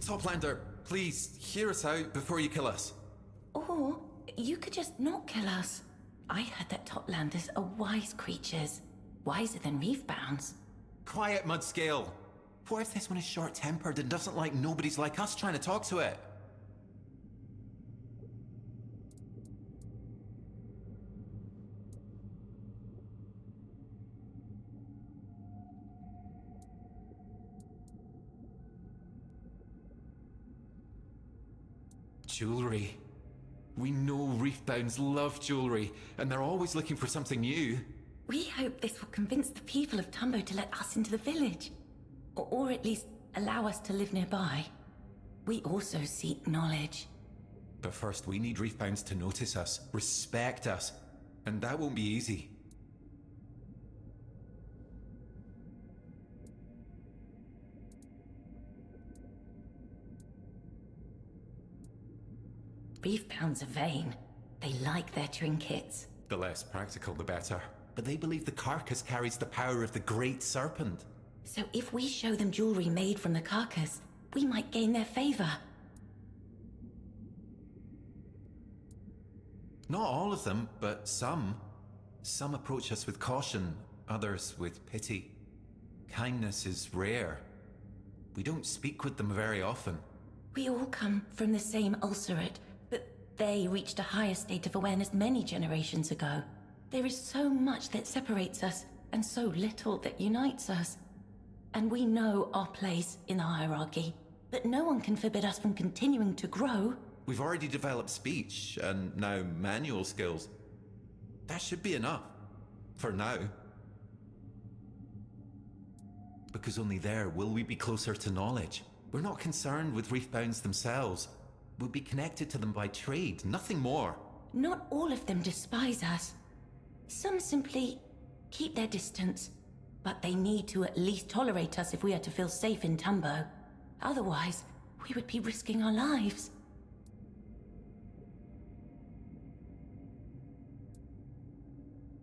[SPEAKER 13] Toplander, please, hear us out before you kill us.
[SPEAKER 4] Or you could just not kill us. I heard that Toplanders are wise creatures. Wiser than reefbounds.
[SPEAKER 13] Quiet, Mudscale. What if this one is short-tempered and doesn't like nobodies like us trying to talk to it? Jewelry. We know reefbounds love jewelry, and they're always looking for something new.
[SPEAKER 4] We hope this will convince the people of Tumbo to let us into the village. Or at least allow us to live nearby. We also seek knowledge.
[SPEAKER 13] But first, we need reefbounds to notice us, respect us, and that won't be easy.
[SPEAKER 4] Reefbounds are vain. They like their trinkets.
[SPEAKER 13] The less practical, the better. But they believe the carcass carries the power of the Great Serpent.
[SPEAKER 4] So if we show them jewelry made from the carcass, we might gain their favor.
[SPEAKER 13] Not all of them, but some. Some approach us with caution, others with pity. Kindness is rare. We don't speak with them very often.
[SPEAKER 4] We all come from the same ulcerate, but they reached a higher state of awareness many generations ago. There is so much that separates us, and so little that unites us. And we know our place in the hierarchy, but no one can forbid us from continuing to grow.
[SPEAKER 13] We've already developed speech, and now manual skills. That should be enough. For now. Because only there will we be closer to knowledge. We're not concerned with reefbounds themselves. We'll be connected to them by trade, nothing more.
[SPEAKER 4] Not all of them despise us. Some simply keep their distance, but they need to at least tolerate us if we are to feel safe in Tumbo. Otherwise, we would be risking our lives.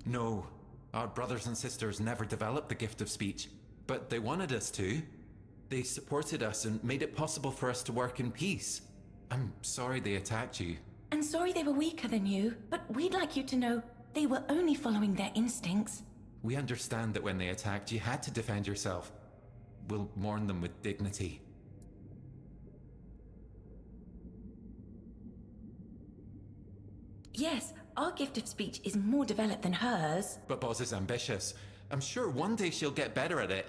[SPEAKER 13] No, our brothers and sisters never developed the gift of speech, but they wanted us to. They supported us and made it possible for us to work in peace. I'm sorry they attacked you.
[SPEAKER 4] And sorry they were weaker than you, but we'd like you to know they were only following their instincts.
[SPEAKER 13] We understand that when they attacked, you had to defend yourself. We'll mourn them with dignity.
[SPEAKER 4] Yes, our gift of speech is more developed than hers.
[SPEAKER 13] But Boz is ambitious. I'm sure one day she'll get better at it.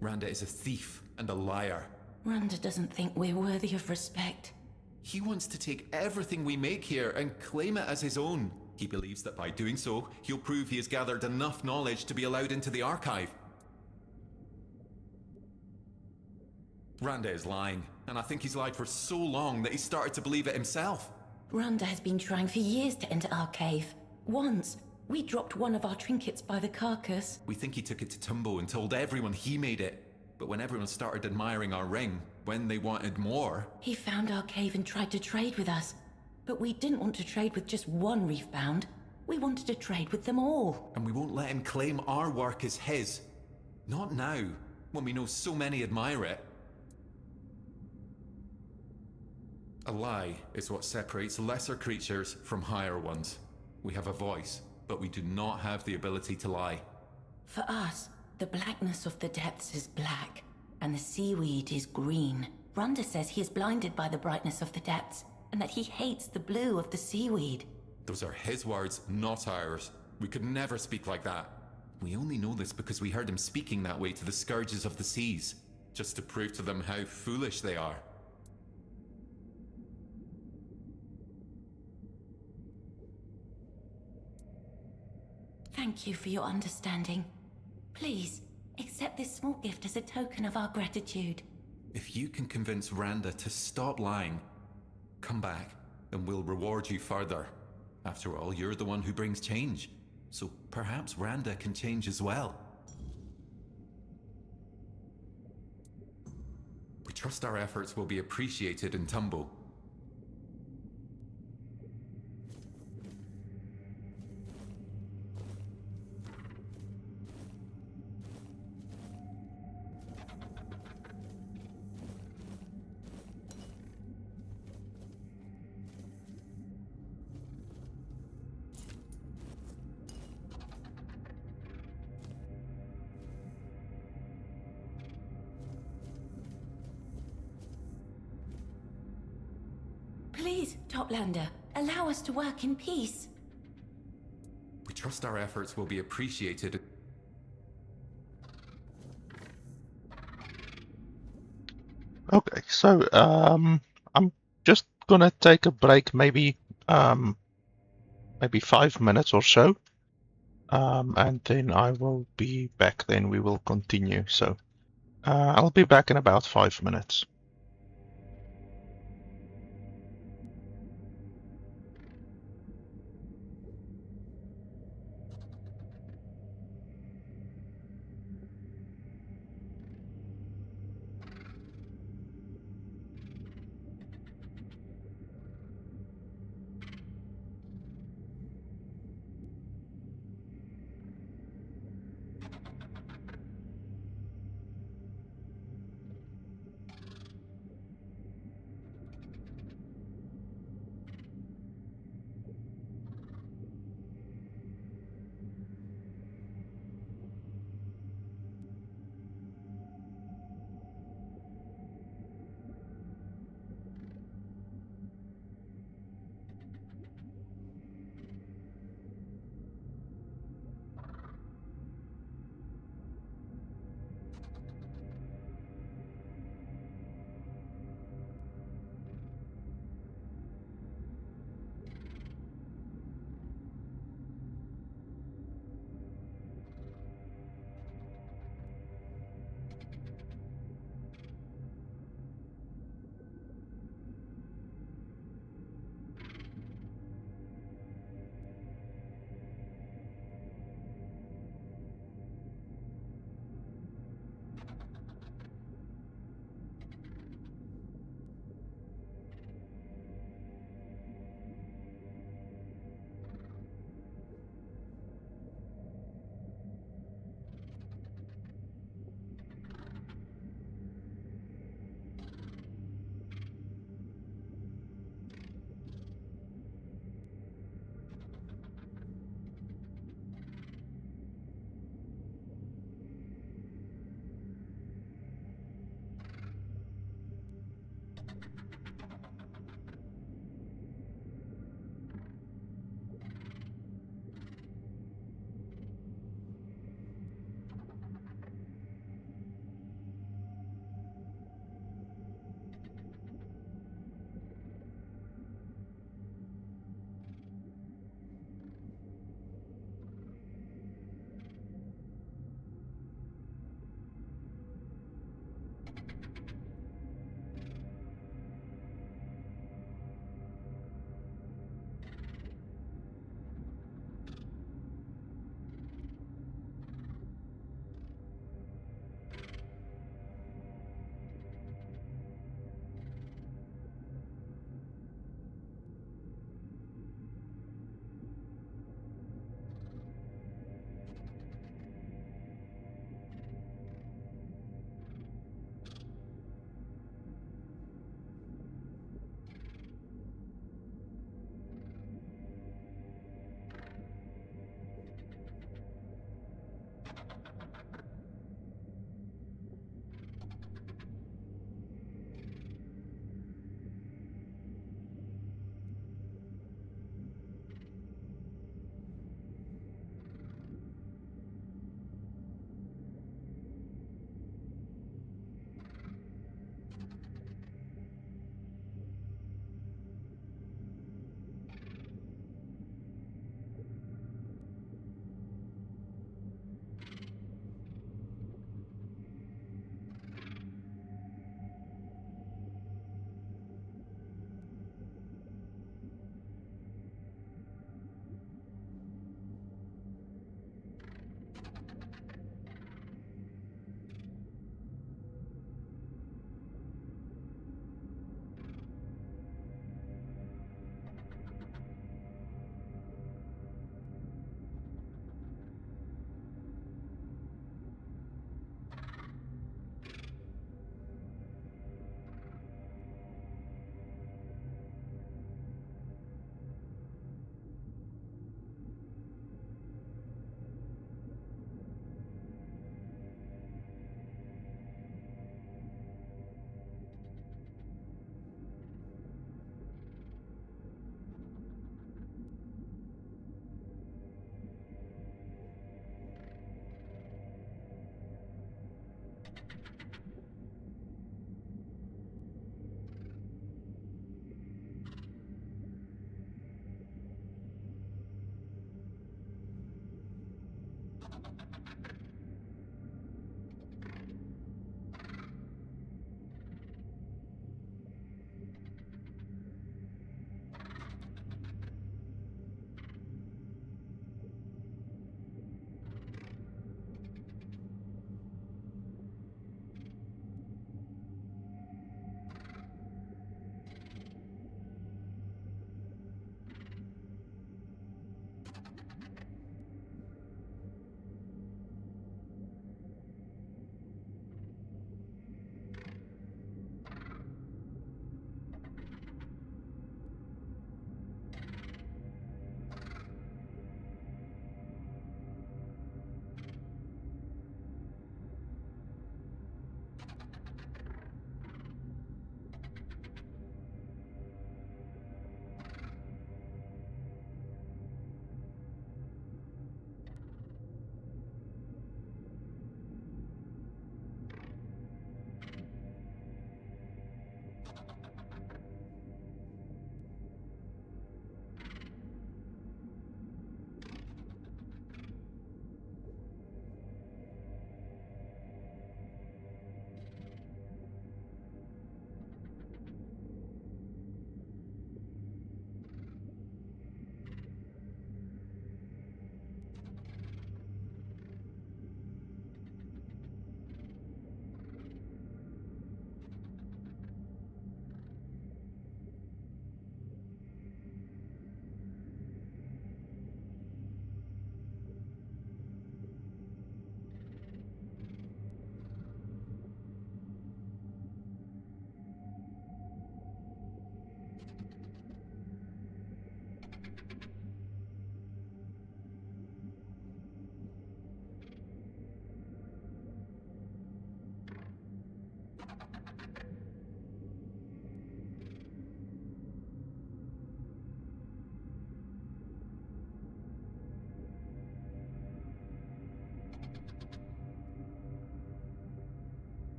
[SPEAKER 13] Randa is a thief and a liar.
[SPEAKER 4] Randa doesn't think we're worthy of respect.
[SPEAKER 13] He wants to take everything we make here and claim it as his own. He believes that by doing so, he'll prove he has gathered enough knowledge to be allowed into the archive. Randa is lying, and I think he's lied for so long that he started to believe it himself.
[SPEAKER 4] Randa has been trying for years to enter our cave. Once, we dropped one of our trinkets by the carcass.
[SPEAKER 13] We think he took it to Tumbo and told everyone he made it. But when everyone started admiring our ring, when they wanted more...
[SPEAKER 4] He found our cave and tried to trade with us. But we didn't want to trade with just one reefbound. We wanted to trade with them all.
[SPEAKER 13] And we won't let him claim our work as his. Not now, when we know so many admire it. A lie is what separates lesser creatures from higher ones. We have a voice, but we do not have the ability to lie.
[SPEAKER 4] For us, the blackness of the depths is black, and the seaweed is green. Randa says he is blinded by the brightness of the depths, and that he hates the blue of the seaweed.
[SPEAKER 13] Those are his words, not ours. We could never speak like that. We only know this because we heard him speaking that way to the scourges of the seas, just to prove to them how foolish they are.
[SPEAKER 4] Thank you for your understanding. Please, accept this small gift as a token of our gratitude.
[SPEAKER 13] If you can convince Randa to stop lying, come back, and we'll reward you further. After all, you're the one who brings change. So perhaps Randa can change as well. We trust our efforts will be appreciated in Tumbo.
[SPEAKER 4] Toplander. Allow us to work in peace.
[SPEAKER 13] We trust our efforts will be appreciated.
[SPEAKER 1] Okay, so I'm just gonna take a break, maybe 5 minutes or so, and then I will be back. Then we will continue. So I'll be back in about 5 minutes.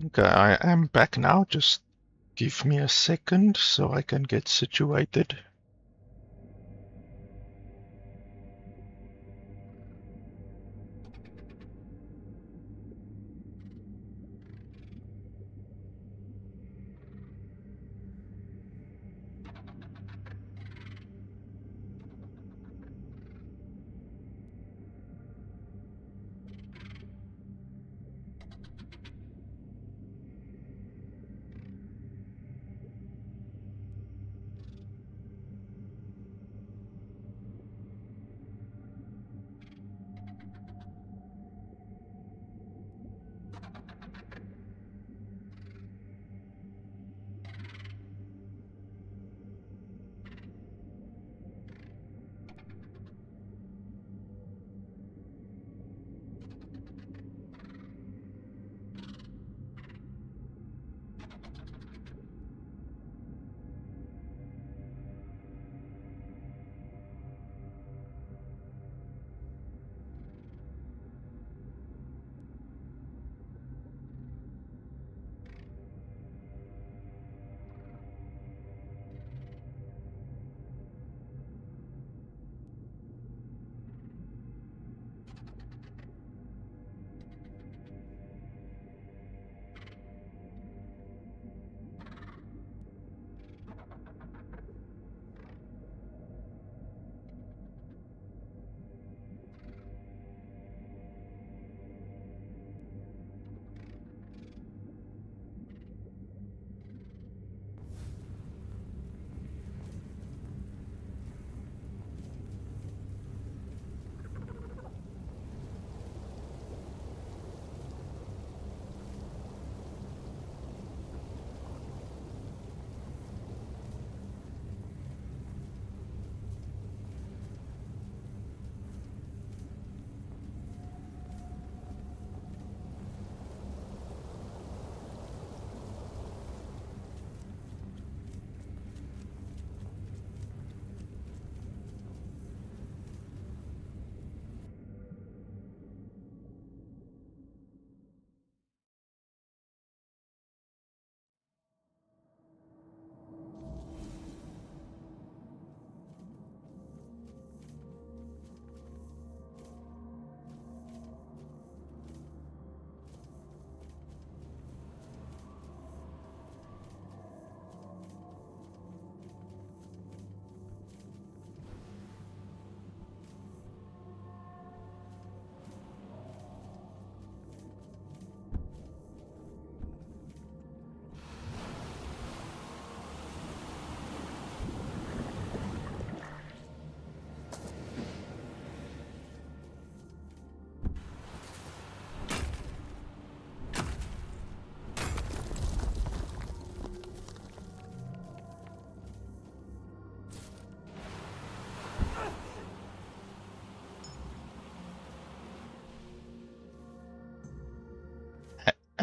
[SPEAKER 1] Okay, I am back now. Just give me a second so I can get situated.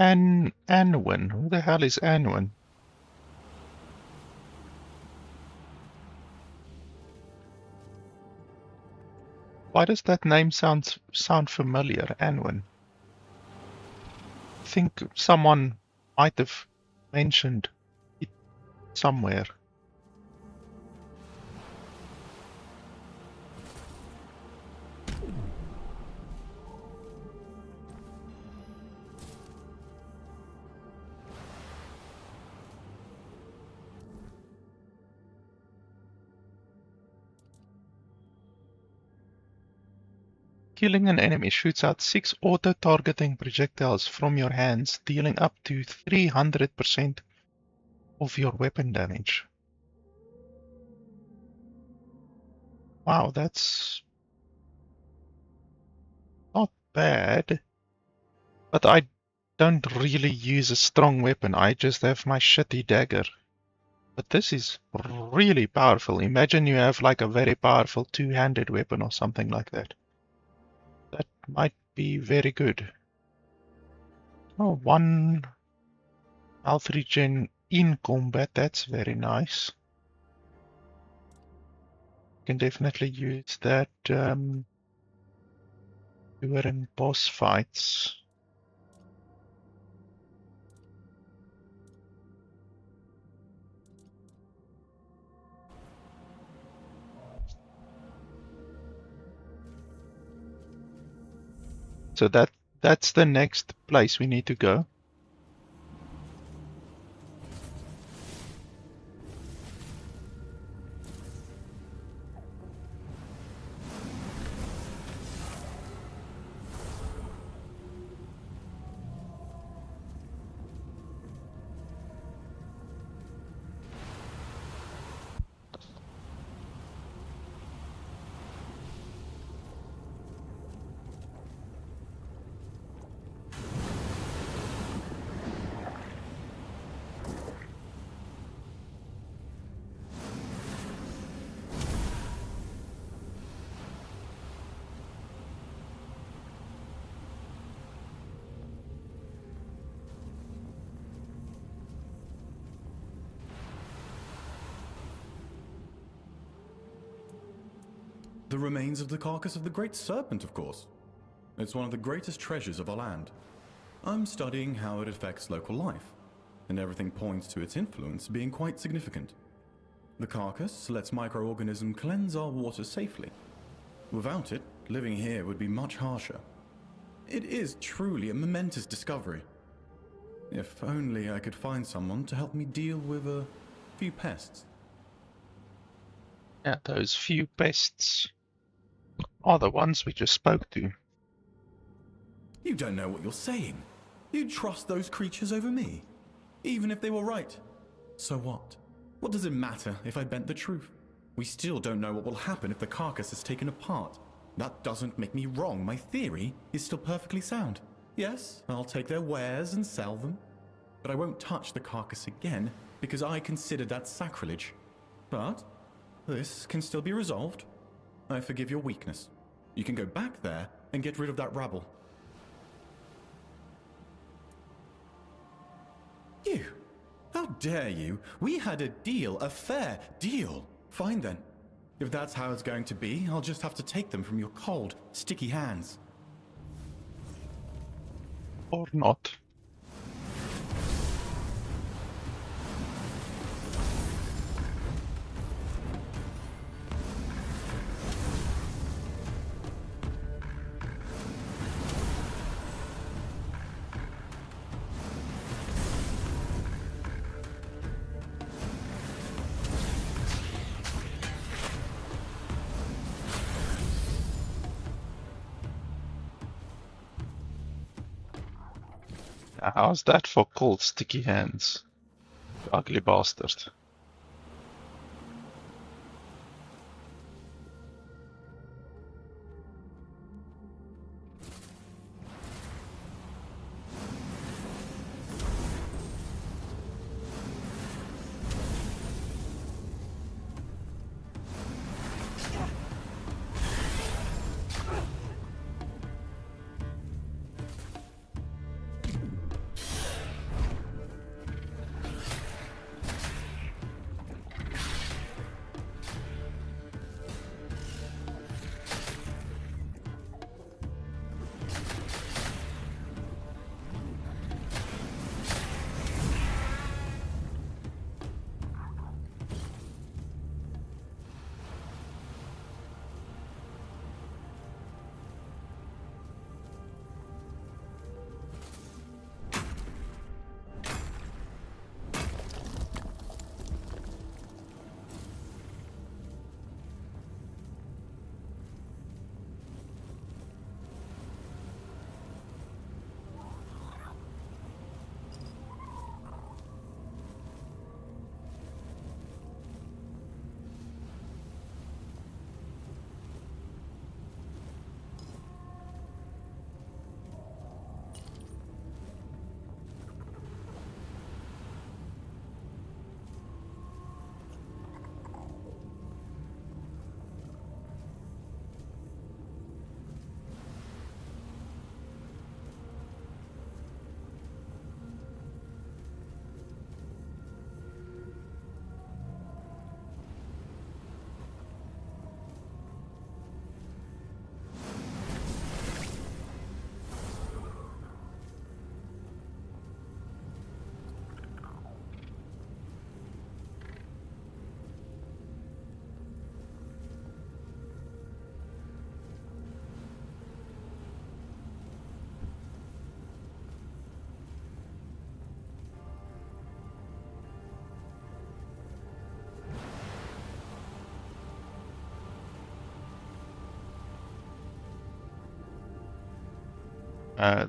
[SPEAKER 1] Anwen? Who the hell is Anwen? Why does that name sound familiar, Anwen? I think someone might have mentioned it somewhere. Killing an enemy shoots out 6 auto-targeting projectiles from your hands, dealing up to 300% of your weapon damage. Wow, that's not bad. But I don't really use a strong weapon, I just have my shitty dagger. But this is really powerful. Imagine you have like a very powerful two-handed weapon or something like that. That might be very good. Oh, 1 health regen in combat, that's very nice. Can definitely use that during boss fights. So that's the next place we need to go.
[SPEAKER 12] The remains of the carcass of the great serpent, of course. It's one of the greatest treasures of our land. I'm studying how it affects local life, and everything points to its influence being quite significant. The carcass lets microorganisms cleanse our water safely. Without it, living here would be much harsher. It is truly a momentous discovery. If only I could find someone to help me deal with a few pests.
[SPEAKER 1] Yeah, those few pests are the ones we just spoke to.
[SPEAKER 12] You don't know what you're saying. You'd trust those creatures over me, even if they were right. So what? What does it matter if I bent the truth? We still don't know what will happen if the carcass is taken apart. That doesn't make me wrong. My theory is still perfectly sound. Yes, I'll take their wares and sell them, but I won't touch the carcass again because I consider that sacrilege. But this can still be resolved. I forgive your weakness. You can go back there and get rid of that rabble. You! How dare you? We had a deal, a fair deal. Fine then. If that's how it's going to be, I'll just have to take them from your cold, sticky hands.
[SPEAKER 1] Or not. How's that for cold, sticky hands? You ugly bastard.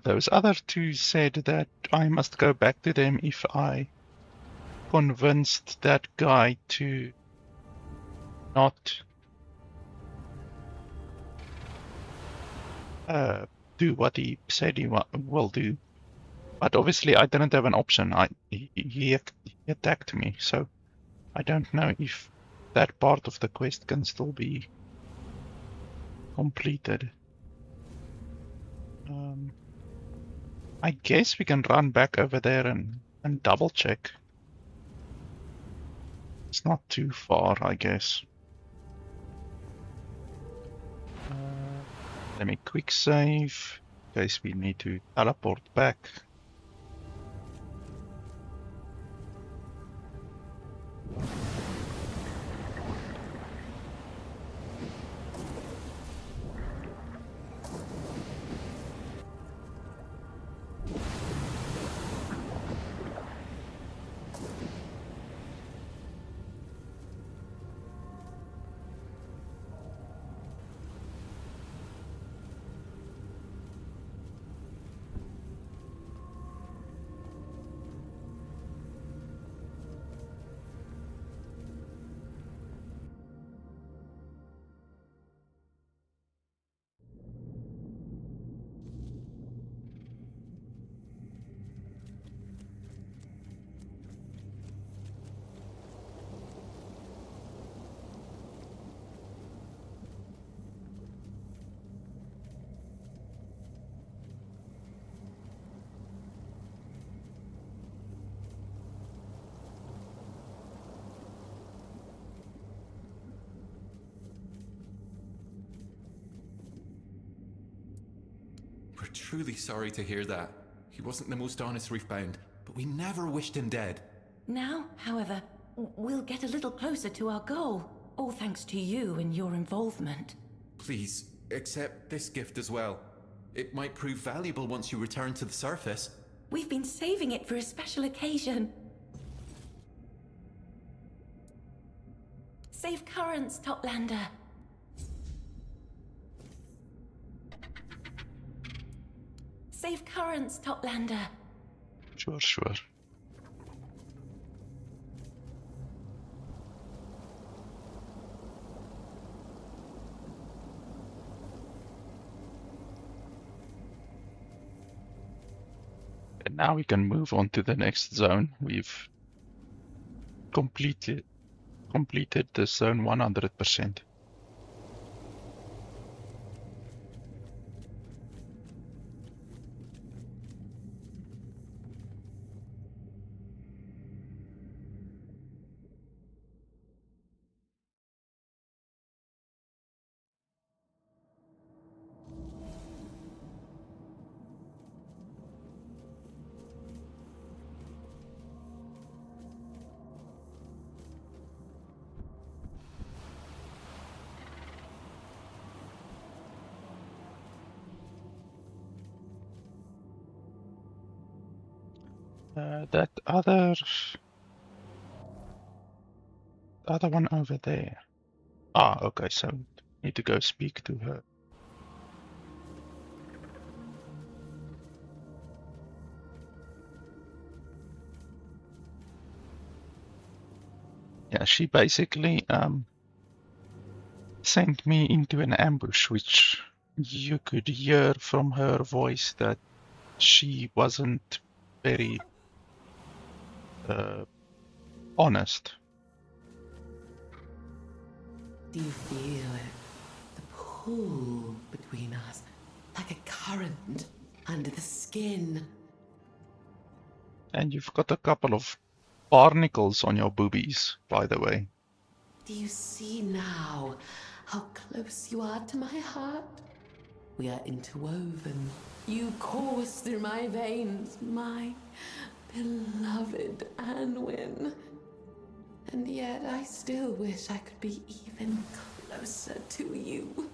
[SPEAKER 1] Those other two said that I must go back to them if I convinced that guy to not do what he said he will do. But obviously I didn't have an option. He attacked me, so I don't know if that part of the quest can still be completed. I guess we can run back over there and double check. It's not too far, I guess. Let me quick save in case we need to teleport back.
[SPEAKER 13] We're truly sorry to hear that. He wasn't the most honest we've found, but we never wished him dead.
[SPEAKER 4] Now, however, we'll get a little closer to our goal, all thanks to you and your involvement.
[SPEAKER 13] Please, accept this gift as well. It might prove valuable once you return to the surface.
[SPEAKER 4] We've been saving it for a special occasion. Safe currents, Toplander. Safe currents, Toplander.
[SPEAKER 1] Sure, sure. And now we can move on to the next zone. We've completed the zone 100%. That other one over there. Ah, okay, so need to go speak to her. Yeah, she basically sent me into an ambush, which you could hear from her voice that she wasn't very honest.
[SPEAKER 2] Do you feel it? The pull between us, like a current under the skin.
[SPEAKER 1] And you've got a couple of barnacles on your boobies, by the way.
[SPEAKER 2] Do you see now how close you are to my heart? We are interwoven. You course through my veins, my beloved Anwin. And yet I still wish I could be even closer to you.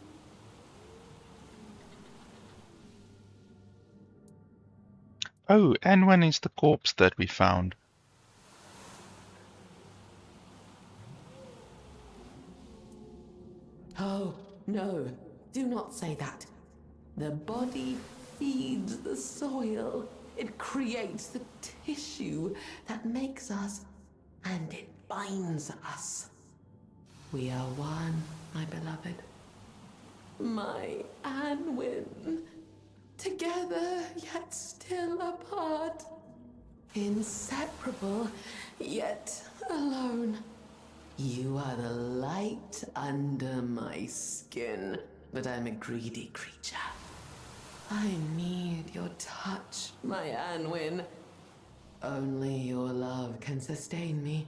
[SPEAKER 1] Oh, Anwin is the corpse that we found.
[SPEAKER 2] Oh, no, do not say that. The body feeds the soil. It creates the tissue that makes us, and it binds us. We are one, my beloved. My Anwin. Together, yet still apart. Inseparable, yet alone. You are the light under my skin, but I'm a greedy creature. I need your touch, my Anwin. Only your love can sustain me.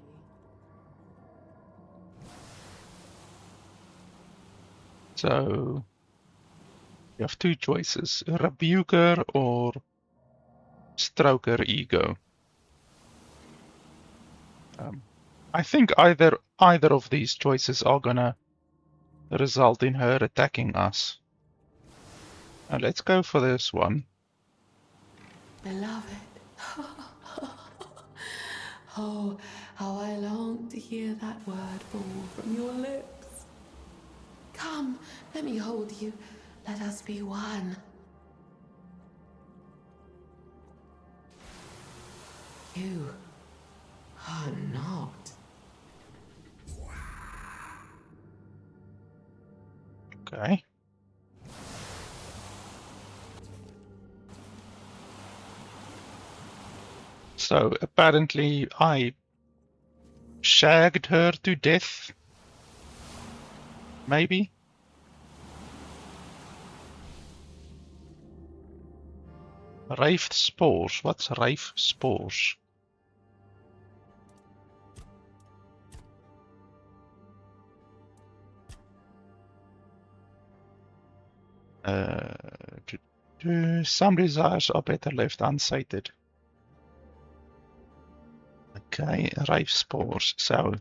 [SPEAKER 1] So you have two choices: rebuker or stroker ego. I think either of these choices are gonna result in her attacking us. Now let's go for this one.
[SPEAKER 2] Beloved. Oh, how I long to hear that word fall from your lips. Come, let me hold you. Let us be one. You are not.
[SPEAKER 1] Okay. So apparently I shagged her to death. Maybe? Wraith spores. What's wraith spores? Some desires are better left unsated. Okay, wraith spores. So,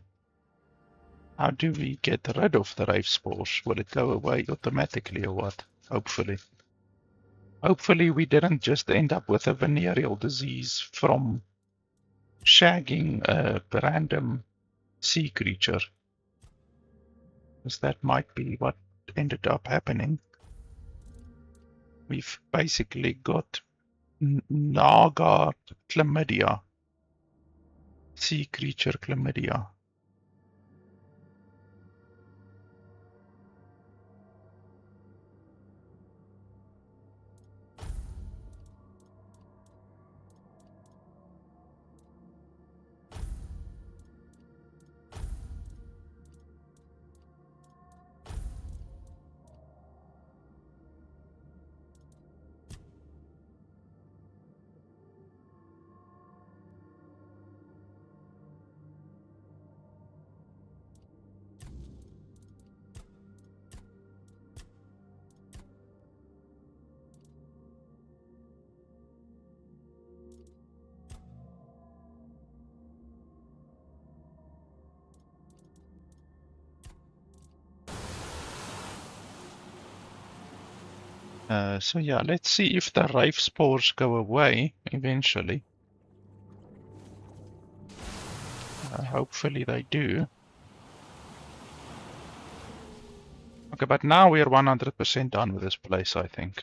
[SPEAKER 1] how do we get rid of the wraith spores? Will it go away automatically or what? Hopefully. Hopefully we didn't just end up with a venereal disease from shagging a random sea creature. Because that might be what ended up happening. We've basically got Naga chlamydia. Sea creature chlamydia. So yeah, let's see if the wraith spores go away eventually. Hopefully they do. Okay, but now we are 100% done with this place, I think.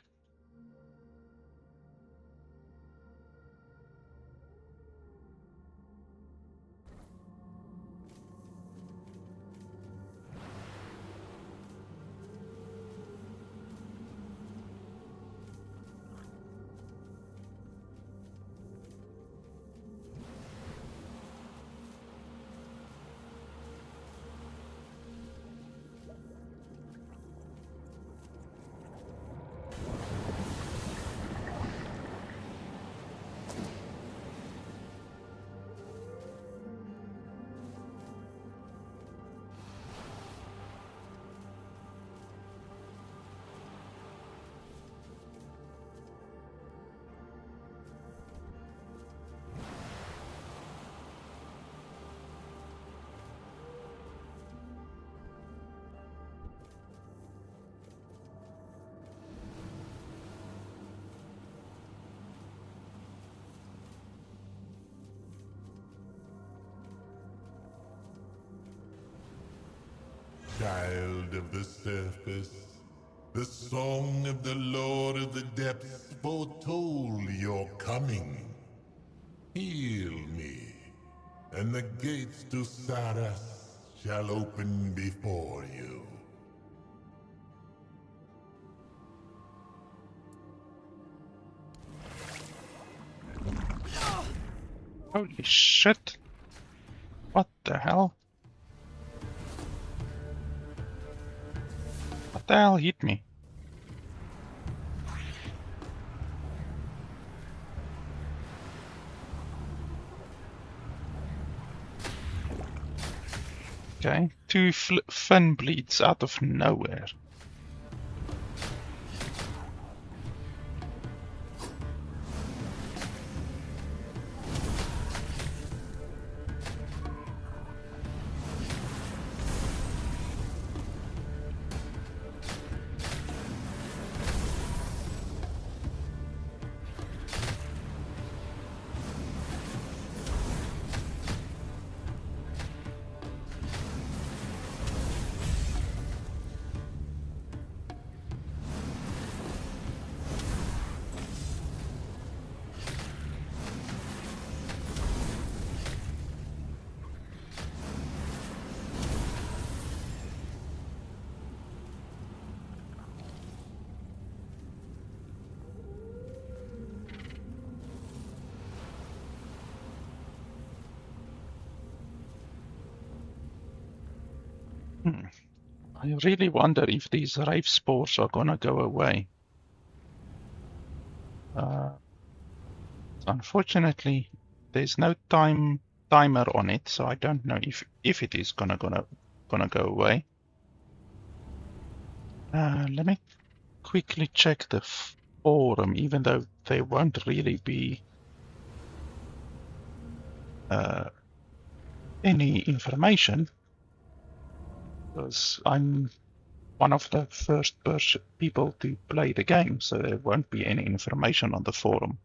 [SPEAKER 5] Child of the surface, the song of the Lord of the Depths foretold your coming. Heal me, and the gates to Sarras shall open before you.
[SPEAKER 1] Holy shit. What the hell? What the hell hit me? Okay, two fin bleeds out of nowhere. I really wonder if these rave spores are gonna go away. Unfortunately, there's no timer on it, so I don't know if it is gonna go away. Let me quickly check the forum, even though there won't really be any information, because I'm one of the first people to play the game, so there won't be any information on the forum,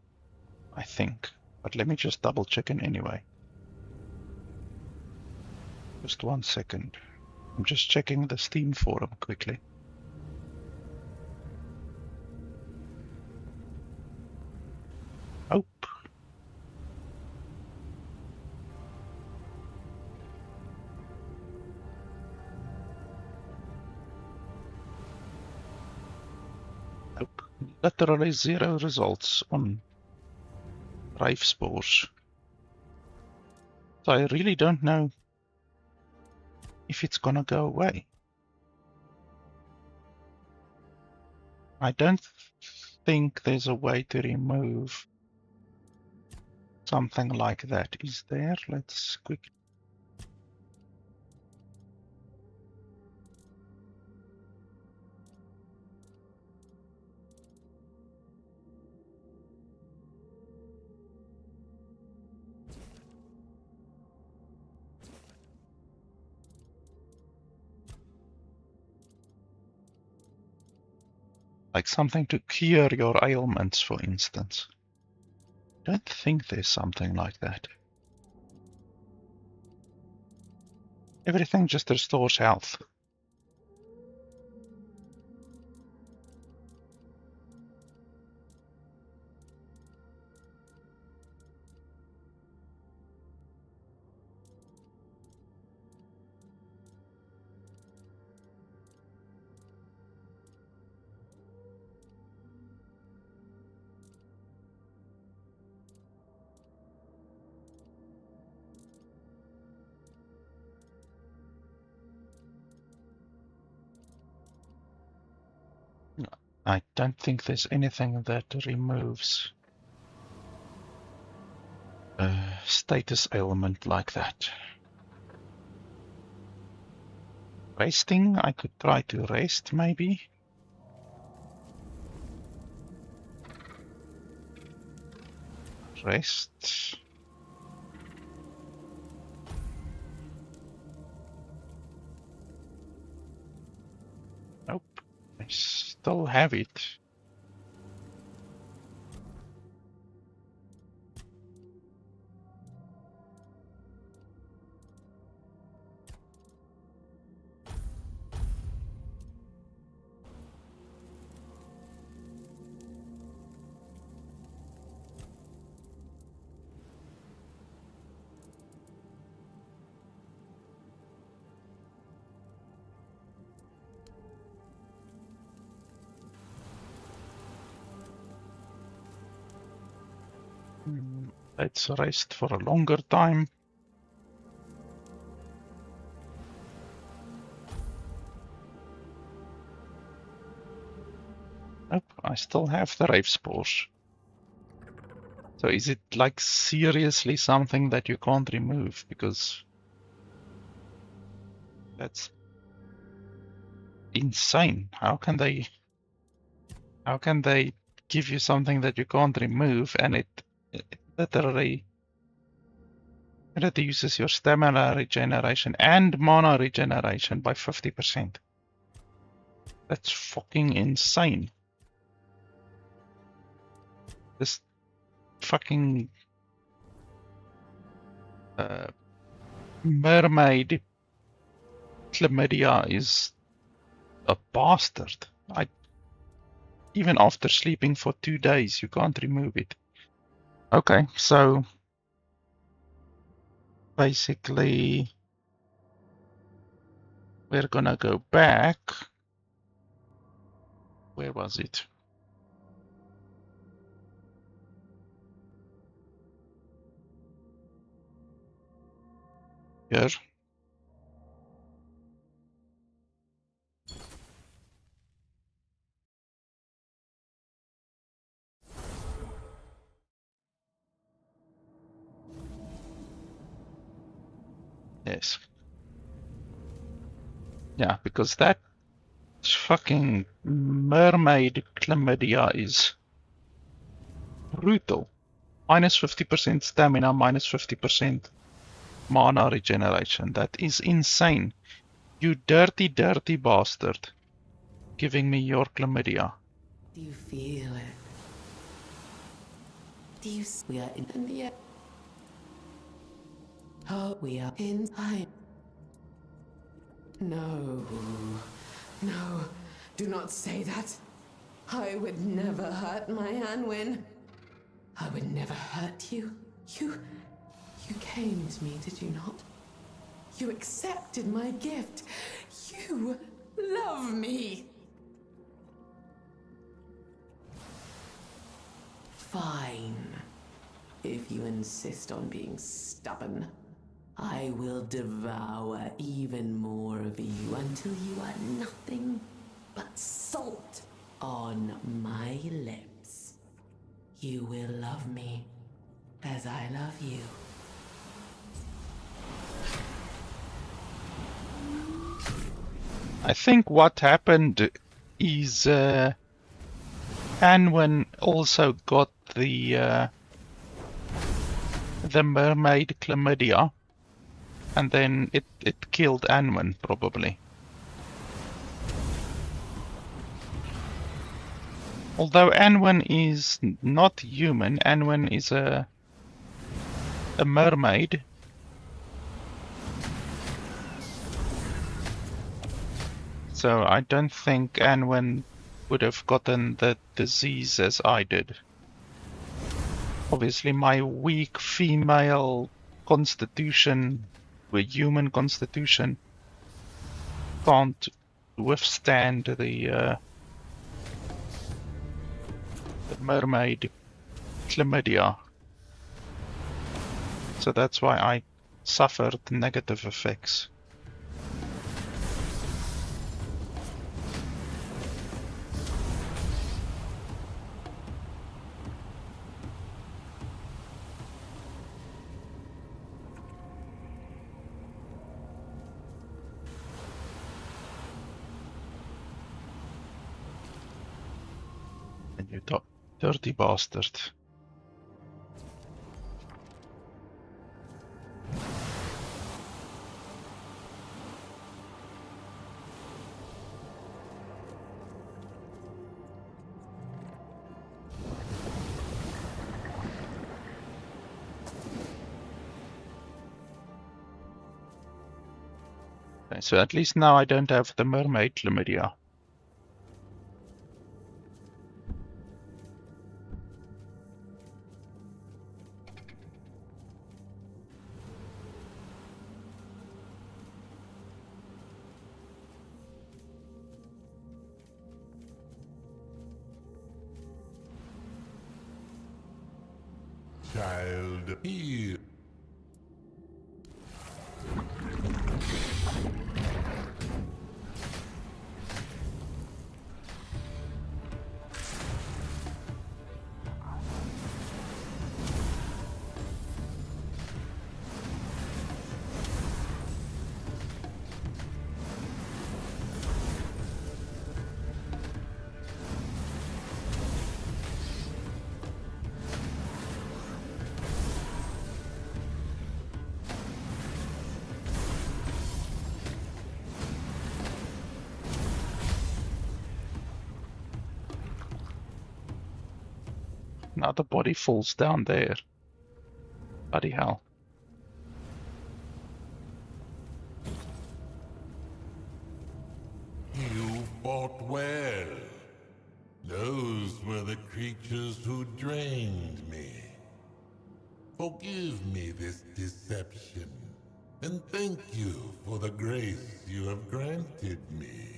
[SPEAKER 1] I think. But let me just double check it anyway. Just 1 second. I'm just checking the Steam forum quickly. Nope. Nope. Literally 0 results on rave spores. So I really don't know if it's gonna go away. I don't think there's a way to remove something like that. Is there? Let's quickly. Like something to cure your ailments, for instance. I don't think there's something like that. Everything just restores health. I don't think there's anything that removes a status ailment like that. Resting, I could try to rest maybe. Rest. Nope, I still have it. Let's rest for a longer time. Nope, I still have the rave spores. So is it like seriously something that you can't remove? Because that's insane. How can they give you something that you can't remove and it literally reduces your stamina regeneration and mana regeneration by 50%? That's fucking insane. This fucking mermaid chlamydia is a bastard. Even after sleeping for 2 days, you can't remove it. Okay, so basically we're gonna go back. Where was it? Here. Yes. Yeah, because that fucking mermaid chlamydia is brutal. Minus 50% stamina, minus 50% mana regeneration. That is insane. You dirty, dirty bastard. Giving me your chlamydia.
[SPEAKER 2] Do you feel it? Do you see we are in India? Oh, we are in time. No. No. Do not say that. I would never hurt my Anwin. I would never hurt you. You came to me, did you not? You accepted my gift. You love me. Fine. If you insist on being stubborn, I will devour even more of you until you are nothing but salt on my lips. You will love me as I love you.
[SPEAKER 1] I think what happened is Anwin also got the mermaid chlamydia, and then it killed Anwin probably. Although Anwin is not human, Anwin is a mermaid. So I don't think Anwin would have gotten the disease as I did. Obviously my weak female constitution, with human constitution, can't withstand the mermaid chlamydia. So that's why I suffered negative effects. And you dirty bastard. Okay, so at least now I don't have the mermaid chlamydia.
[SPEAKER 5] Child, heal.
[SPEAKER 1] Now the body falls down there. Bloody hell.
[SPEAKER 5] You fought well. Those were the creatures who drained me. Forgive me this deception, and thank you for the grace you have granted me.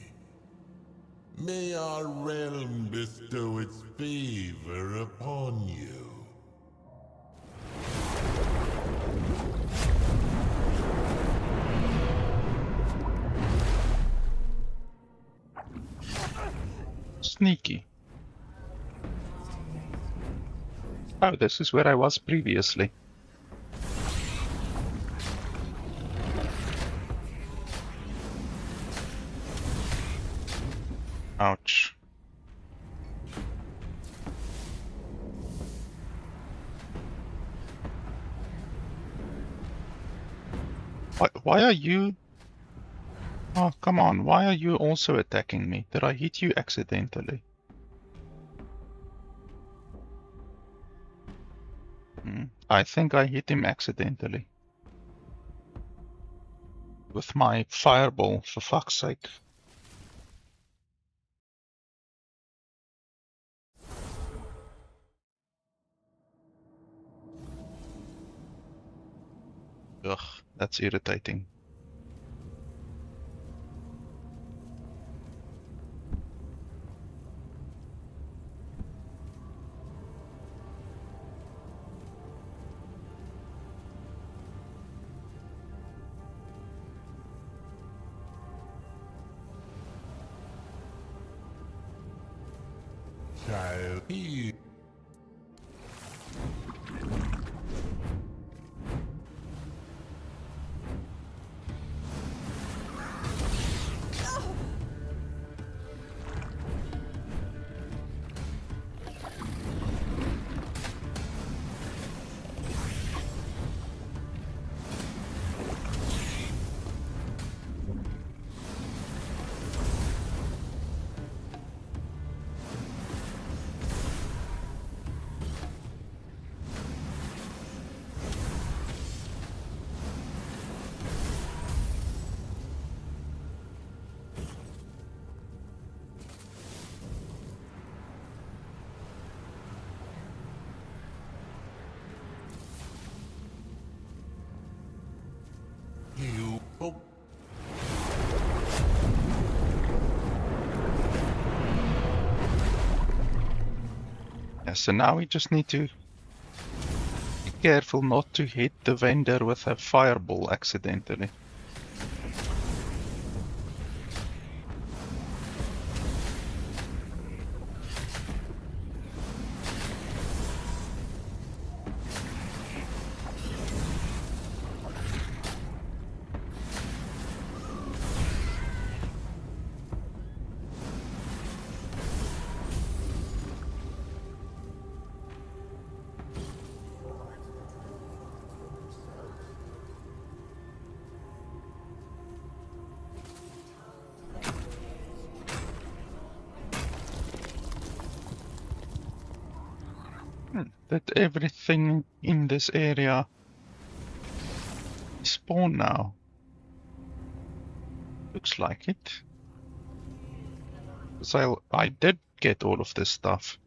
[SPEAKER 5] May our realm bestow its favor upon you.
[SPEAKER 1] Sneaky. Oh, this is where I was previously. Ouch. Why are you... Oh, come on. Why are you also attacking me? Did I hit you accidentally? I think I hit him accidentally. With my fireball, for fuck's sake. Ugh, that's irritating.
[SPEAKER 5] Child, heal. You. Oh.
[SPEAKER 1] Yeah, so now we just need to be careful not to hit the vendor with a fireball accidentally. That everything in this area spawn now. Looks like it. So I did get all of this stuff.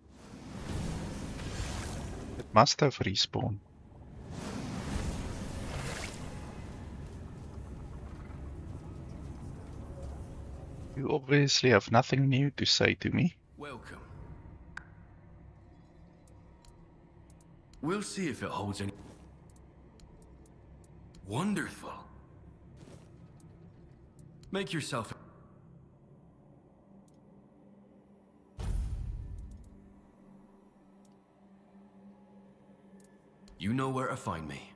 [SPEAKER 1] It must have respawned. You obviously have nothing new to say to me.
[SPEAKER 6] Welcome. We'll see if it holds any... Wonderful. Make yourself... You know where to find me.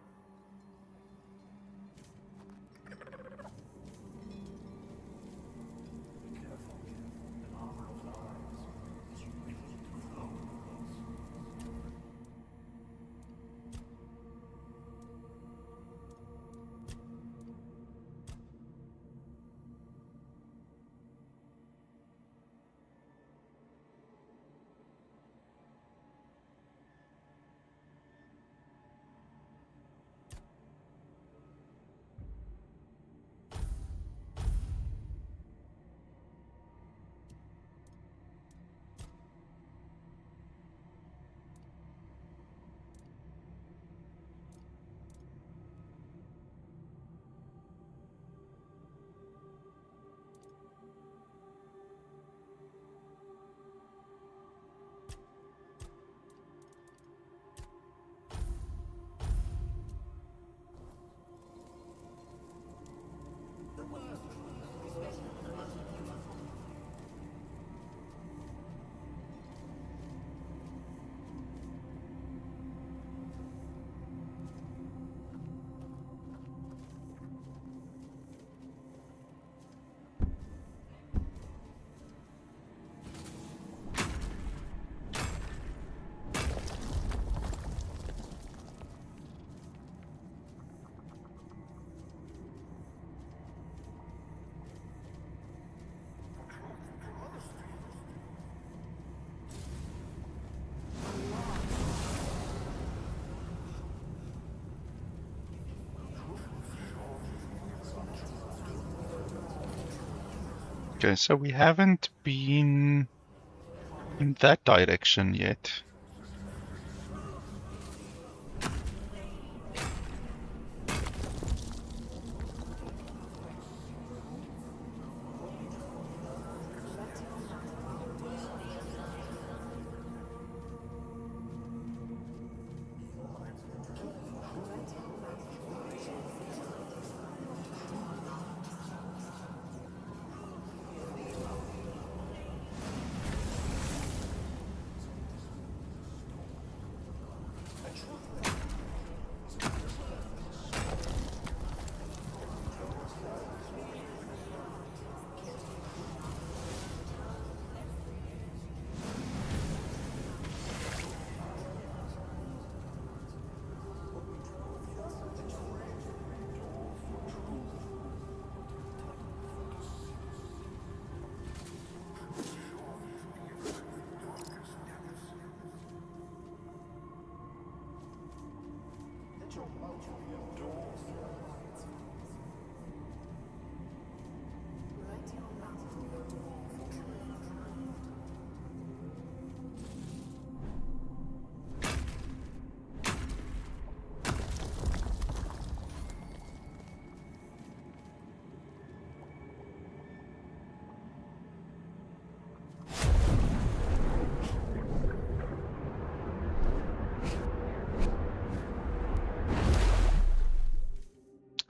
[SPEAKER 1] Okay, so we haven't been in that direction yet.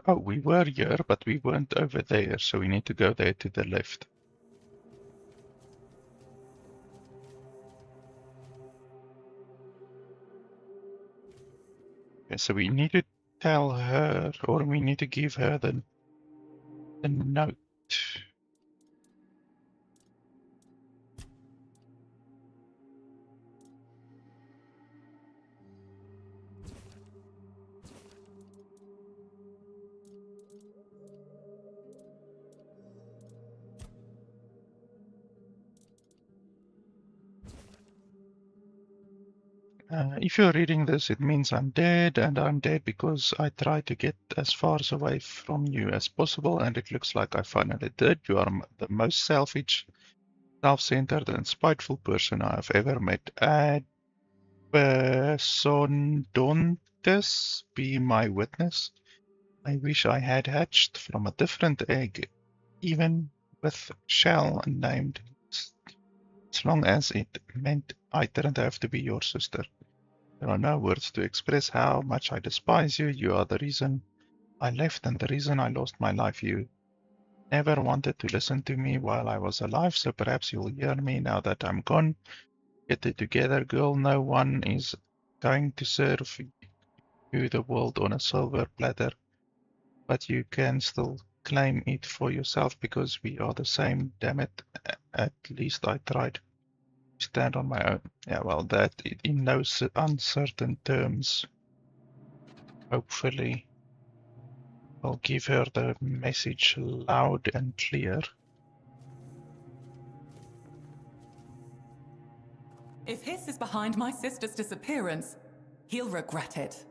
[SPEAKER 1] Oh, we were here, but we weren't over there, so we need to go there to the left. Okay, so we need to tell her, or we need to give her the note. If you're reading this, it means I'm dead, and I'm dead because I tried to get as far away from you as possible, and it looks like I finally did. You are the most selfish, self-centered, and spiteful person I have ever met. Ad Persodontis be my witness. I wish I had hatched from a different egg, even with shell named, as long as it meant I didn't have to be your sister. There are no words to express how much I despise you. You are the reason I left and the reason I lost my life. You never wanted to listen to me while I was alive, so perhaps you'll hear me now that I'm gone. Get it together, girl. No one is going to serve you the world on a silver platter, but you can still claim it for yourself because we are the same. Damn it. At least I tried to stand on my own. Yeah, well, that in those uncertain terms, hopefully, will give her the message loud and clear.
[SPEAKER 9] If Hiss is behind my sister's disappearance, he'll regret it.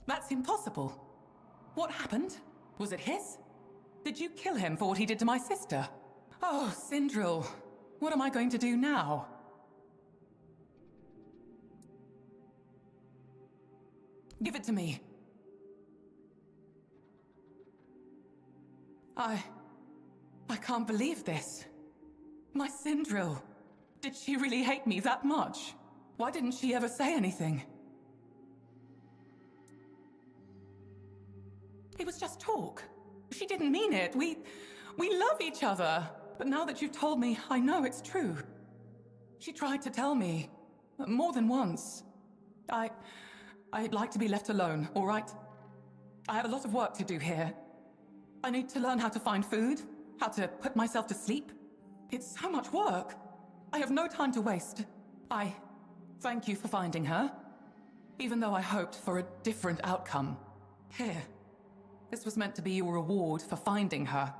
[SPEAKER 9] That's impossible. What happened? Was it Hiss? Did you kill him for what he did to my sister? Oh, Sindril, what am I going to do now? Give it to me. I can't believe this. My Sindril. Did she really hate me that much? Why didn't she ever say anything? It was just talk. She didn't mean it. We love each other. But now that you've told me, I know it's true. She tried to tell me. More than once. I'd like to be left alone, all right? I have a lot of work to do here. I need to learn how to find food, how to put myself to sleep. It's so much work. I have no time to waste. I thank you for finding her, even though I hoped for a different outcome. Here, this was meant to be your reward for finding her.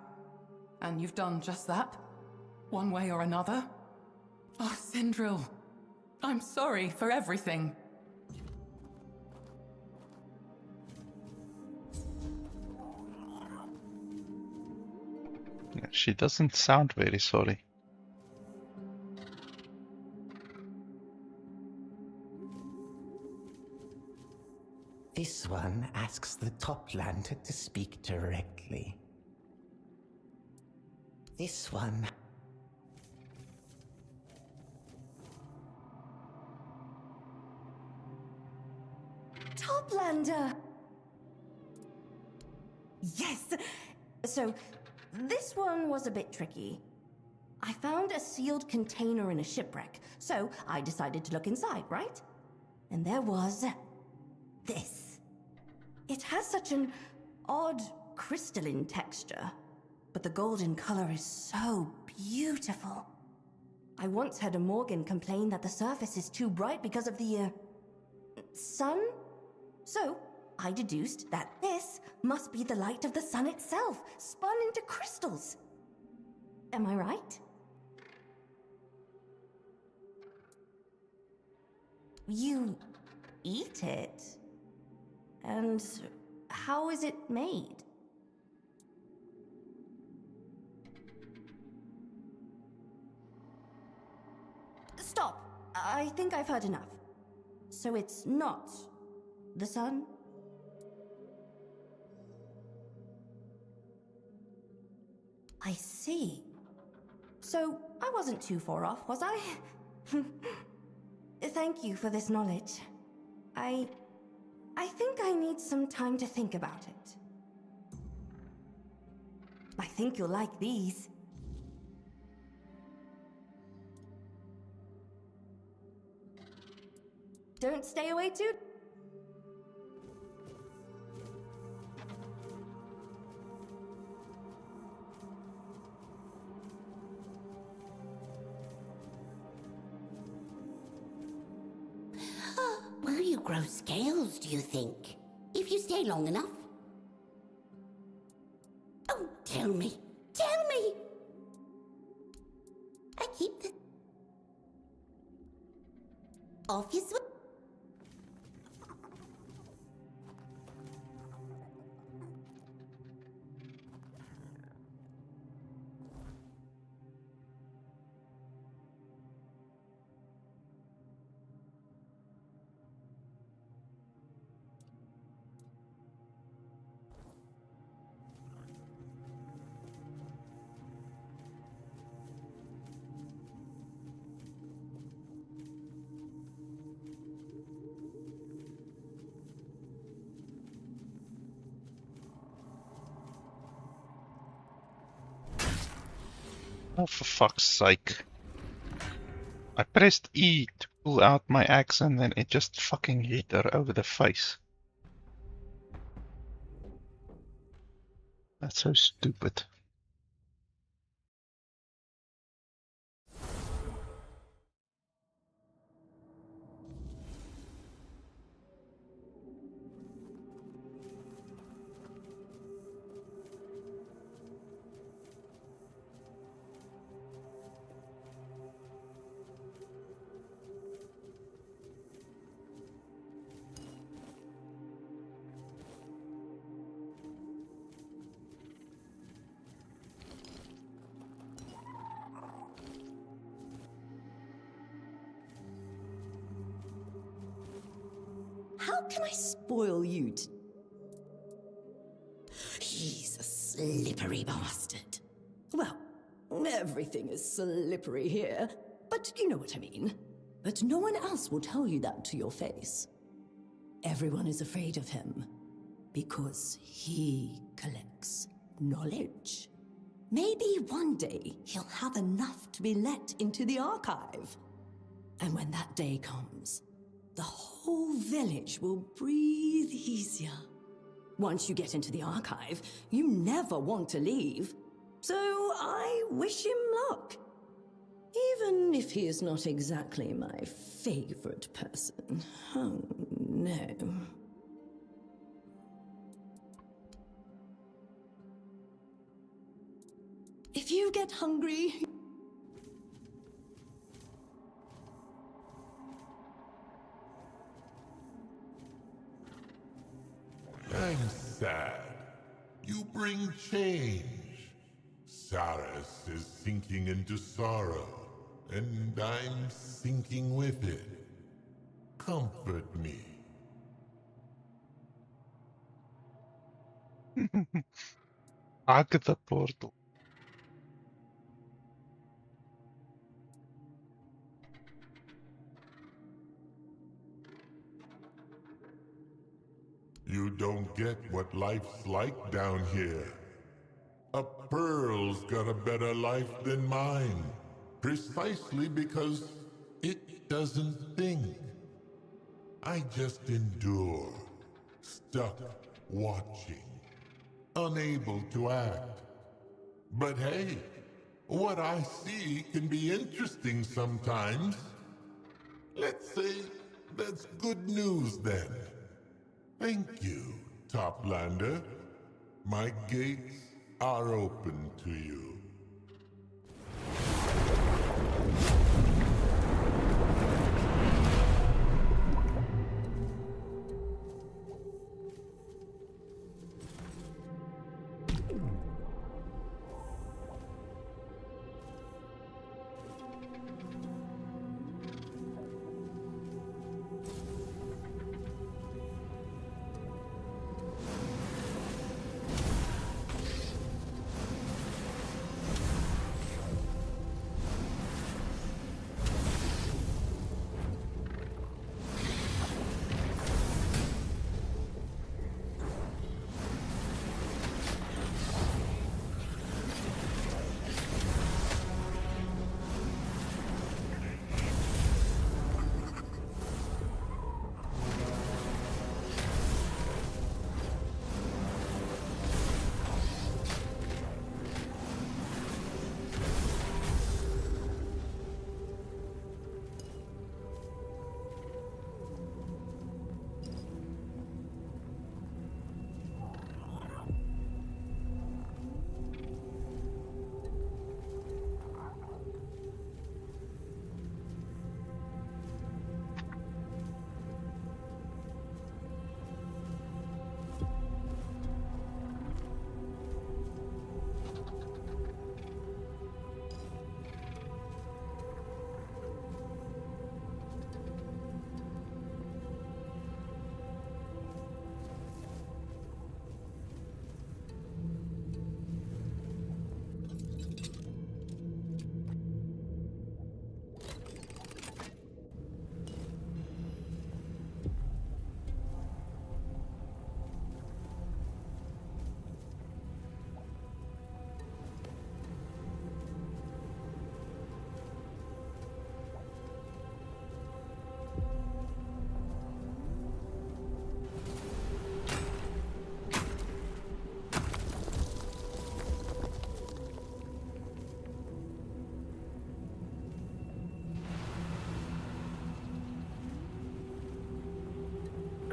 [SPEAKER 9] And you've done just that, one way or another. Oh, Sindril, I'm sorry for everything.
[SPEAKER 1] She doesn't sound very sorry.
[SPEAKER 8] This one asks the Toplander to speak directly. This one...
[SPEAKER 14] Toplander! Yes! So, this one was a bit tricky. I found a sealed container in a shipwreck, so I decided to look inside, right? And there was... this. It has such an odd crystalline texture, but the golden color is so beautiful. I once heard a Morgan complain that the surface is too bright because of the, sun? So, I deduced that this must be the light of the sun itself, spun into crystals. Am I right? You eat it? And how is it made? Stop! I think I've heard enough. So it's not the sun? I see. So I wasn't too far off, was I? Thank you for this knowledge. I think I need some time to think about it. I think you'll like these. Don't stay away too...
[SPEAKER 10] Will you grow scales, do you think? If you stay long enough? Oh, tell me! Tell me! I keep the... off your sweat.
[SPEAKER 1] Oh, for fuck's sake. I pressed E to pull out my axe and then it just fucking hit her over the face. That's so stupid.
[SPEAKER 7] How can I spoil you? He's a slippery bastard. Well, everything is slippery here, but you know what I mean. But no one else will tell you that to your face. Everyone is afraid of him because he collects knowledge. Maybe one day he'll have enough to be let into the archive. And when that day comes, the whole village will breathe easier. Once you get into the archive, you never want to leave. So I wish him luck. Even if he is not exactly my favorite person. Oh, no. If you get hungry...
[SPEAKER 5] I'm sad. You bring change. Sarras is sinking into sorrow, and I'm sinking with it. Comfort me.
[SPEAKER 1] Hug the portal.
[SPEAKER 5] You don't get what life's like down here. A pearl's got a better life than mine, precisely because it doesn't think. I just endure, stuck watching, unable to act. But hey, what I see can be interesting sometimes. Let's say that's good news then. Thank you, Toplander. My gates are open to you.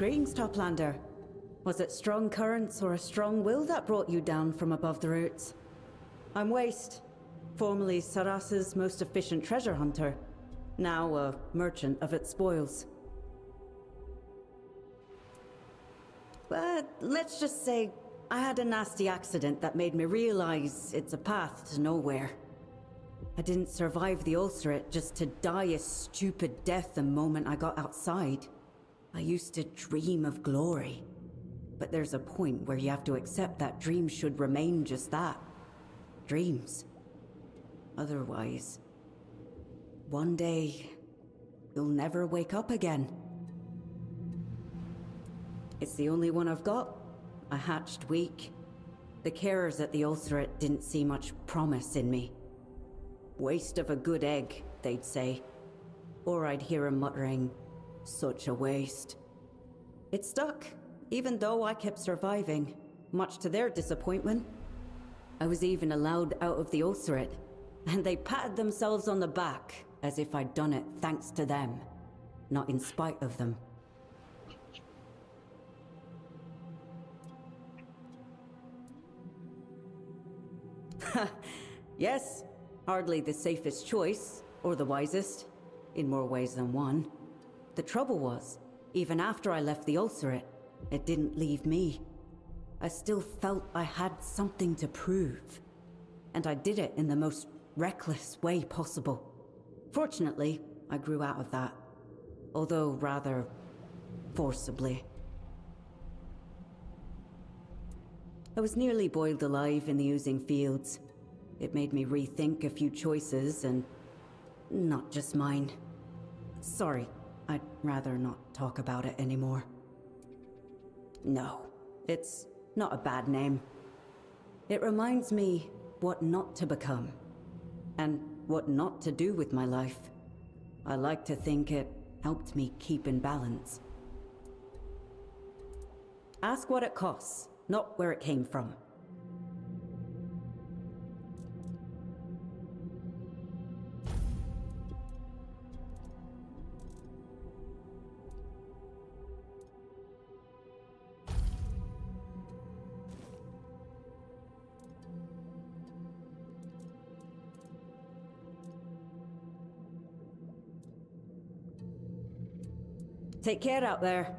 [SPEAKER 15] Greetings, Toplander. Was it strong currents or a strong will that brought you down from above the roots? I'm Waste, formerly Sarras's most efficient treasure hunter, now a merchant of its spoils. But let's just say I had a nasty accident that made me realize it's a path to nowhere. I didn't survive the ulcerate just to die a stupid death the moment I got outside. I used to dream of glory. But there's a point where you have to accept that dreams should remain just that. Dreams. Otherwise, one day, you'll never wake up again. It's the only one I've got. I hatched weak. The carers at the ulcerate didn't see much promise in me. Waste of a good egg, they'd say. Or I'd hear 'em muttering, such a waste. It stuck, even though I kept surviving, much to their disappointment. I was even allowed out of the ulcerate, and they patted themselves on the back as if I'd done it thanks to them, not in spite of them. Yes, hardly the safest choice, or the wisest, in more ways than one. The trouble was, even after I left the ulcerate, it didn't leave me. I still felt I had something to prove. And I did it in the most reckless way possible. Fortunately, I grew out of that. Although rather forcibly. I was nearly boiled alive in the oozing fields. It made me rethink a few choices, and not just mine. Sorry, I'd rather not talk about it anymore. No, it's not a bad name. It reminds me what not to become, and what not to do with my life. I like to think it helped me keep in balance. Ask what it costs, not where it came from. Take care out there.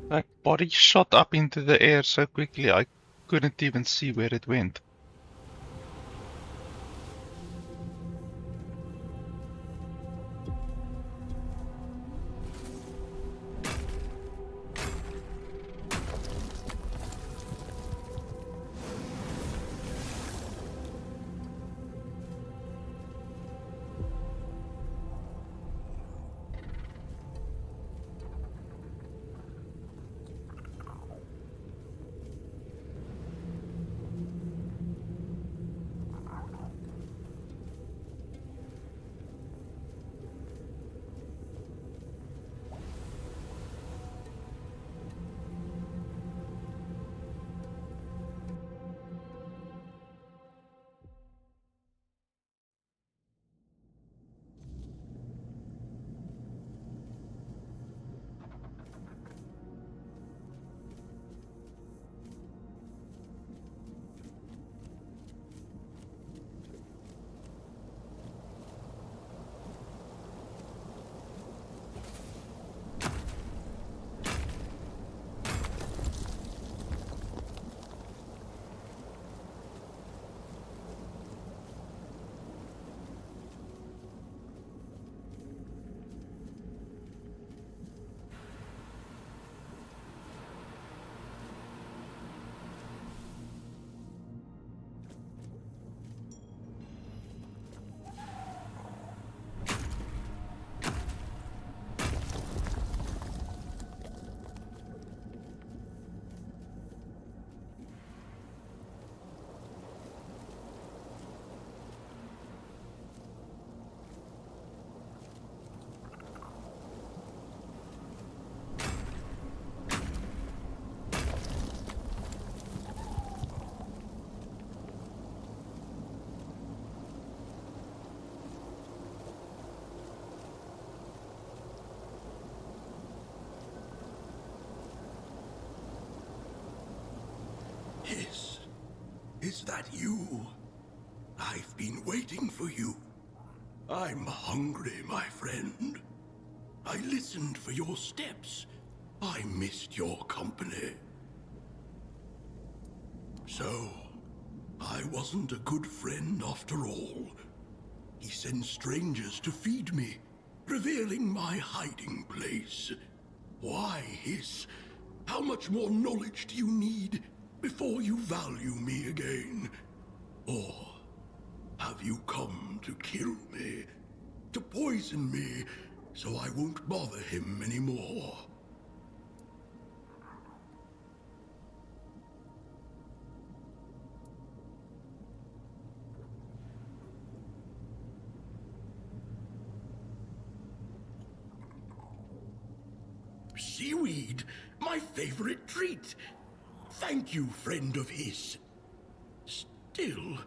[SPEAKER 1] My body shot up into the air so quickly I couldn't even see where it went.
[SPEAKER 16] Is that you? I've been waiting for you. I'm hungry, my friend. I listened for your steps. I missed your company. So, I wasn't a good friend after all. He sends strangers to feed me, revealing my hiding place. Why, Hiss? How much more knowledge do you need before you value me again? Or have you come to kill me? To poison me so I won't bother him anymore? Seaweed, my favorite treat. Thank you, friend of his. Still,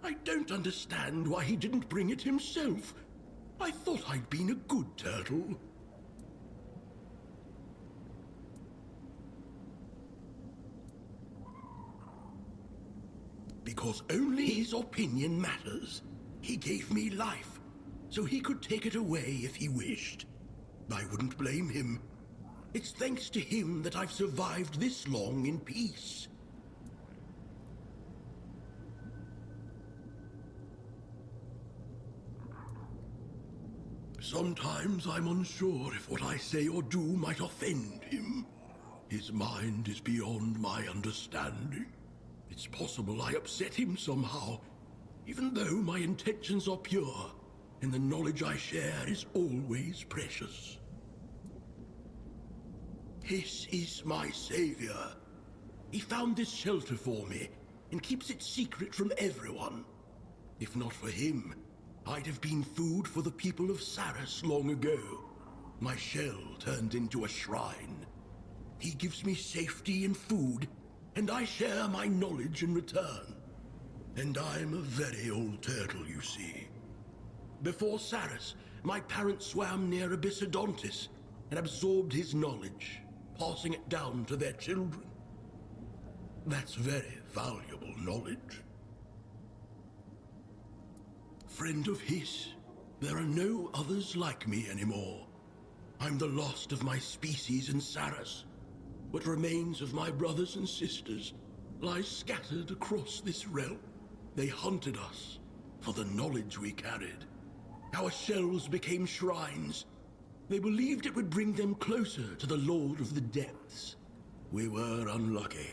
[SPEAKER 16] I don't understand why he didn't bring it himself. I thought I'd been a good turtle. Because only his opinion matters. He gave me life, so he could take it away if he wished. I wouldn't blame him. It's thanks to him that I've survived this long in peace. Sometimes I'm unsure if what I say or do might offend him. His mind is beyond my understanding. It's possible I upset him somehow, even though my intentions are pure, and the knowledge I share is always precious. Hiss is my savior. He found this shelter for me, and keeps it secret from everyone. If not for him, I'd have been food for the people of Sarras long ago. My shell turned into a shrine. He gives me safety and food, and I share my knowledge in return. And I'm a very old turtle, you see. Before Sarras, my parents swam near Abyssodontis and absorbed his knowledge, passing it down to their children. That's very valuable knowledge. Friend of his, there are no others like me anymore. I'm the last of my species in Sarras. What remains of my brothers and sisters lies scattered across this realm. They hunted us for the knowledge we carried. Our shells became shrines. They believed it would bring them closer to the Lord of the Depths. We were unlucky.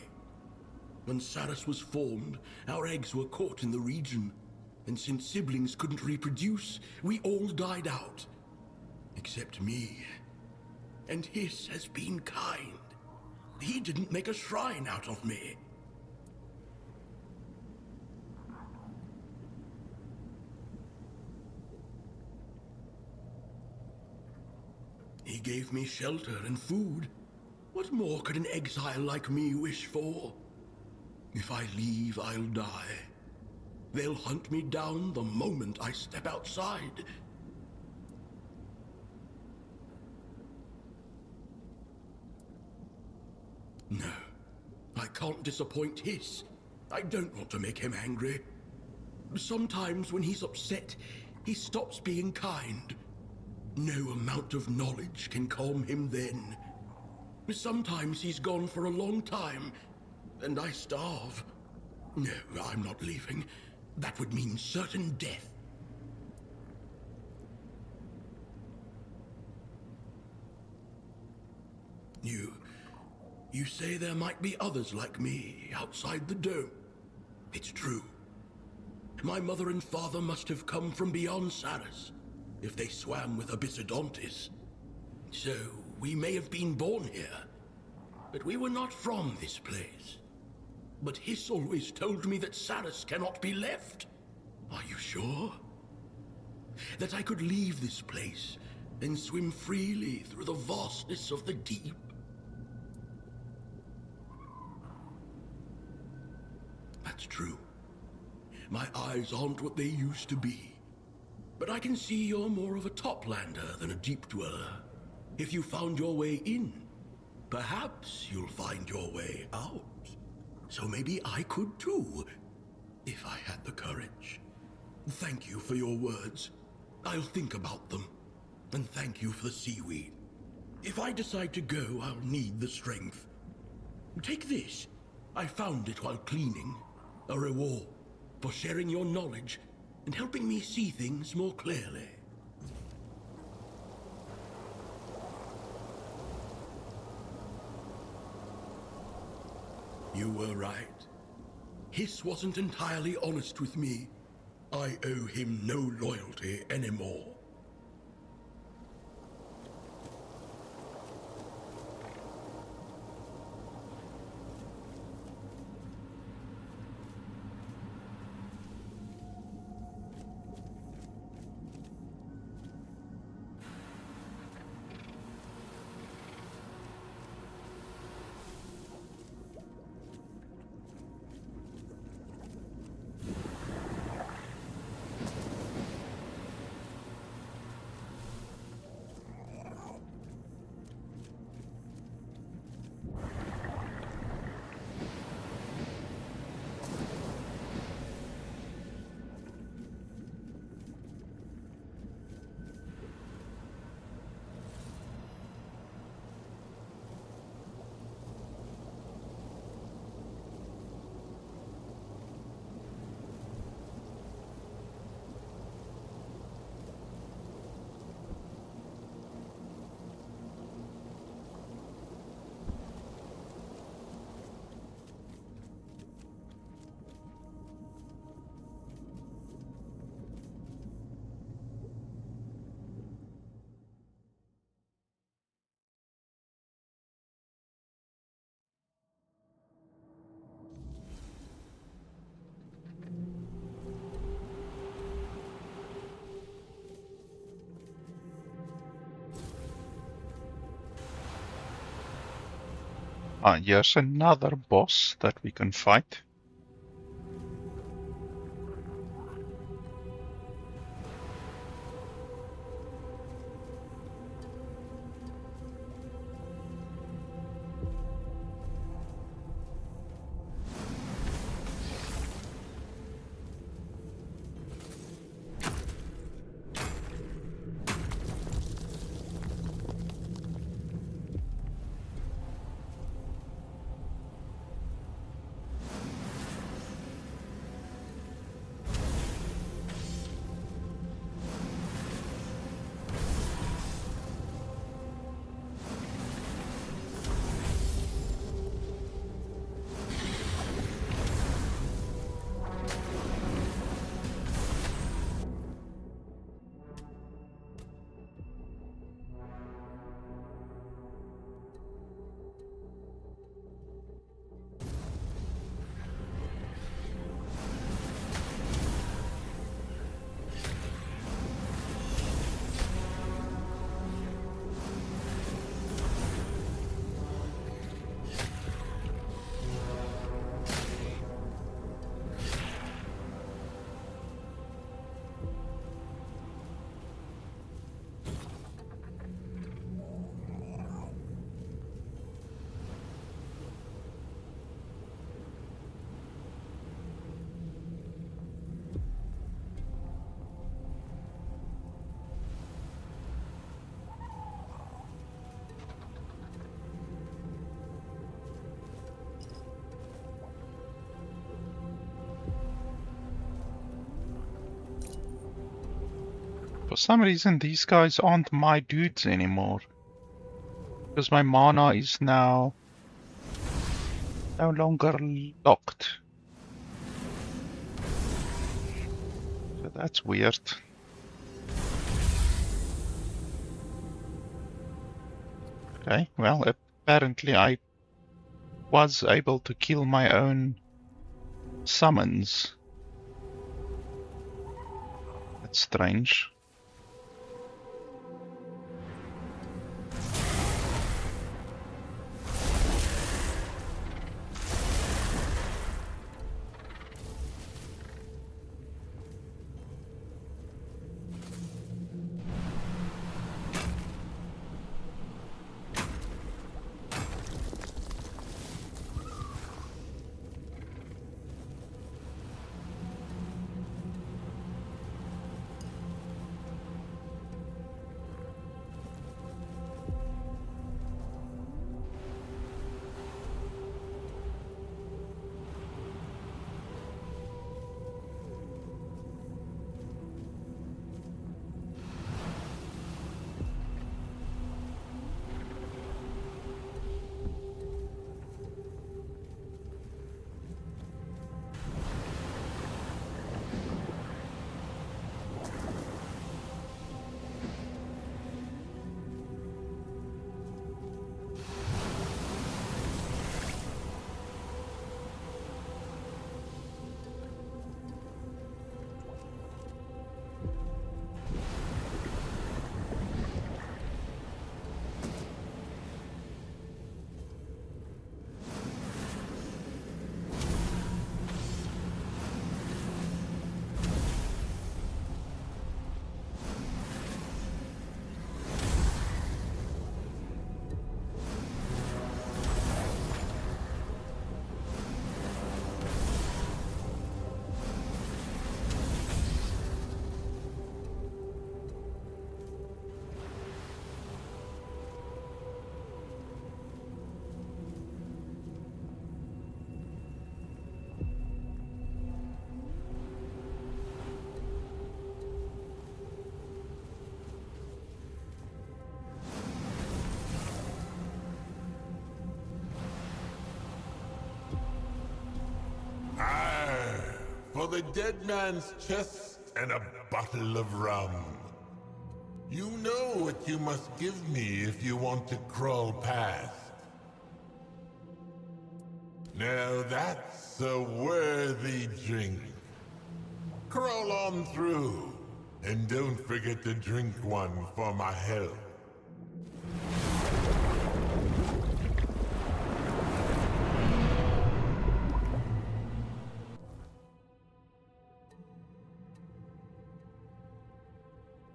[SPEAKER 16] When Sarras was formed, our eggs were caught in the region. And since siblings couldn't reproduce, we all died out. Except me. And Hiss has been kind. He didn't make a shrine out of me. He gave me shelter and food. What more could an exile like me wish for? If I leave, I'll die. They'll hunt me down the moment I step outside. No, I can't disappoint Hiss. I don't want to make him angry. Sometimes when he's upset, he stops being kind. No amount of knowledge can calm him then. Sometimes he's gone for a long time, and I starve. No, I'm not leaving. That would mean certain death. You say there might be others like me outside the dome. It's true. My mother and father must have come from beyond Sarras, if they swam with Abyssodontis. So, we may have been born here, but we were not from this place. But Hiss always told me that Sarras cannot be left. Are you sure? That I could leave this place and swim freely through the vastness of the deep? That's true. My eyes aren't what they used to be. But I can see you're more of a toplander than a deep dweller. If you found your way in, perhaps you'll find your way out. So maybe I could too. If I had the courage. Thank you for your words. I'll think about them. And thank you for the seaweed. If I decide to go, I'll need the strength. Take this. I found it while cleaning. A reward for sharing your knowledge and helping me see things more clearly. You were right. Hiss wasn't entirely honest with me. I owe him no loyalty anymore.
[SPEAKER 1] Here's another boss that we can fight. For some reason, these guys aren't my dudes anymore. Because my mana is now no longer locked. So that's weird. Okay, well, apparently I was able to kill my own summons. That's strange.
[SPEAKER 5] for the dead man's chest and a bottle of rum. You know what you must give me if you want to crawl past. Now that's a worthy drink. Crawl on through, and don't forget to drink one for my health.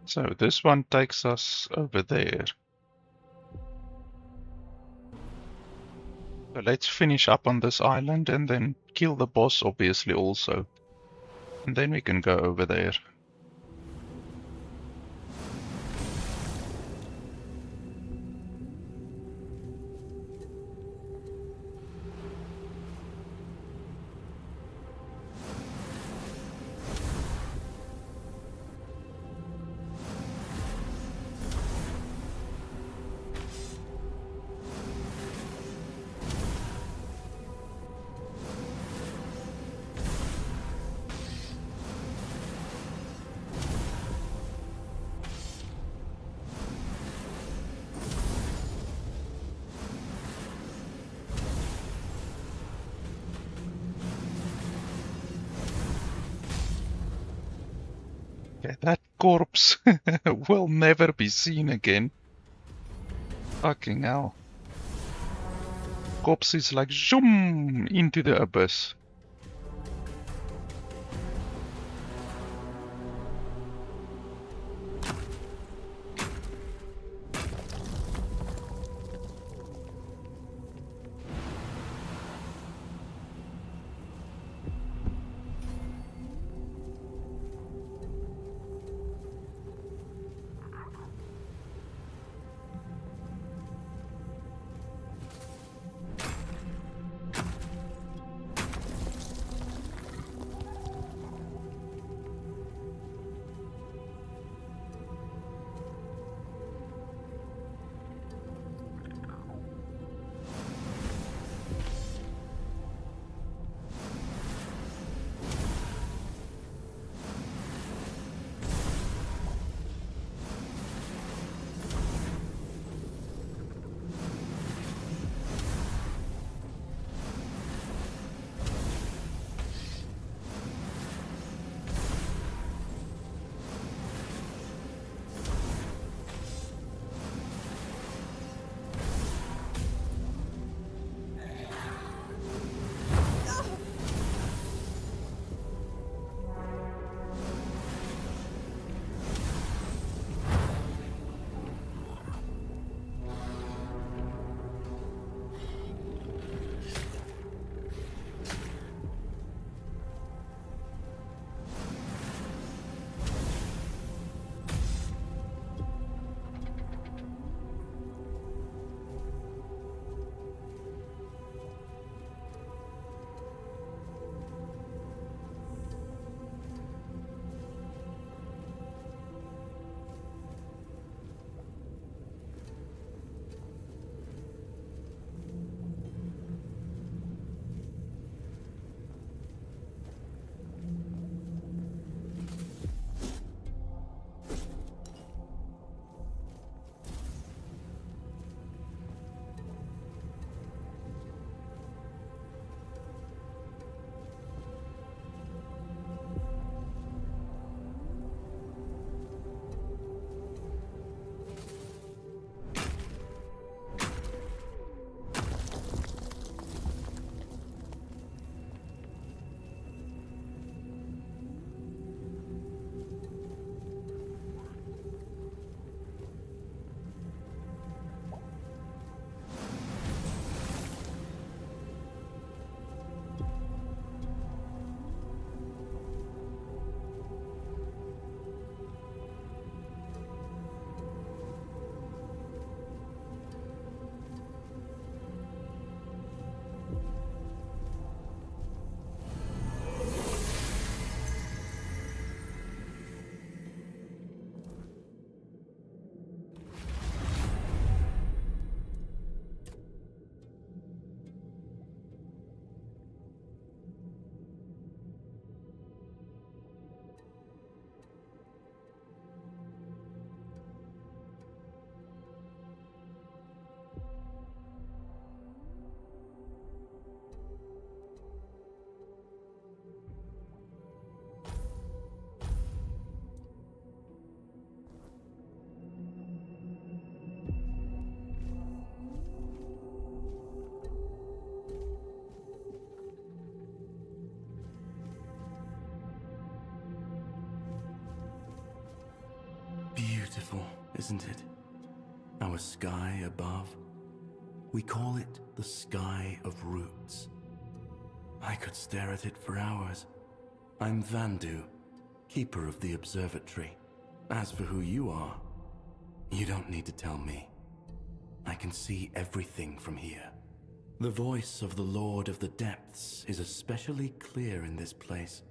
[SPEAKER 1] So this one takes us over there. So let's finish up on this island and then kill the boss, obviously, also. And then we can go over there. Okay, that corpse will never be seen again. Fucking hell. Corpse is like zoom into the abyss.
[SPEAKER 6] isn't it? Our sky above. We call it the Sky of Roots. I could stare at it for hours. I'm Vandu, keeper of the observatory. As for who you are, you don't need to tell me. I can see everything from here. The voice of the Lord of the Depths is especially clear in this place.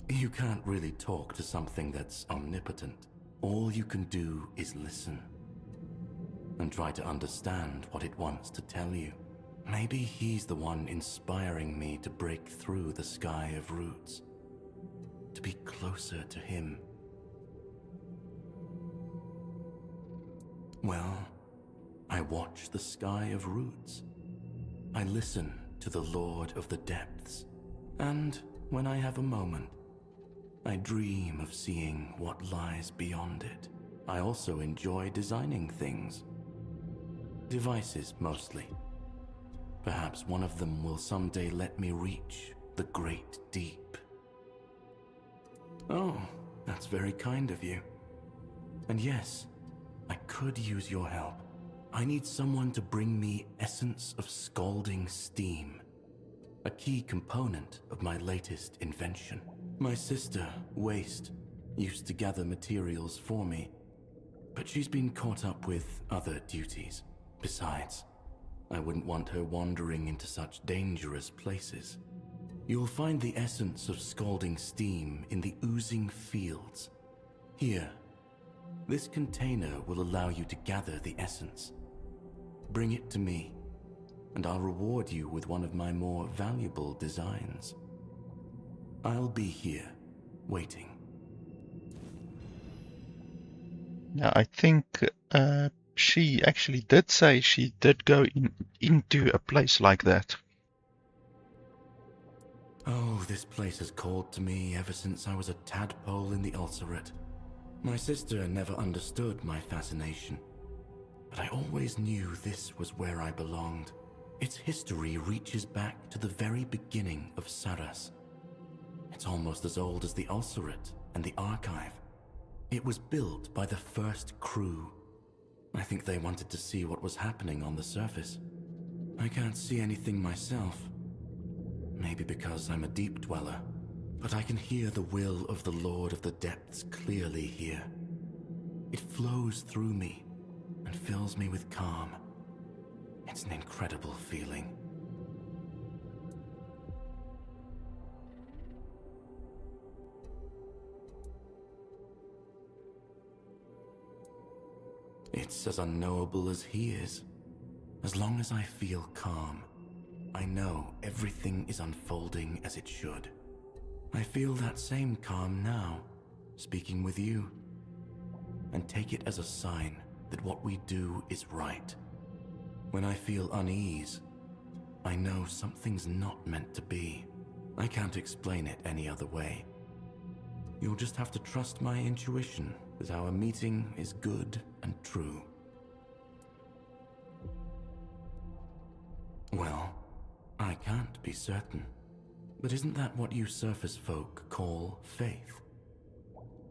[SPEAKER 6] You can't really talk to something that's omnipotent. All you can do is listen and try to understand what it wants to tell you. Maybe he's the one inspiring me to break through the Sky of Roots, to be closer to him. Well, I watch the Sky of Roots. I listen to the Lord of the Depths. And when I have a moment, I dream of seeing what lies beyond it. I also enjoy designing things. Devices, mostly. Perhaps one of them will someday let me reach the great deep. Oh, that's very kind of you. And yes, I could use your help. I need someone to bring me essence of scalding steam, a key component of my latest invention. My sister, Waste, used to gather materials for me, but she's been caught up with other duties. Besides, I wouldn't want her wandering into such dangerous places. You'll find the essence of scalding steam in the oozing fields. Here, this container will allow you to gather the essence. Bring it to me, and I'll reward you with one of my more valuable designs. I'll be here, waiting.
[SPEAKER 1] Now, I think she actually did say she did go into a place like that.
[SPEAKER 6] Oh, this place has called to me ever since I was a tadpole in the Ulcerate. My sister never understood my fascination, but I always knew this was where I belonged. Its history reaches back to the very beginning of Sarras. It's almost as old as the Ulcerate and the Archive. It was built by the first crew. I think they wanted to see what was happening on the surface. I can't see anything myself. Maybe because I'm a deep dweller, but I can hear the will of the Lord of the Depths clearly here. It flows through me and fills me with calm. It's an incredible feeling. It's as unknowable as he is. As long as I feel calm, I know everything is unfolding as it should. I feel that same calm now, speaking with you, and take it as a sign that what we do is right. When I feel unease, I know something's not meant to be. I can't explain it any other way. You'll just have to trust my intuition that our meeting is good and true. Well, I can't be certain, but isn't that what you surface folk call faith?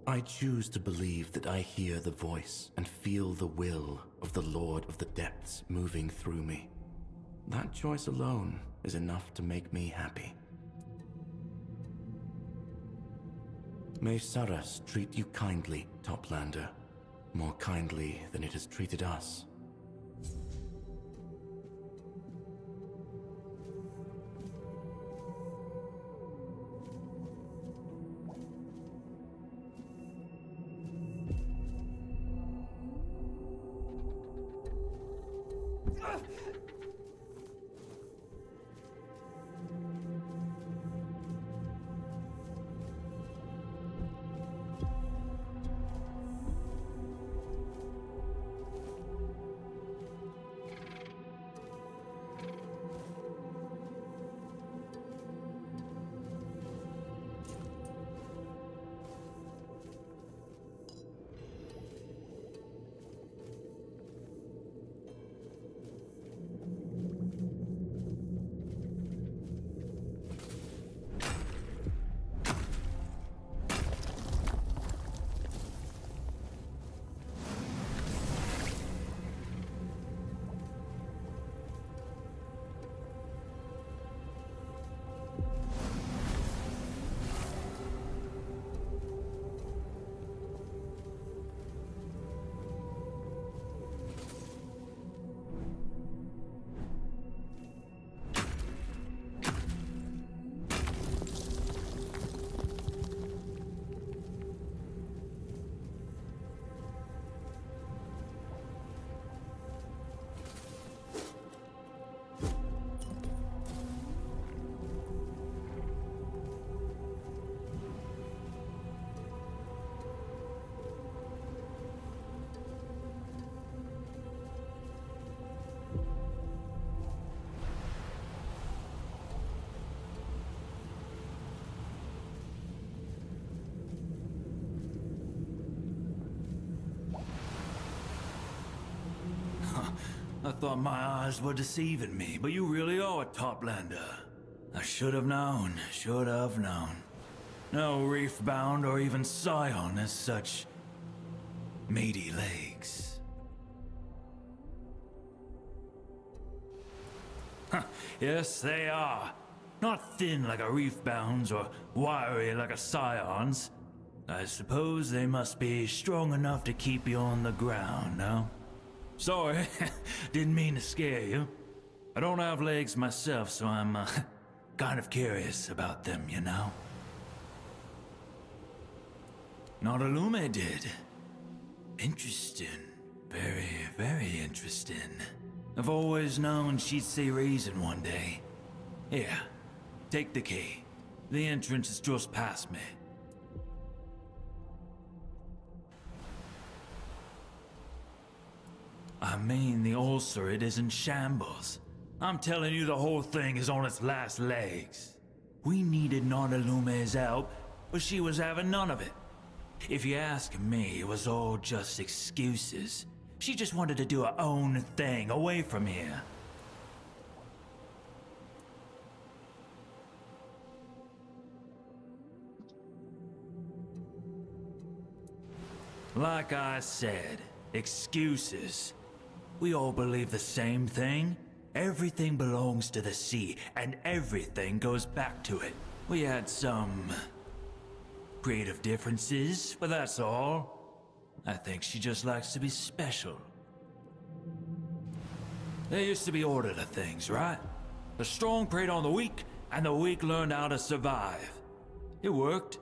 [SPEAKER 6] I choose to believe that I hear the voice and feel the will of the Lord of the Depths moving through me. That choice alone is enough to make me happy. May Sarras treat you kindly, Toplander, more kindly than it has treated us.
[SPEAKER 17] I thought my eyes were deceiving me, but you really are a toplander. I should have known, should have known. No reef-bound or even scion has such meaty legs. Huh, yes, they are. Not thin like a reef-bound's or wiry like a scion's. I suppose they must be strong enough to keep you on the ground, no? Sorry, didn't mean to scare you. I don't have legs myself, so I'm kind of curious about them, you know? Notalume did. Interesting. Very, very interesting. I've always known she'd see reason one day. Here, take the key. The entrance is just past me. I mean, the ulcerate is in shambles. I'm telling you, the whole thing is on its last legs. We needed Notalume's help, but she was having none of it. If you ask me, it was all just excuses. She just wanted to do her own thing away from here. Like I said, excuses. We all believe the same thing. Everything belongs to the sea, and everything goes back to it. We had some creative differences, but that's all. I think she just likes to be special. There used to be order to things, right? The strong preyed on the weak, and the weak learned how to survive. It worked.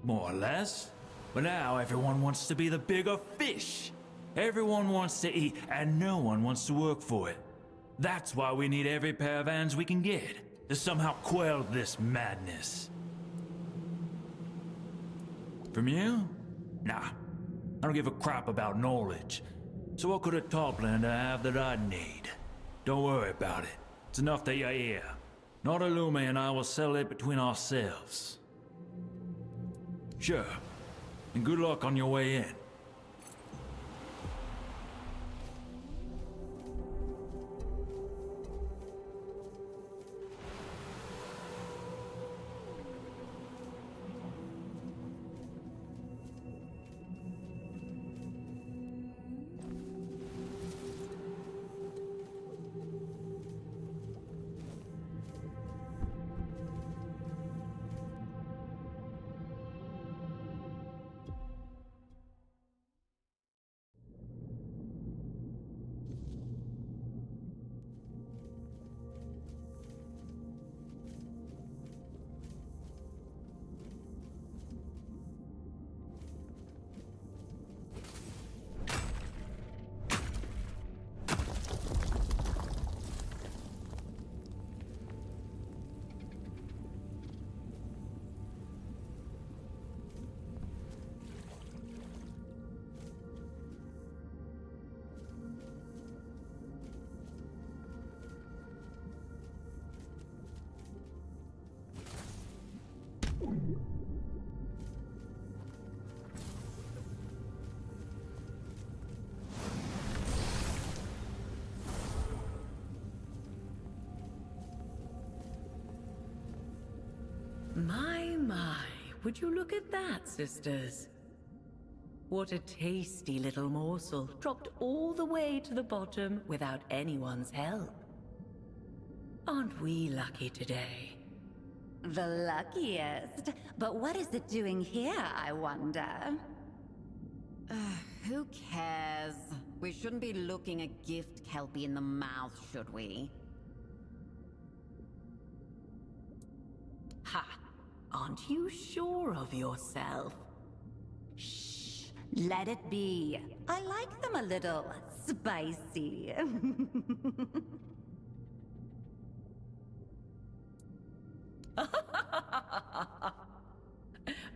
[SPEAKER 17] More or less. But now everyone wants to be the bigger fish. Everyone wants to eat, and no one wants to work for it. That's why we need every pair of hands we can get, to somehow quell this madness. From you? Nah. I don't give a crap about knowledge. So what could a toplander have that I'd need? Don't worry about it. It's enough that you're here. Notalume and I will settle it between ourselves. Sure. And good luck on your way in.
[SPEAKER 18] My, would you look at that, sisters? What a tasty little morsel, dropped all the way to the bottom without anyone's help. Aren't we lucky today?
[SPEAKER 19] The luckiest. But what is it doing here, I wonder?
[SPEAKER 20] Who cares? We shouldn't be looking a gift kelpie in the mouth, should we?
[SPEAKER 18] Ha! Aren't you sure of yourself?
[SPEAKER 19] Shh! Let it be. I like them a little spicy.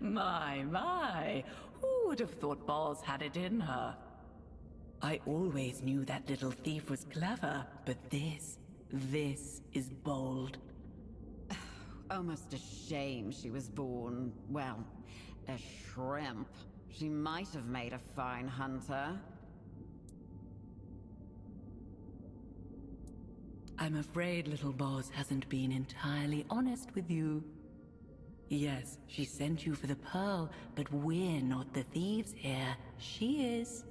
[SPEAKER 18] My, who would have thought Balls had it in her? I always knew that little thief was clever, but this is bold.
[SPEAKER 20] Almost a shame she was born, well, a shrimp. She might have made a fine hunter.
[SPEAKER 18] I'm afraid little Boz hasn't been entirely honest with you. Yes, she sent you for the pearl, but we're not the thieves here. She is.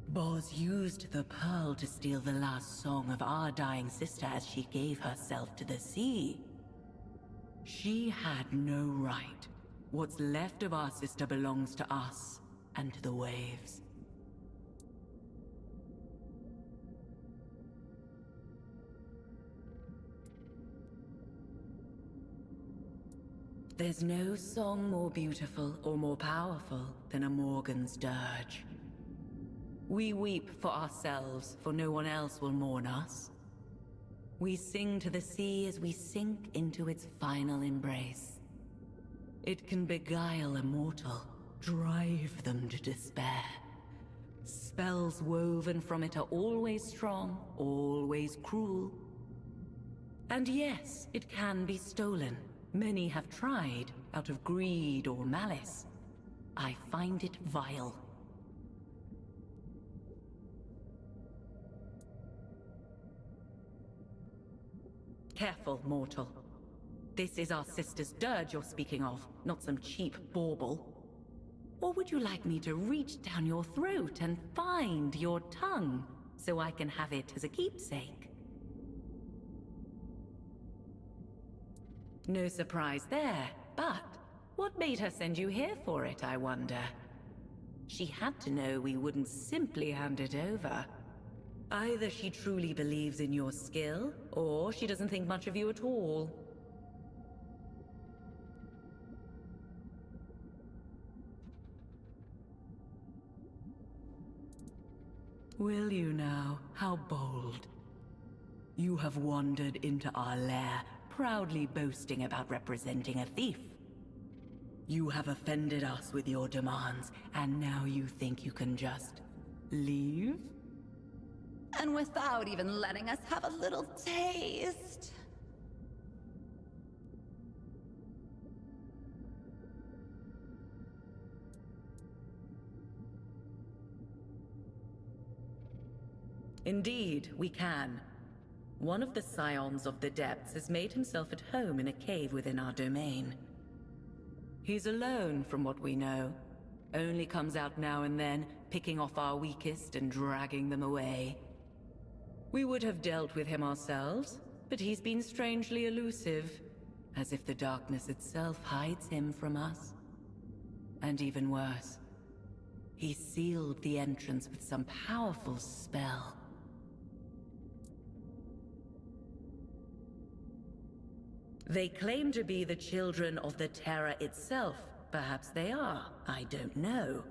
[SPEAKER 18] Boz used the pearl to steal the last song of our dying sister as she gave herself to the sea. She had no right. What's left of our sister belongs to us and to the waves. There's no song more beautiful or more powerful than a Morgan's dirge. We weep for ourselves, for no one else will mourn us. We sing to the sea as we sink into its final embrace. It can beguile a mortal, drive them to despair. Spells woven from it are always strong, always cruel. And yes, it can be stolen. Many have tried, out of greed or malice. I find it vile. Careful, mortal. This is our sister's dirge you're speaking of, not some cheap bauble. Or would you like me to reach down your throat and find your tongue, so I can have it as a keepsake? No surprise there, but what made her send you here for it, I wonder? She had to know we wouldn't simply hand it over. Either she truly believes in your skill, or she doesn't think much of you at all. Will you now? How bold. You have wandered into our lair, proudly boasting about representing a thief. You have offended us with your demands, and now you think you can just leave?
[SPEAKER 19] And without even letting us have a little taste.
[SPEAKER 18] Indeed, we can. One of the scions of the depths has made himself at home in a cave within our domain. He's alone from what we know. Only comes out now and then, picking off our weakest and dragging them away. We would have dealt with him ourselves, but he's been strangely elusive, as if the darkness itself hides him from us. And even worse, he sealed the entrance with some powerful spell. They claim to be the children of the Terror itself. Perhaps they are, I don't know.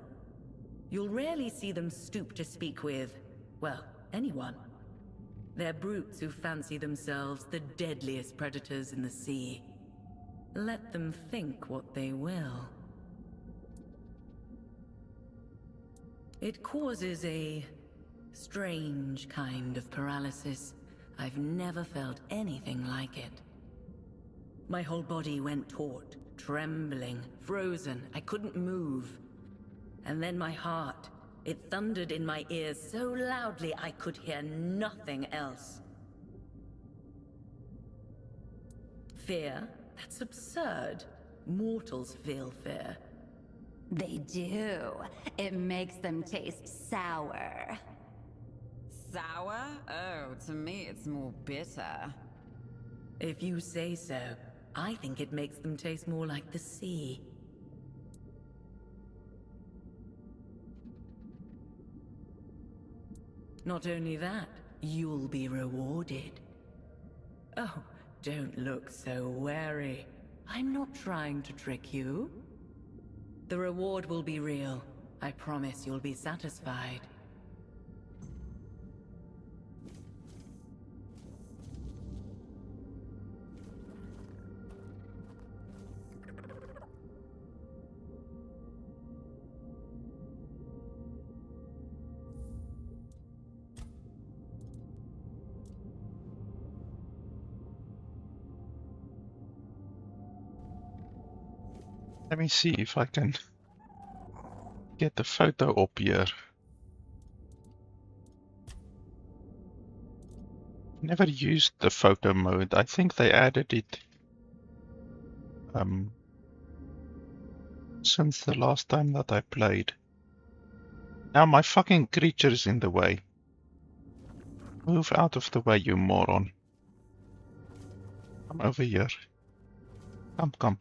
[SPEAKER 18] You'll rarely see them stoop to speak with, well, anyone. They're brutes who fancy themselves the deadliest predators in the sea. Let them think what they will. It causes a strange kind of paralysis. I've never felt anything like it. My whole body went taut, trembling, frozen. I couldn't move. And then my heart, it thundered in my ears so loudly I could hear nothing else. Fear? That's absurd. Mortals feel fear.
[SPEAKER 19] They do. It makes them taste sour.
[SPEAKER 20] Sour? Oh, to me it's more bitter.
[SPEAKER 18] If you say so, I think it makes them taste more like the sea. Not only that, you'll be rewarded. Oh, don't look so wary. I'm not trying to trick you. The reward will be real. I promise you'll be satisfied.
[SPEAKER 1] Let me see if I can get the photo up here. Never used the photo mode. I think they added it since the last time that I played. Now my fucking creature's in the way. Move out of the way, you moron. Come over here. Come.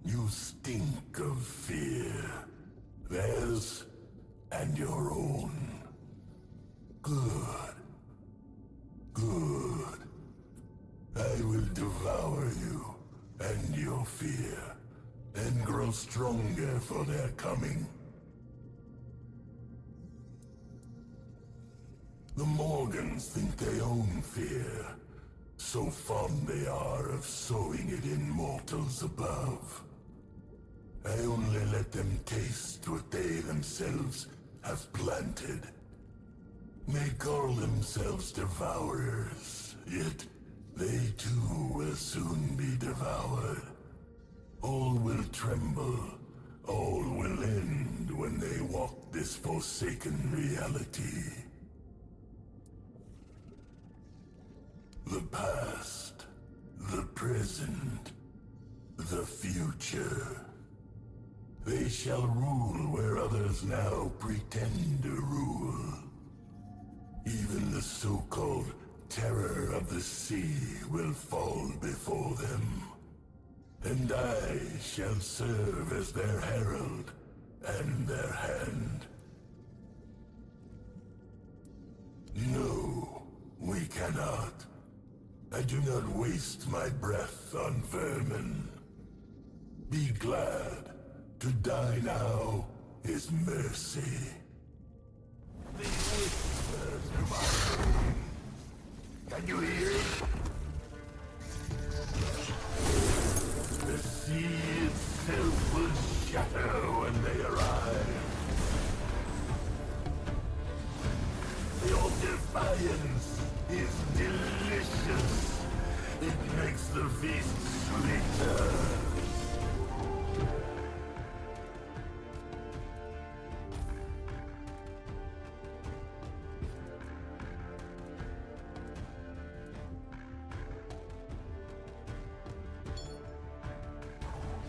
[SPEAKER 5] You stink of fear. Theirs and your own. Good. Good. I will devour you and your fear, and grow stronger for their coming. The Morgans think they own fear, so fond they are of sowing it in mortals above. I only let them taste what they themselves have planted. They call themselves devourers, yet they too will soon be devoured. All will tremble, all will end when they walk this forsaken reality. The past, the present, the future. They shall rule where others now pretend to rule. Even the so-called terror of the sea will fall before them. And I shall serve as their herald and their hand. No, we cannot. I do not waste my breath on vermin. Be glad. To die now is mercy. The whispers to my name. Can you hear it? The sea itself will shatter when they arrive. Your defiance is delicious. It makes the feast sweeter.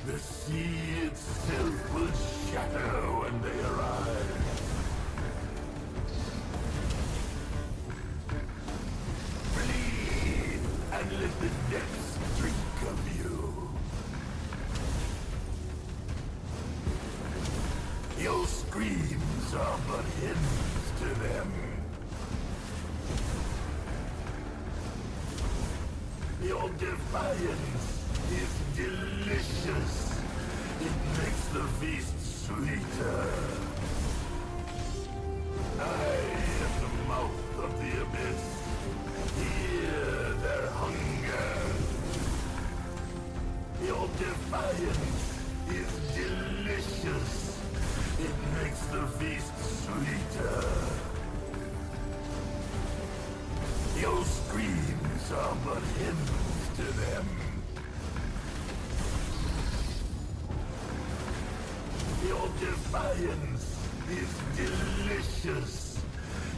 [SPEAKER 5] The sea itself will shatter when they arrive. Bleed and let the depths drink of you. Your screams are but hymns to them. Your defiance is delicious. It makes the feast sweeter. I am the mouth of the abyss. Hear their hunger. Your defiance is delicious. It makes the feast sweeter. Your screams are but hymns to them. Your defiance is delicious.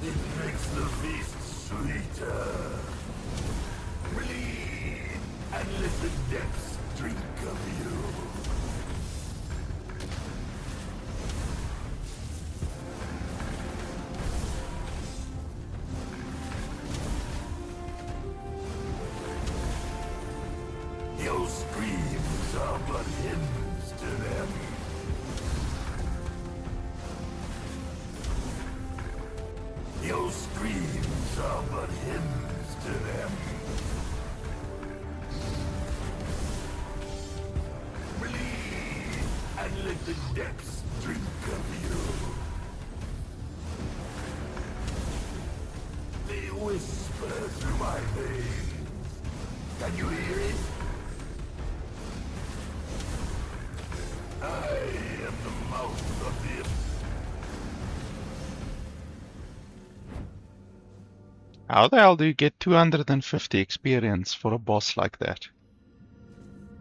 [SPEAKER 5] It makes the feast sweeter. Bleed and let the depths drink of you. Your screams are but hymns to them. Your screams are but hymns to them. Bleed and let the depths drink of you. They whisper through my veins. Can you hear it? I am the mouth of the...
[SPEAKER 1] How the hell do you get 250 experience for a boss like that?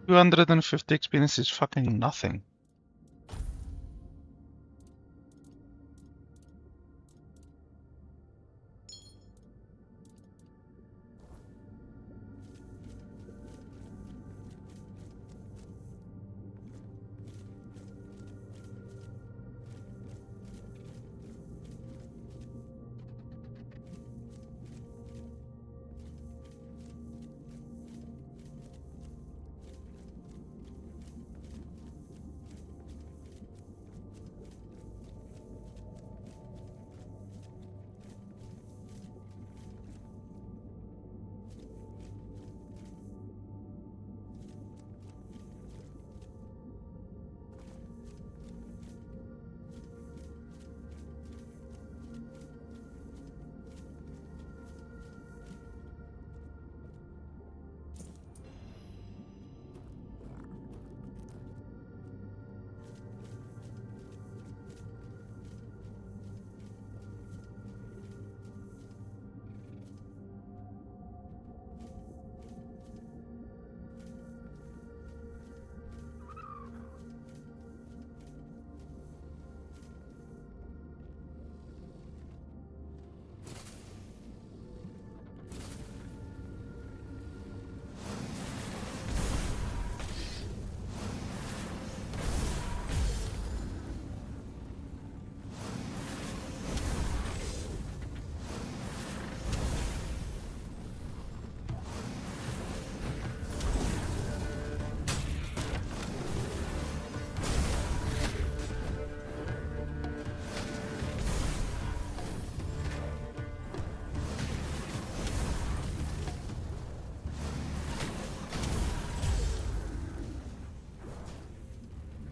[SPEAKER 1] 250 experience is fucking nothing.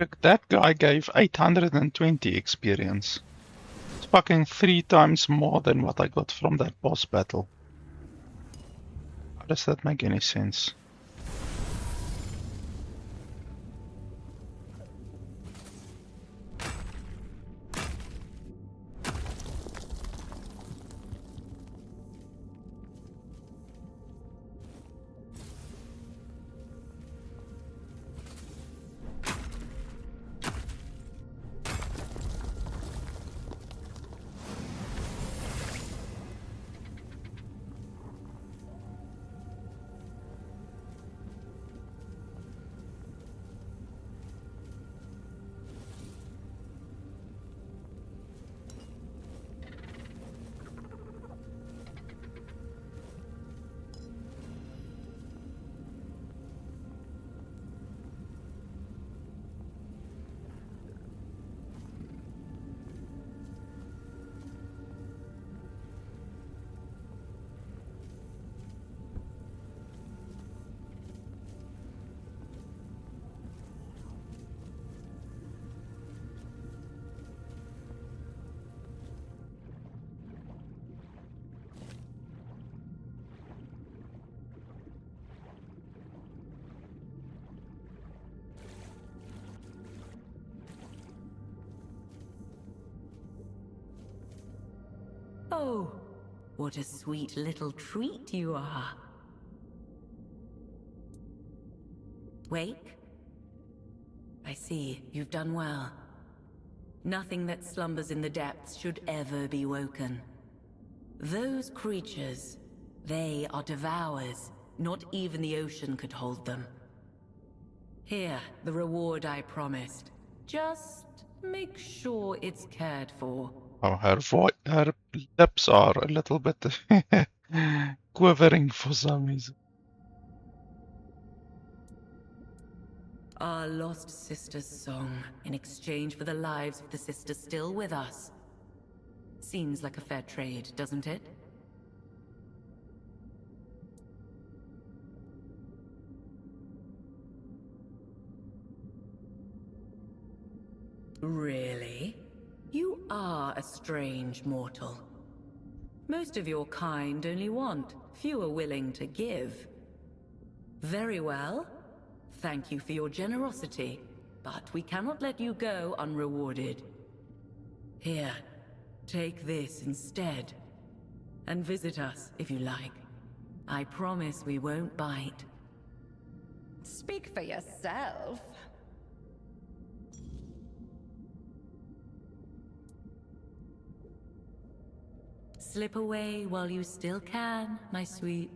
[SPEAKER 1] Look, that guy gave 820 experience. It's fucking 3 times more than what I got from that boss battle. How does that make any sense?
[SPEAKER 18] Oh, what a sweet little treat you are. Wake? I see, you've done well. Nothing that slumbers in the depths should ever be woken. Those creatures, they are devours. Not even the ocean could hold them. Here, the reward I promised. Just make sure it's cared for.
[SPEAKER 1] Oh, her lips are a little bit quivering for some reason.
[SPEAKER 18] Our lost sister's song, in exchange for the lives of the sisters still with us. Seems like a fair trade, doesn't it? Really? You are a strange mortal. Most of your kind only want, few are willing to give. Very well. Thank you for your generosity, but we cannot let you go unrewarded. Here, take this instead. And visit us if you like. I promise we won't bite.
[SPEAKER 14] Speak for yourself.
[SPEAKER 18] Slip away while you still can, my sweet.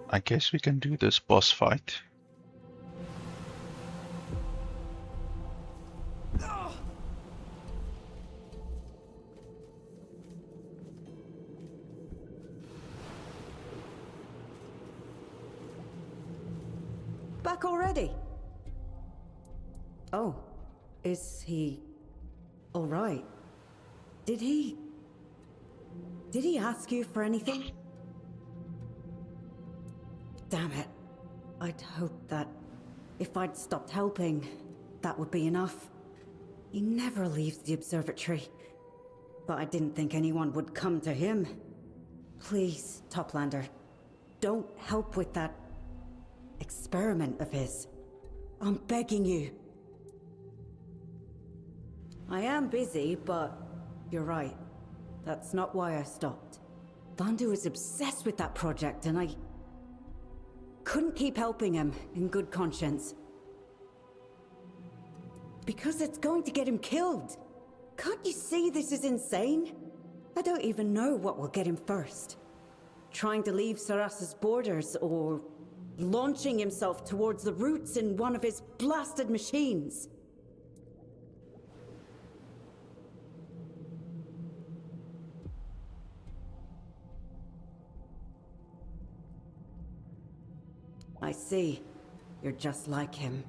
[SPEAKER 1] I guess we can do this boss fight.
[SPEAKER 15] Back already? Oh, is he all right? Did he ask you for anything? Damn it. I'd hoped that if I'd stopped helping, that would be enough. He never leaves the observatory. But I didn't think anyone would come to him. Please, Toplander, don't help with that experiment of his. I'm begging you. I am busy, but you're right. That's not why I stopped. Vandu is obsessed with that project, and I couldn't keep helping him in good conscience. Because it's going to get him killed. Can't you see this is insane? I don't even know what will get him first. Trying to leave Sarras's borders, or launching himself towards the roots in one of his blasted machines. I see. You're just like him.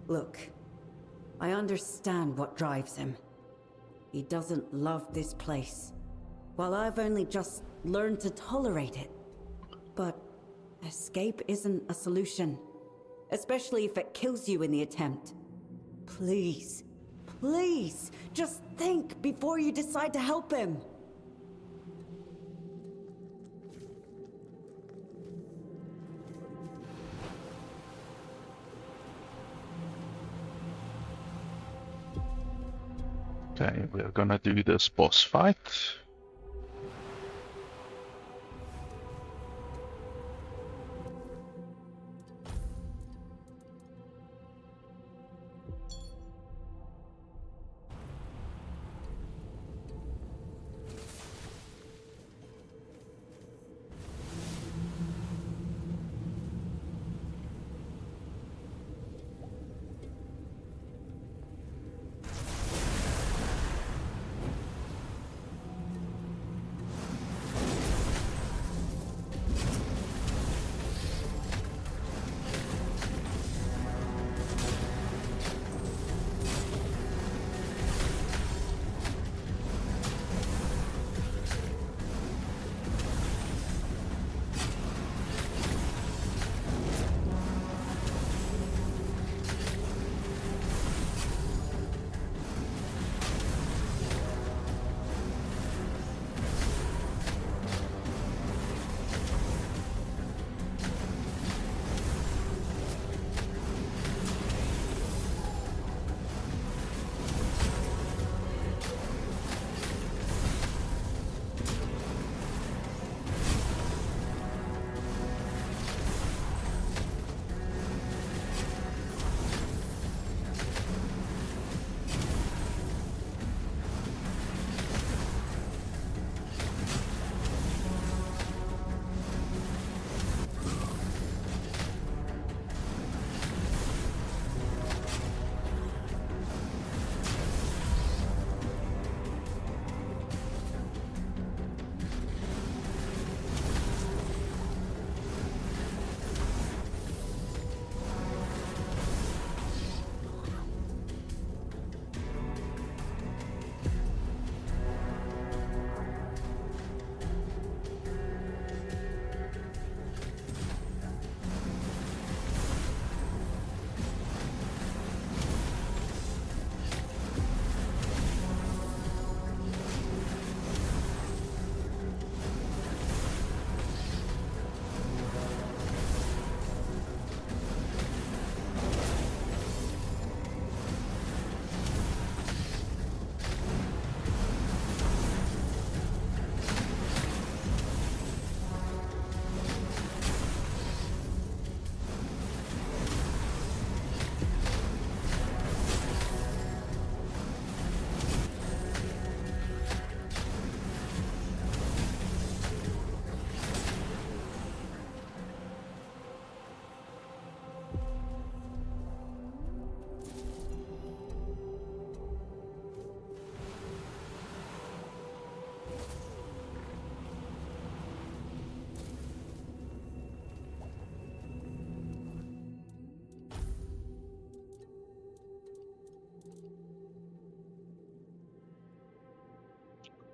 [SPEAKER 15] Look, I understand what drives him. He doesn't love this place, while I've only just learned to tolerate it. But escape isn't a solution, especially if it kills you in the attempt. Please, please, just think before you decide to help him.
[SPEAKER 1] Okay, we're gonna do this boss fight.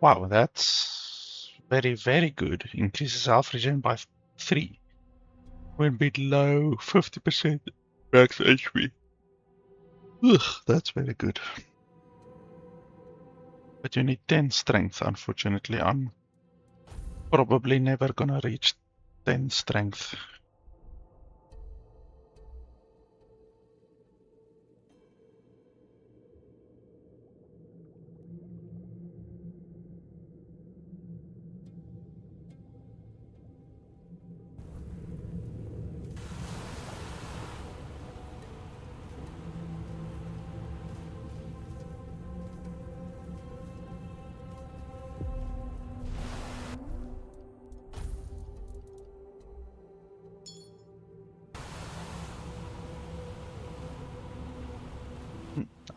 [SPEAKER 1] Wow, that's very, very good. Increases health regen by 3 when below 50% max HP. Ugh, that's very good. But you need 10 strength, unfortunately. I'm probably never gonna reach 10 strength.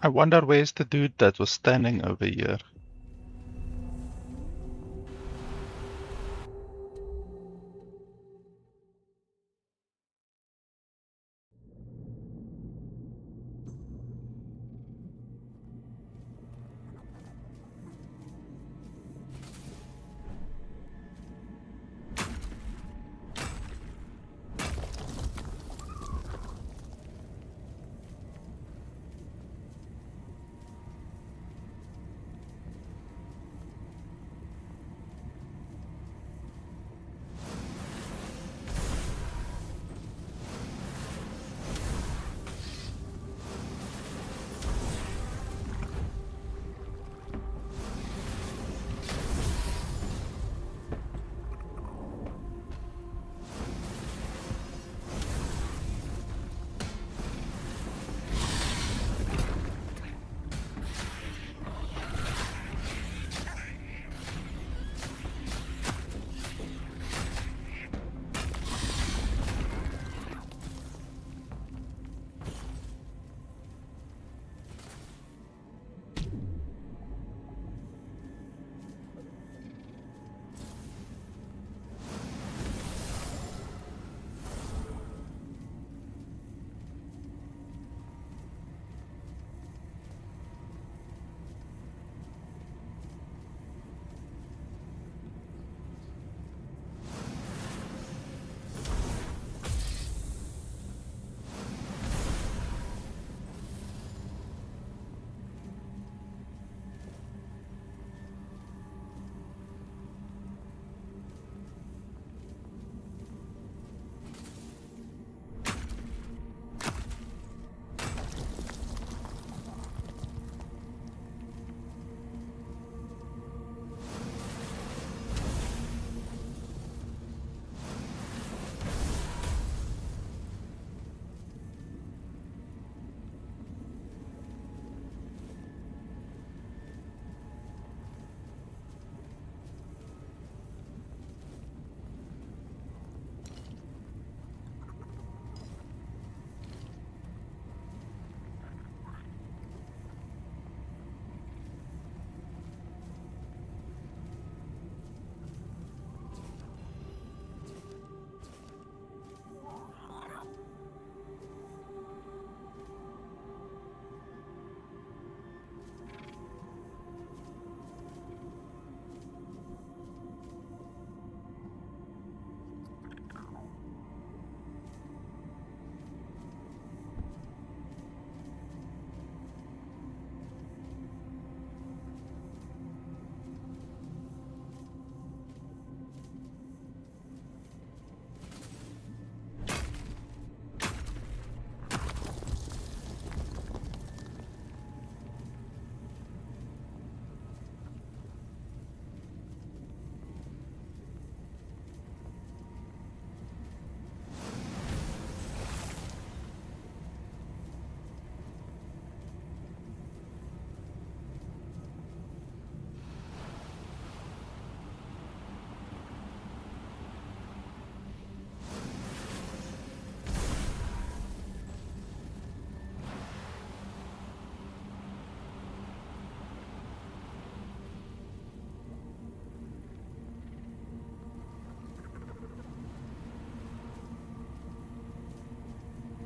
[SPEAKER 1] I wonder where's the dude that was standing over here.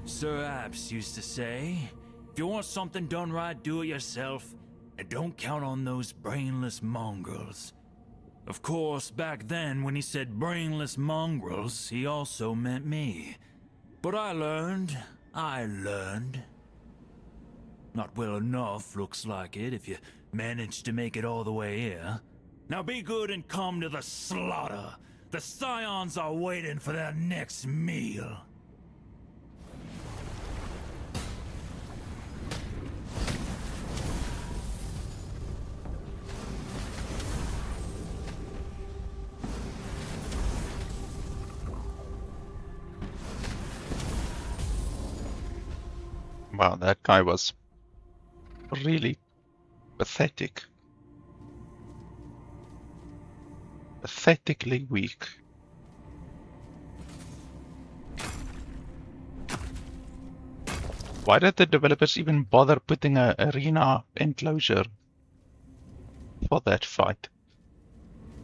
[SPEAKER 17] Sir Abs used to say, if you want something done right, do it yourself. And don't count on those brainless mongrels. Of course, back then when he said brainless mongrels, he also meant me. But I learned. Not well enough, looks like it, if you managed to make it all the way here. Now be good and come to the slaughter. The Scions are waiting for their next meal.
[SPEAKER 1] Wow, that guy was really pathetic. Pathetically weak. Why did the developers even bother putting an arena enclosure for that fight?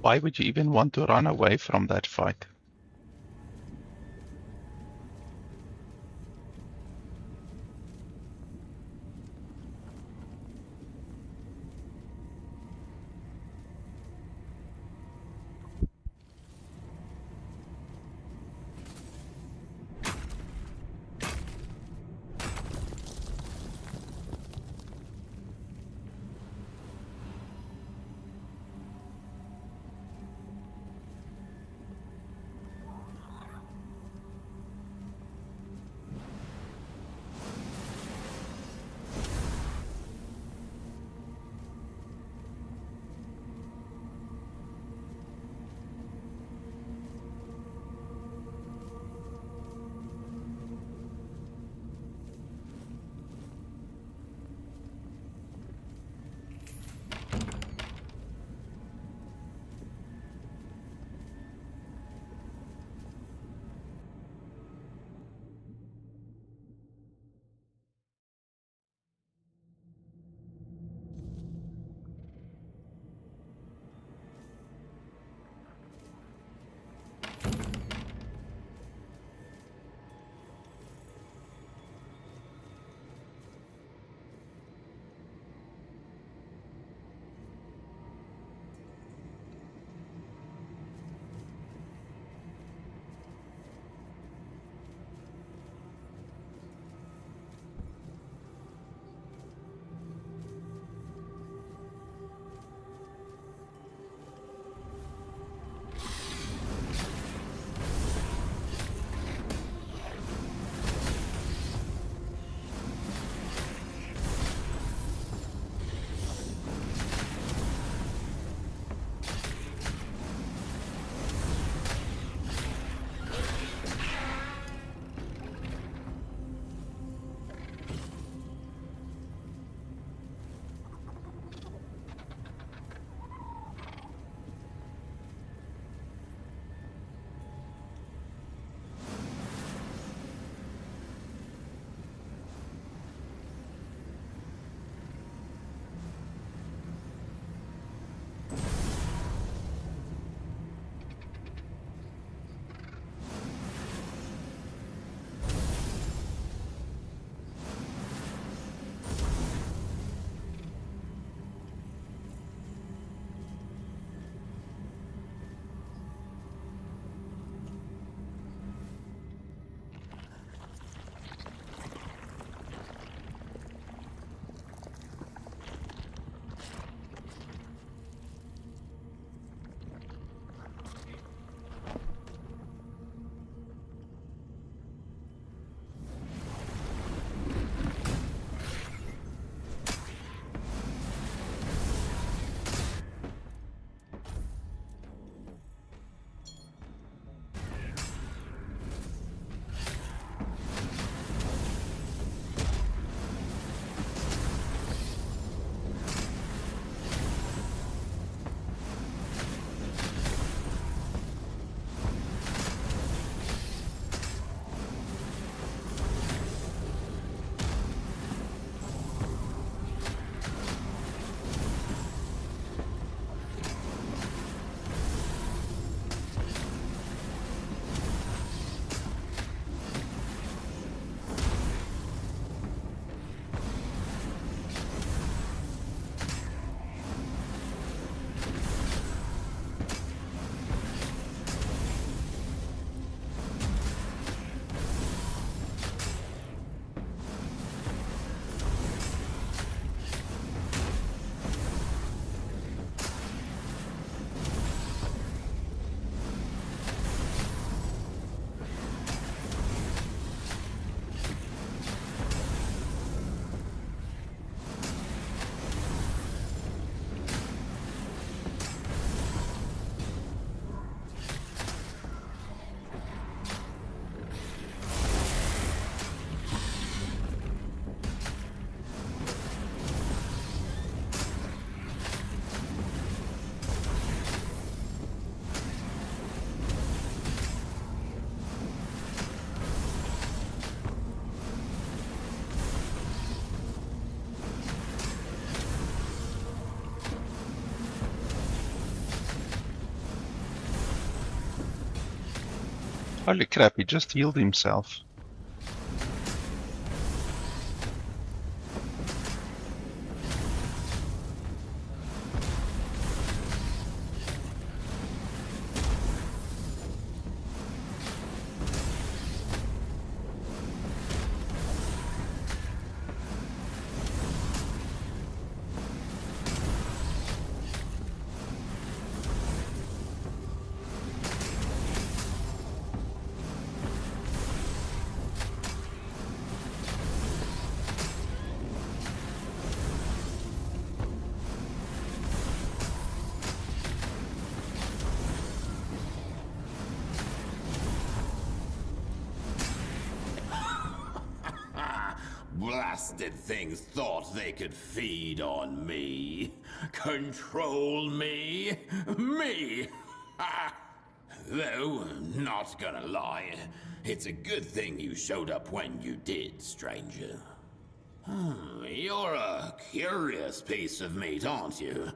[SPEAKER 1] Why would you even want to run away from that fight? Holy crap, he just healed himself.
[SPEAKER 2] Blasted things thought they could feed on me. Control me. Me! Though, not gonna lie, it's a good thing you showed up when you did, stranger. You're a curious piece of meat, aren't you?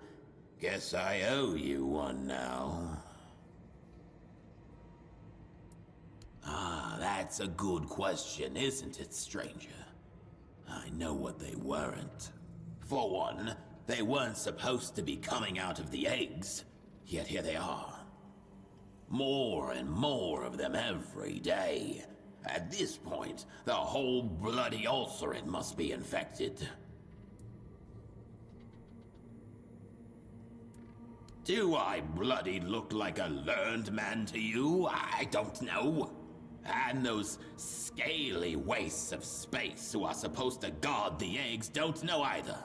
[SPEAKER 2] Guess I owe you one now. That's a good question, isn't it, stranger? I know what they weren't. For one, they weren't supposed to be coming out of the eggs, yet here they are. More and more of them every day. At this point, the whole bloody Ulcerate must be infected. Do I bloody look like a learned man to you? I don't know. And those scaly wastes of space who are supposed to guard the eggs don't know either.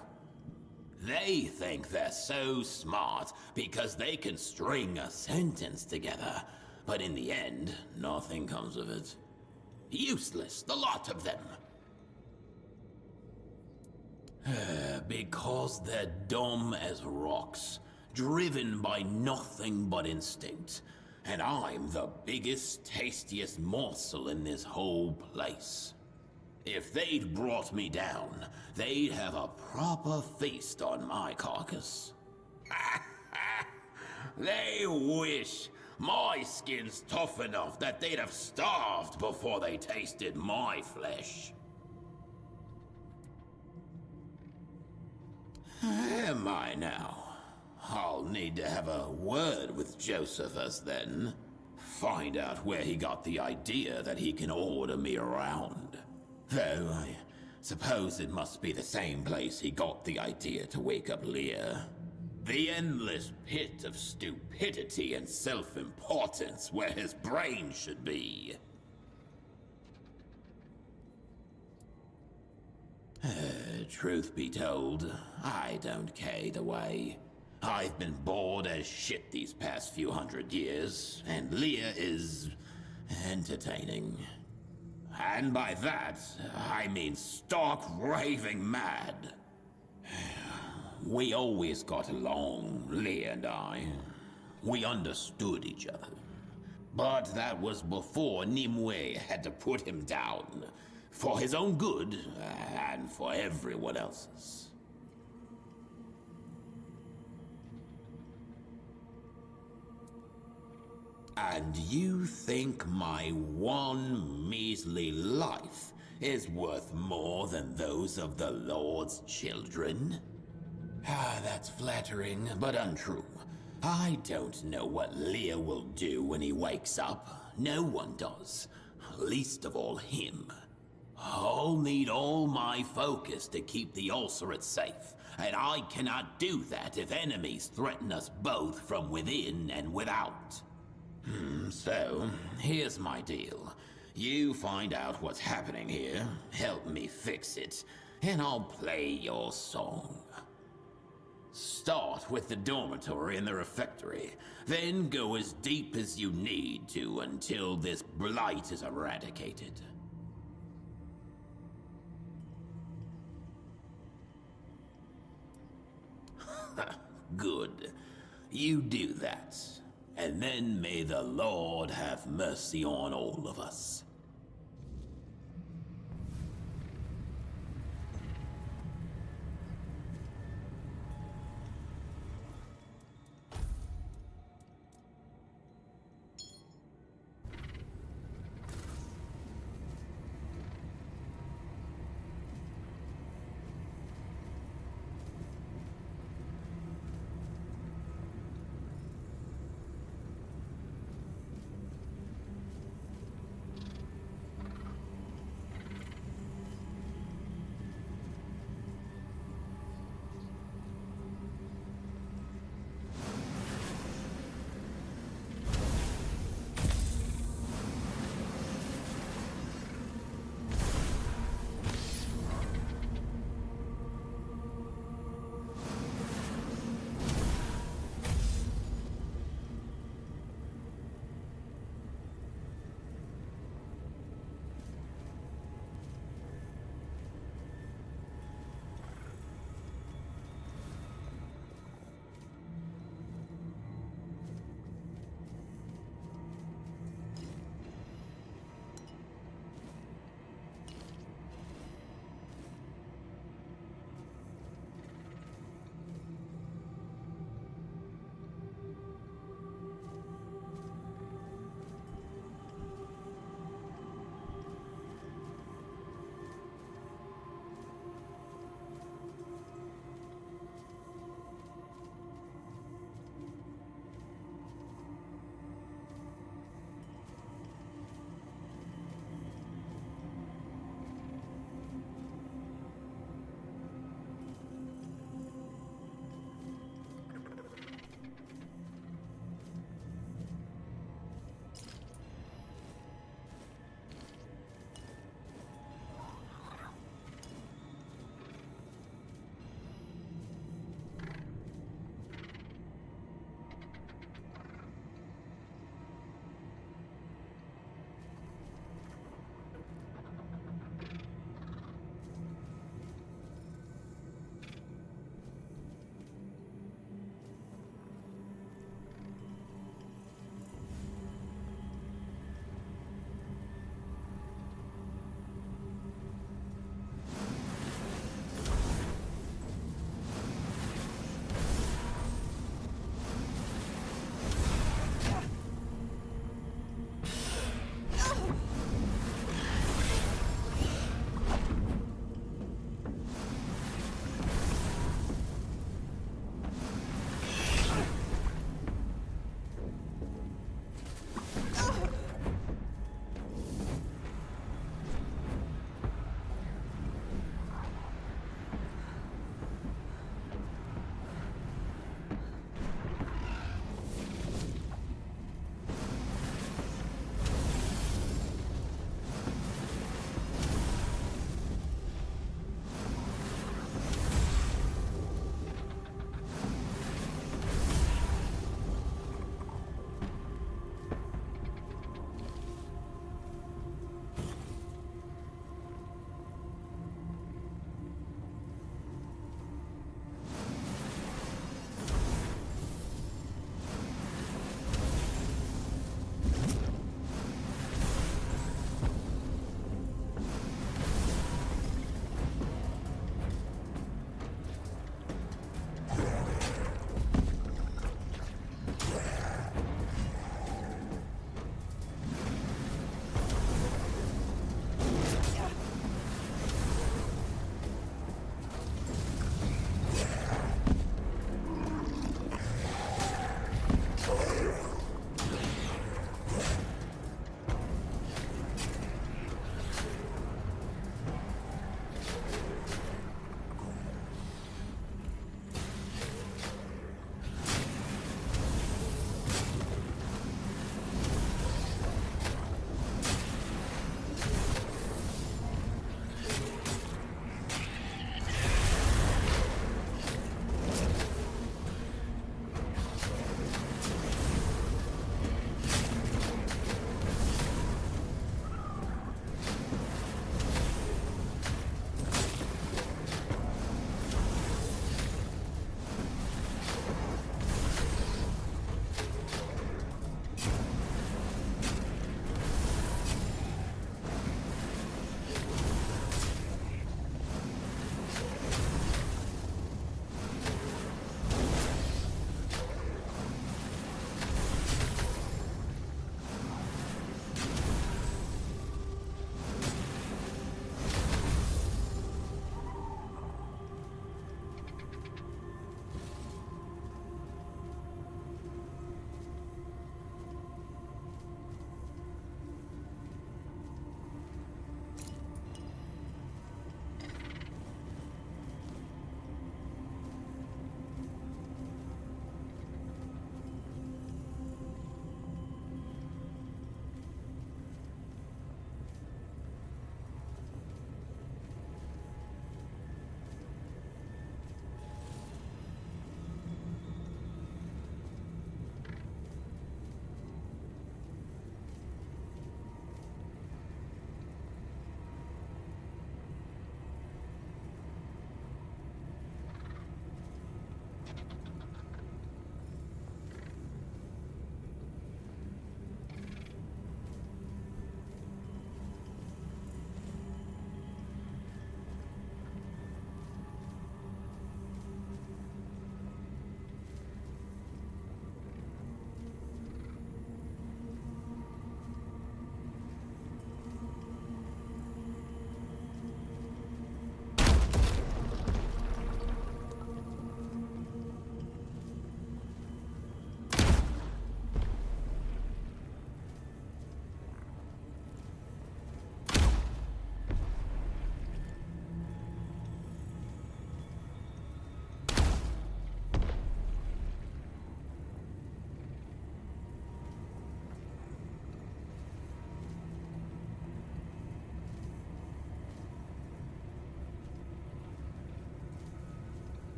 [SPEAKER 2] They think they're so smart because they can string a sentence together, but in the end, nothing comes of it. Useless, the lot of them. Because they're dumb as rocks, driven by nothing but instinct. And I'm the biggest, tastiest morsel in this whole place. If they'd brought me down, they'd have a proper feast on my carcass. They wish my skin's tough enough that they'd have starved before they tasted my flesh. Am I now? I'll need to have a word with Josephus then. Find out where he got the idea that he can order me around. Though I suppose it must be the same place he got the idea to wake up Leah. The endless pit of stupidity and self-importance where his brain should be. Truth be told, I don't care either way. I've been bored as shit these past few hundred years, and Leah is entertaining. And by that, I mean stark raving mad. We always got along, Leah and I. We understood each other. But that was before Nimue had to put him down. For his own good, and for everyone else's. And you think my one measly life is worth more than those of the Lord's children? That's flattering, but untrue. I don't know what Leah will do when he wakes up. No one does. Least of all him. I'll need all my focus to keep the Ulcerate safe, and I cannot do that if enemies threaten us both from within and without. So, here's my deal. You find out what's happening here, help me fix it, and I'll play your song. Start with the dormitory and the refectory, then go as deep as you need to until this blight is eradicated. Good. You do that. And then may the Lord have mercy on all of us.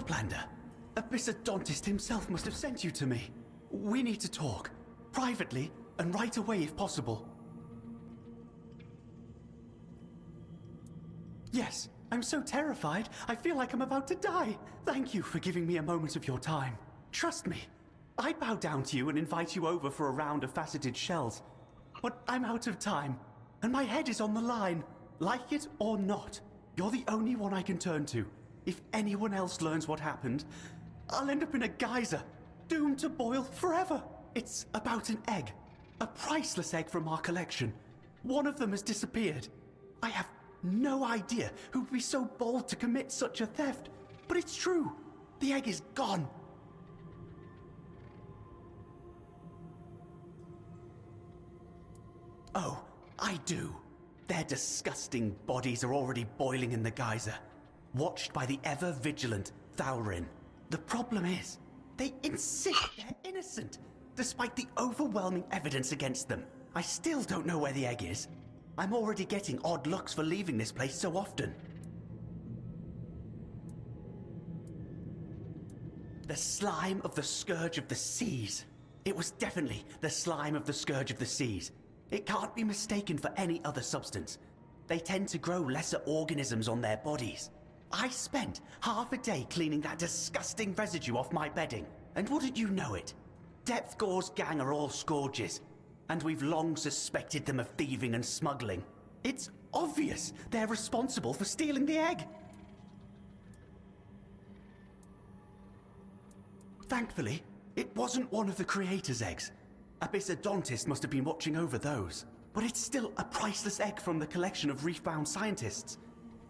[SPEAKER 21] Toplander. Abyssodontist himself must have sent you to me. We need to talk. Privately, and right away if possible. Yes, I'm so terrified, I feel like I'm about to die. Thank you for giving me a moment of your time. Trust me, I'd bow down to you and invite you over for a round of faceted shells. But I'm out of time, and my head is on the line. Like it or not, you're the only one I can turn to. If anyone else learns what happened, I'll end up in a geyser, doomed to boil forever. It's about an egg. A priceless egg from our collection. One of them has disappeared. I have no idea who would be so bold to commit such a theft. But it's true. The egg is gone. Oh, I do. Their disgusting bodies are already boiling in the geyser, watched by the ever-vigilant Thalrin. The problem is, they insist they're innocent, despite the overwhelming evidence against them. I still don't know where the egg is. I'm already getting odd looks for leaving this place so often. The slime of the Scourge of the Seas. It was definitely the slime of the Scourge of the Seas. It can't be mistaken for any other substance. They tend to grow lesser organisms on their bodies. I spent half a day cleaning that disgusting residue off my bedding. And wouldn't you know it? Depthgore's gang are all scourges, and we've long suspected them of thieving and smuggling. It's obvious they're responsible for stealing the egg. Thankfully, it wasn't one of the creator's eggs. Abyssodontist must have been watching over those. But it's still a priceless egg from the collection of reef-bound scientists,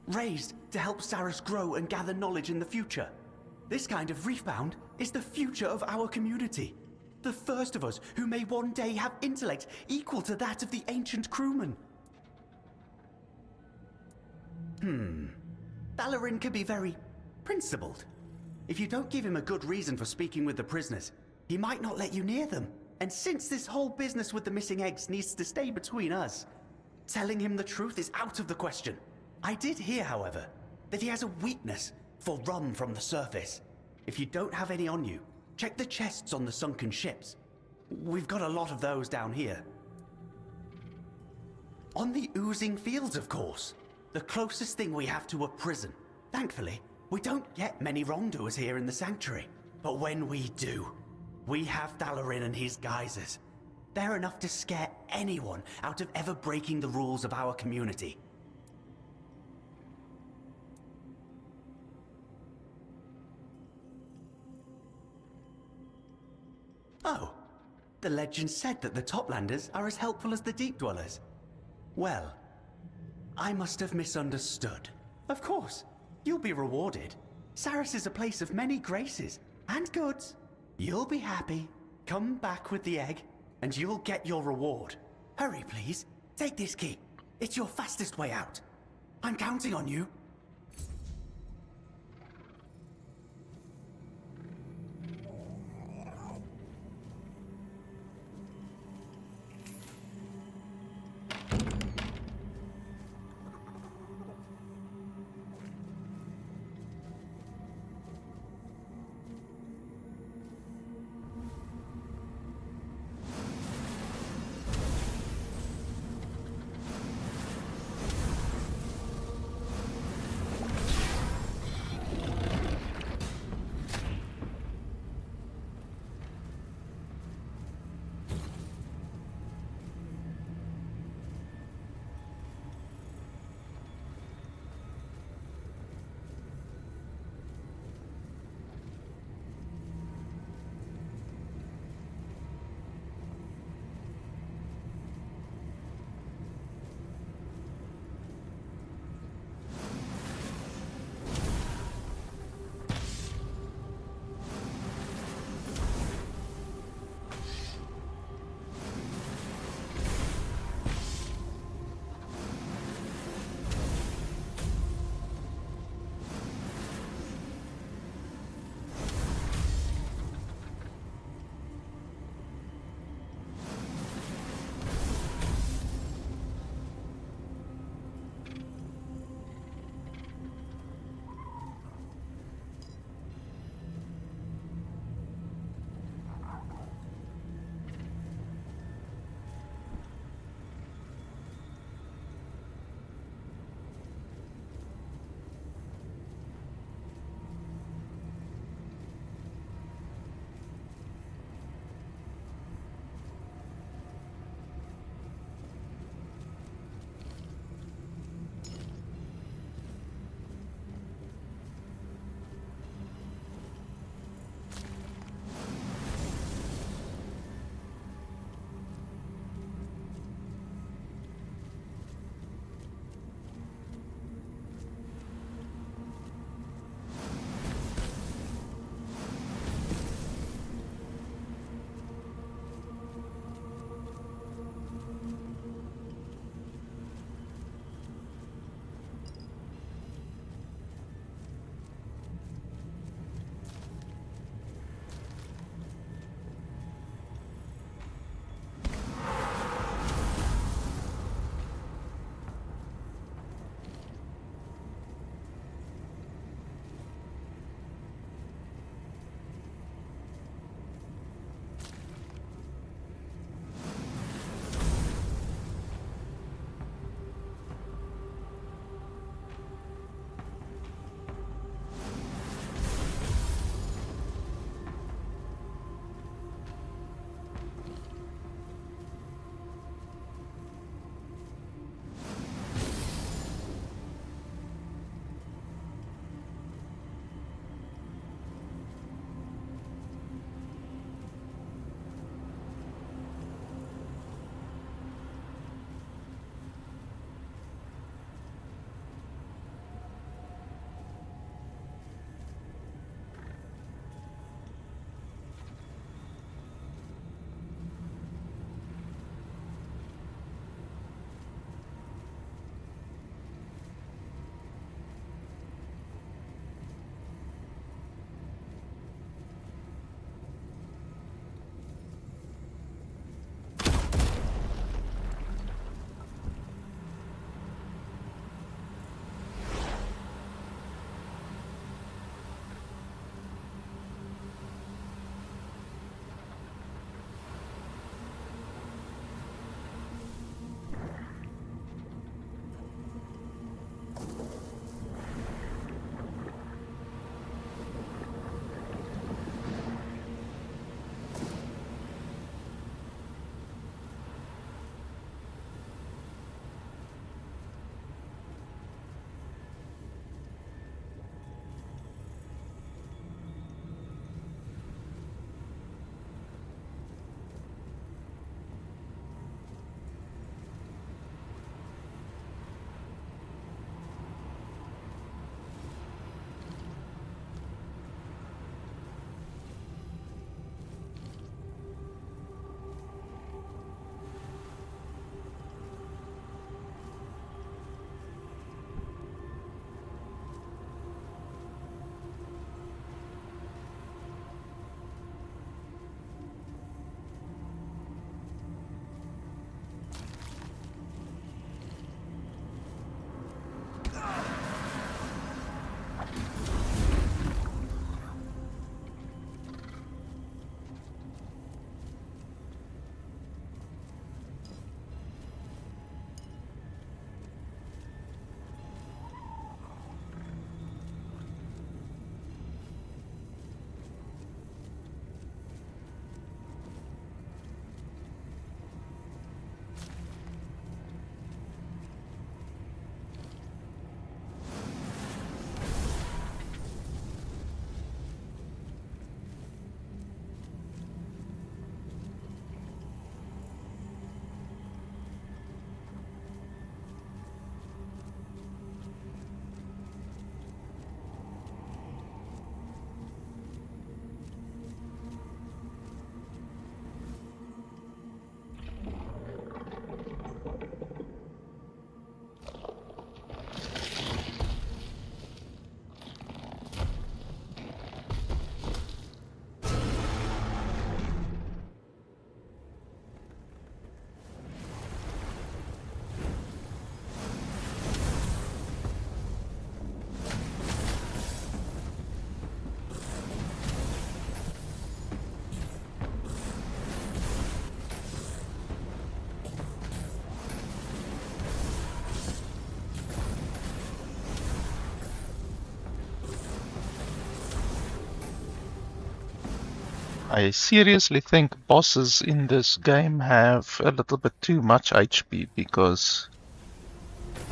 [SPEAKER 21] raised to help Sarras grow and gather knowledge in the future. This kind of reef-bound is the future of our community. The first of us who may one day have intellect equal to that of the ancient crewmen. Thalrin can be very principled. If you don't give him a good reason for speaking with the prisoners, he might not let you near them. And since this whole business with the missing eggs needs to stay between us, telling him the truth is out of the question. I did hear, however, that he has a weakness for rum from the surface. If you don't have any on you, check the chests on the sunken ships. We've got a lot of those down here. On the oozing fields, of course. The closest thing we have to a prison. Thankfully, we don't get many wrongdoers here in the Sanctuary. But when we do, we have Thalrin and his geysers. They're enough to scare anyone out of ever breaking the rules of our community. Oh, the legend said that the Toplanders are as helpful as the Deep Dwellers. Well, I must have misunderstood. Of course, you'll be rewarded. Sarras is a place of many graces and goods. You'll be happy. Come back with the egg, and you'll get your reward. Hurry, please. Take this key. It's your fastest way out. I'm counting on you.
[SPEAKER 1] I seriously think bosses in this game have a little bit too much HP, because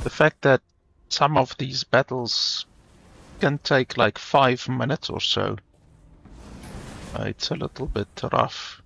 [SPEAKER 1] the fact that some of these battles can take like 5 minutes or so, it's a little bit rough.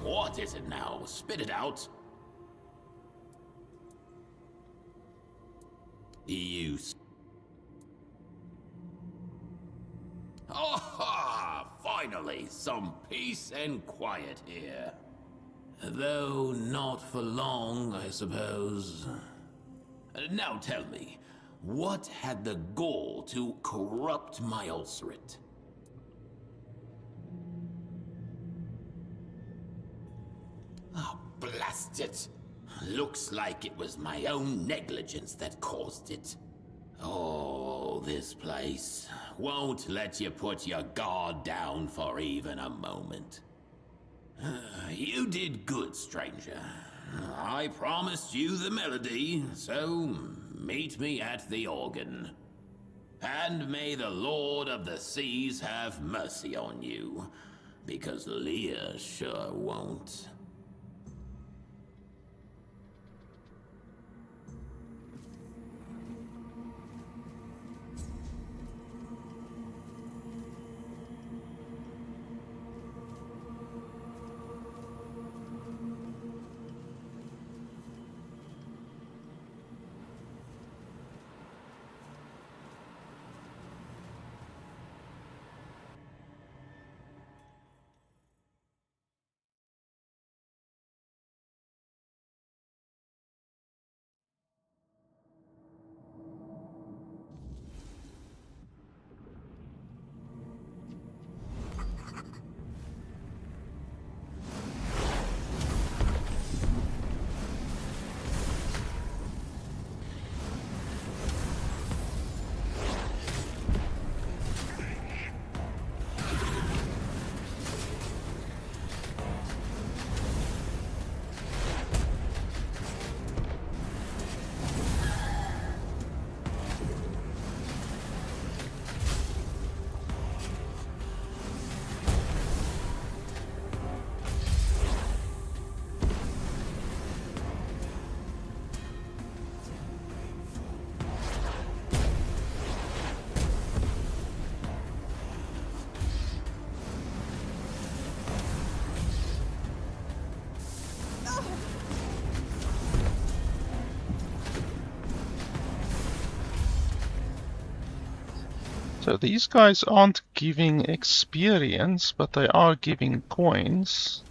[SPEAKER 3] What is it now? Spit it out. Use. Ah, finally, some peace and quiet here. Though not for long, I suppose. Now tell me, what had the gall to corrupt my ulcerate? Oh, blast it! Looks like it was my own negligence that caused it. Oh, this place won't let you put your guard down for even a moment. You did good, stranger. I promised you the melody, so meet me at the organ. And may the Lord of the Seas have mercy on you, because Leah sure won't.
[SPEAKER 1] So these guys aren't giving experience, but they are giving coins.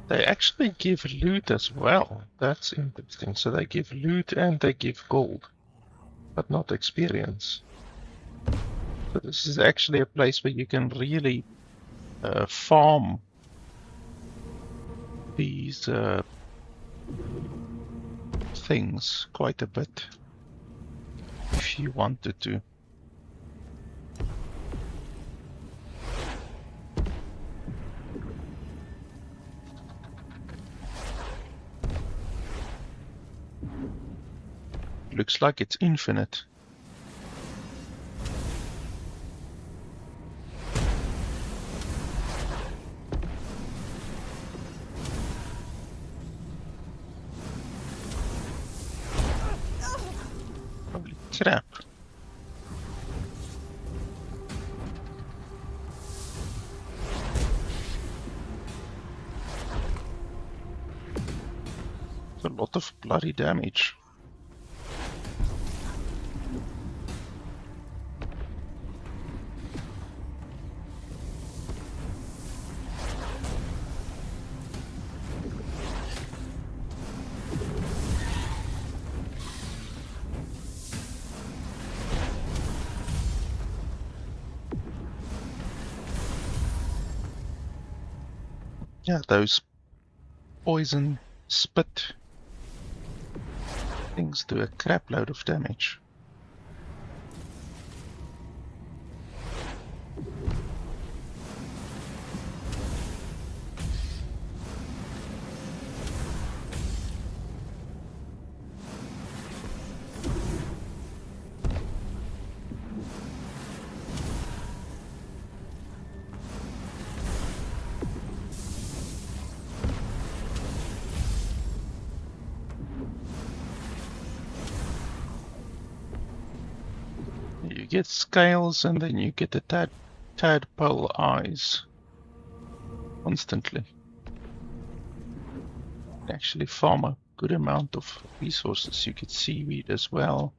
[SPEAKER 1] They actually give loot as well. That's interesting. So they give loot and they give gold, but not experience. So this is actually a place where you can really farm these things quite a bit if you wanted to. Looks like it's infinite. Probably trap. It's a lot of bloody damage. Yeah, those poison spit things do a crap load of damage. You get scales and then you get the tadpole eyes constantly. Actually farm a good amount of resources. You get seaweed as well.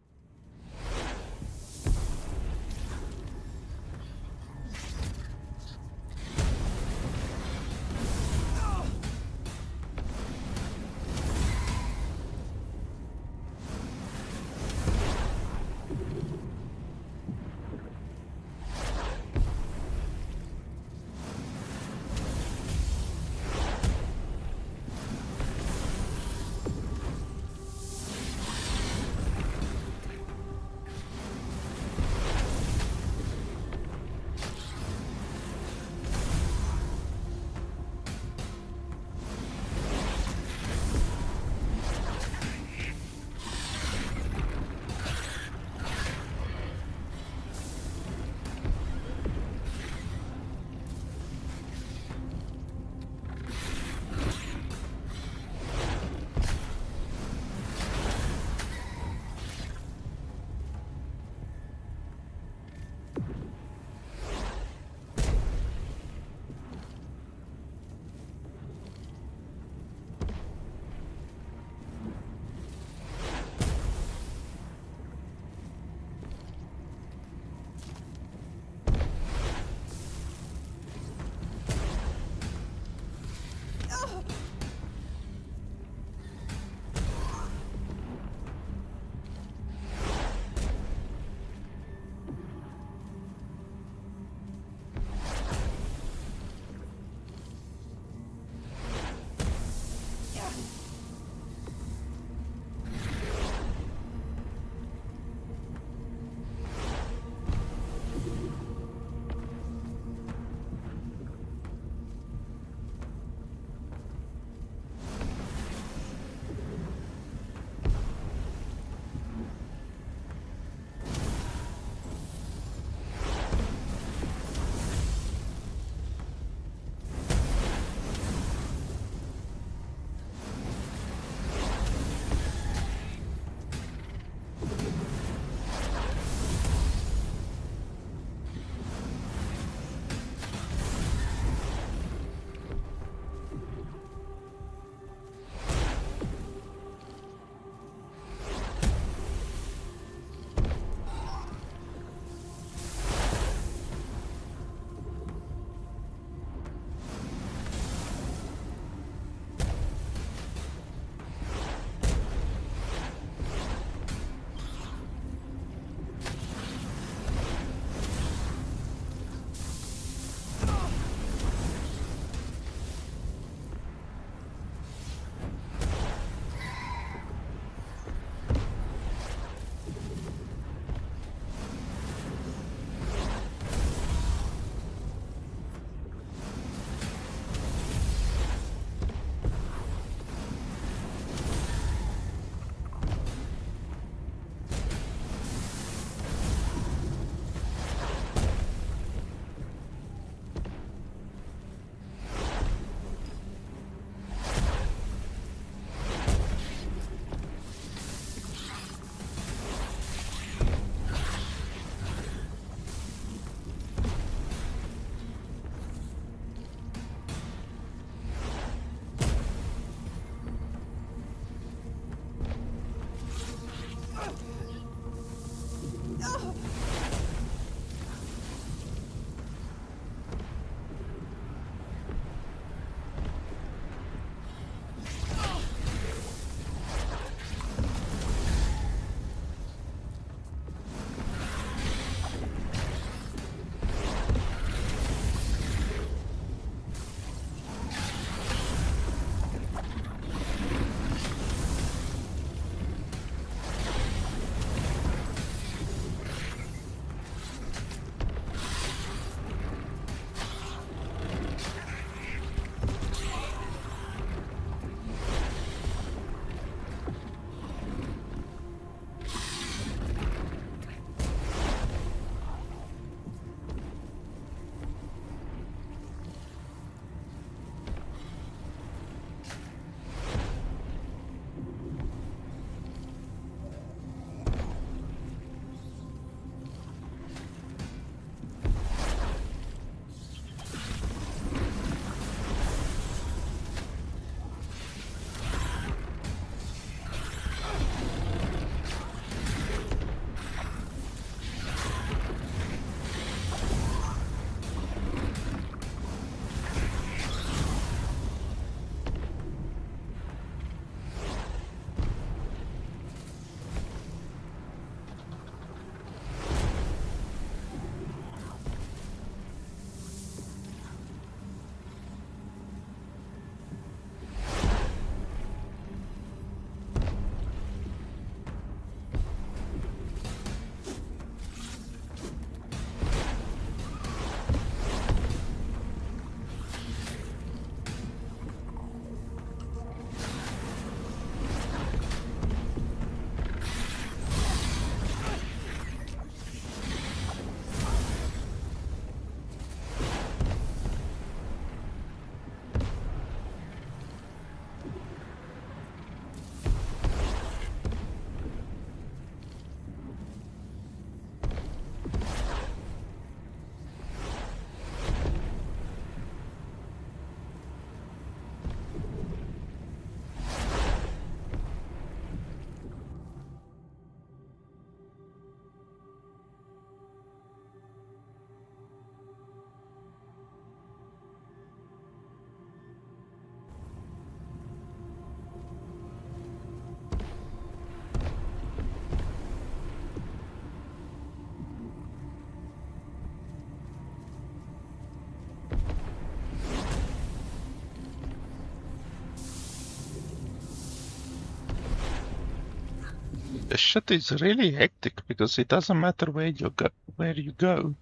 [SPEAKER 1] The shit is really hectic because it doesn't matter where you go.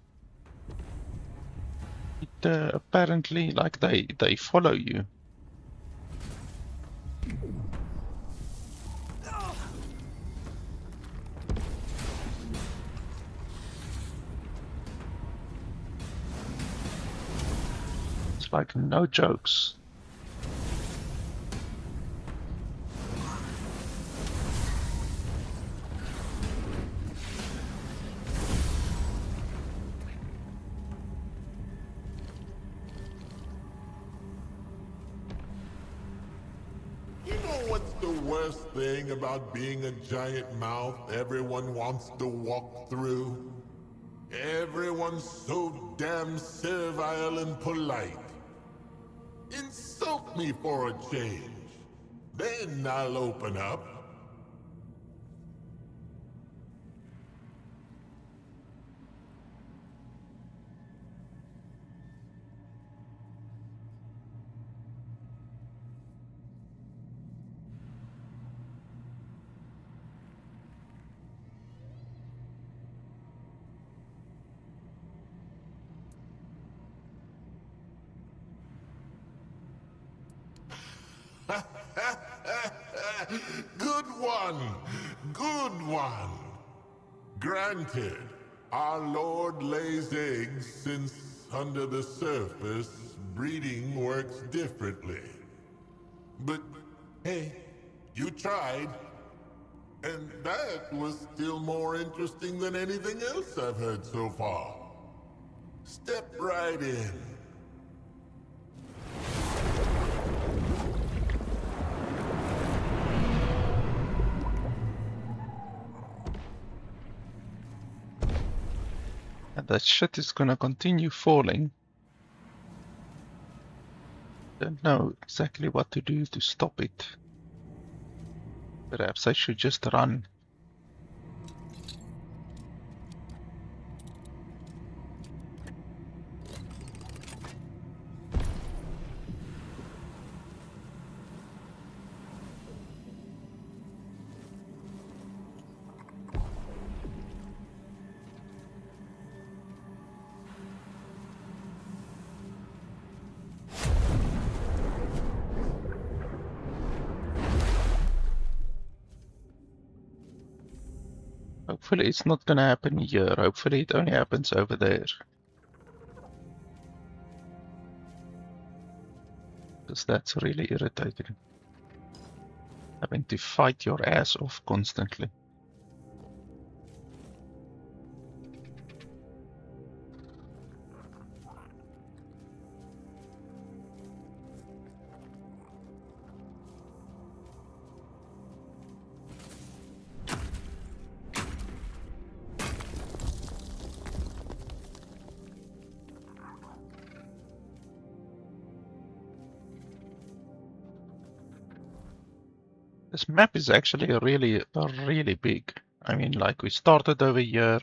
[SPEAKER 1] It apparently like they follow you. It's like no jokes.
[SPEAKER 5] You know what's the worst thing about being a giant mouth everyone wants to walk through? Everyone's so damn servile and polite. Insult me for a change. Then I'll open up. Good one! Good one! Granted, our Lord lays eggs since under the surface, breeding works differently. But hey, you tried. And that was still more interesting than anything else I've heard so far. Step right in.
[SPEAKER 1] And that shit is gonna continue falling. Don't know exactly what to do to stop it. Perhaps I should just run. Hopefully it's not gonna happen here. Hopefully it only happens over there. Because that's really irritating. Having to fight your ass off constantly. This map is actually really big. I mean, like we started over here,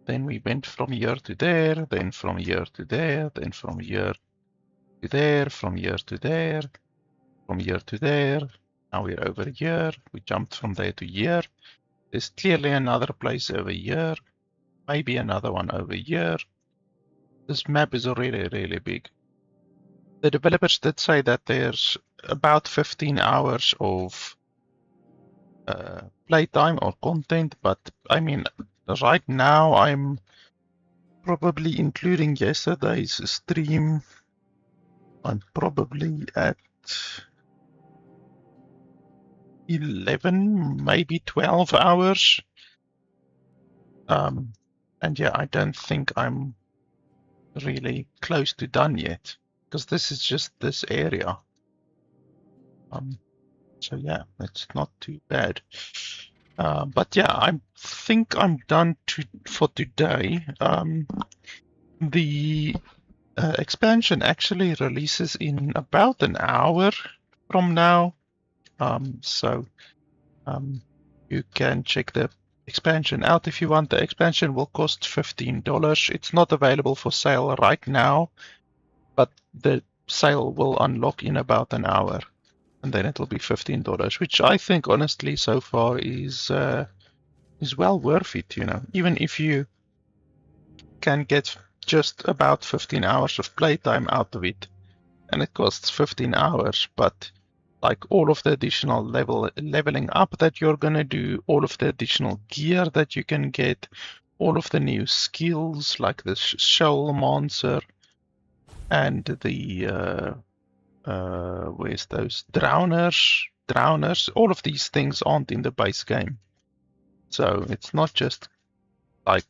[SPEAKER 1] then we went from here to there, then from here to there, then from here to there, from here to there, from here to there. Now we're over here. We jumped from there to here. There's clearly another place over here, maybe another one over here. This map is really big. The developers did say that there's about 15 hours of playtime or content, but I mean, right now I'm probably, including yesterday's stream, I'm probably at 11, maybe 12 hours. And yeah, I don't think I'm really close to done yet, because this is just this area. So yeah, it's not too bad. But yeah, I think I'm done for today. The expansion actually releases in about an hour from now. So you can check the expansion out if you want. The expansion will cost $15. It's not available for sale right now, but the sale will unlock in about an hour. and then it'll be $15, which I think honestly so far is well worth it. You know, even if you can get just about 15 hours of playtime out of it, and it costs 15 hours, but like all of the additional leveling up that you're gonna do, all of the additional gear that you can get, all of the new skills like the shell monster and the where's those drowners, all of these things aren't in the base game. So it's not just like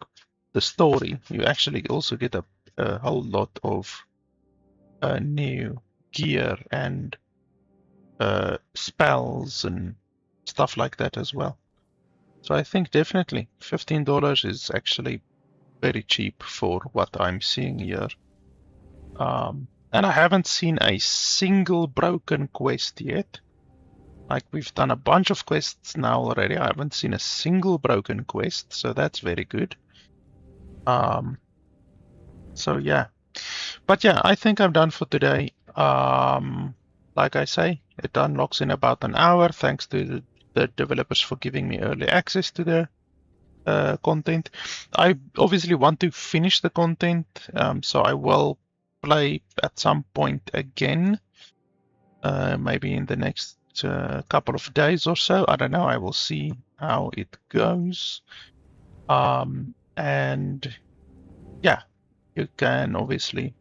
[SPEAKER 1] the story, you actually also get a whole lot of new gear and spells and stuff like that as well. So I think definitely $15 is actually very cheap for what I'm seeing here. And I haven't seen a single broken quest yet. Like, we've done a bunch of quests now already. I haven't seen a single broken quest, so that's very good. So yeah. But yeah, I think I'm done for today. Like I say, it unlocks in about an hour, thanks to the developers for giving me early access to the content. I obviously want to finish the content, so I will play at some point again, maybe in the next couple of days or so. I don't know. I will see how it goes. And yeah, you can obviously,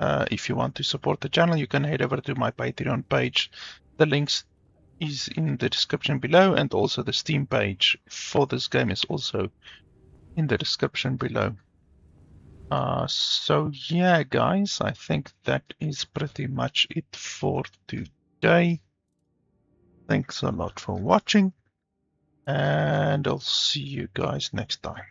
[SPEAKER 1] if you want to support the channel, you can head over to my Patreon page. The links is in the description below, and also the Steam page for this game is also in the description below. So yeah, guys, I think that is pretty much it for today. Thanks a lot for watching, and I'll see you guys next time.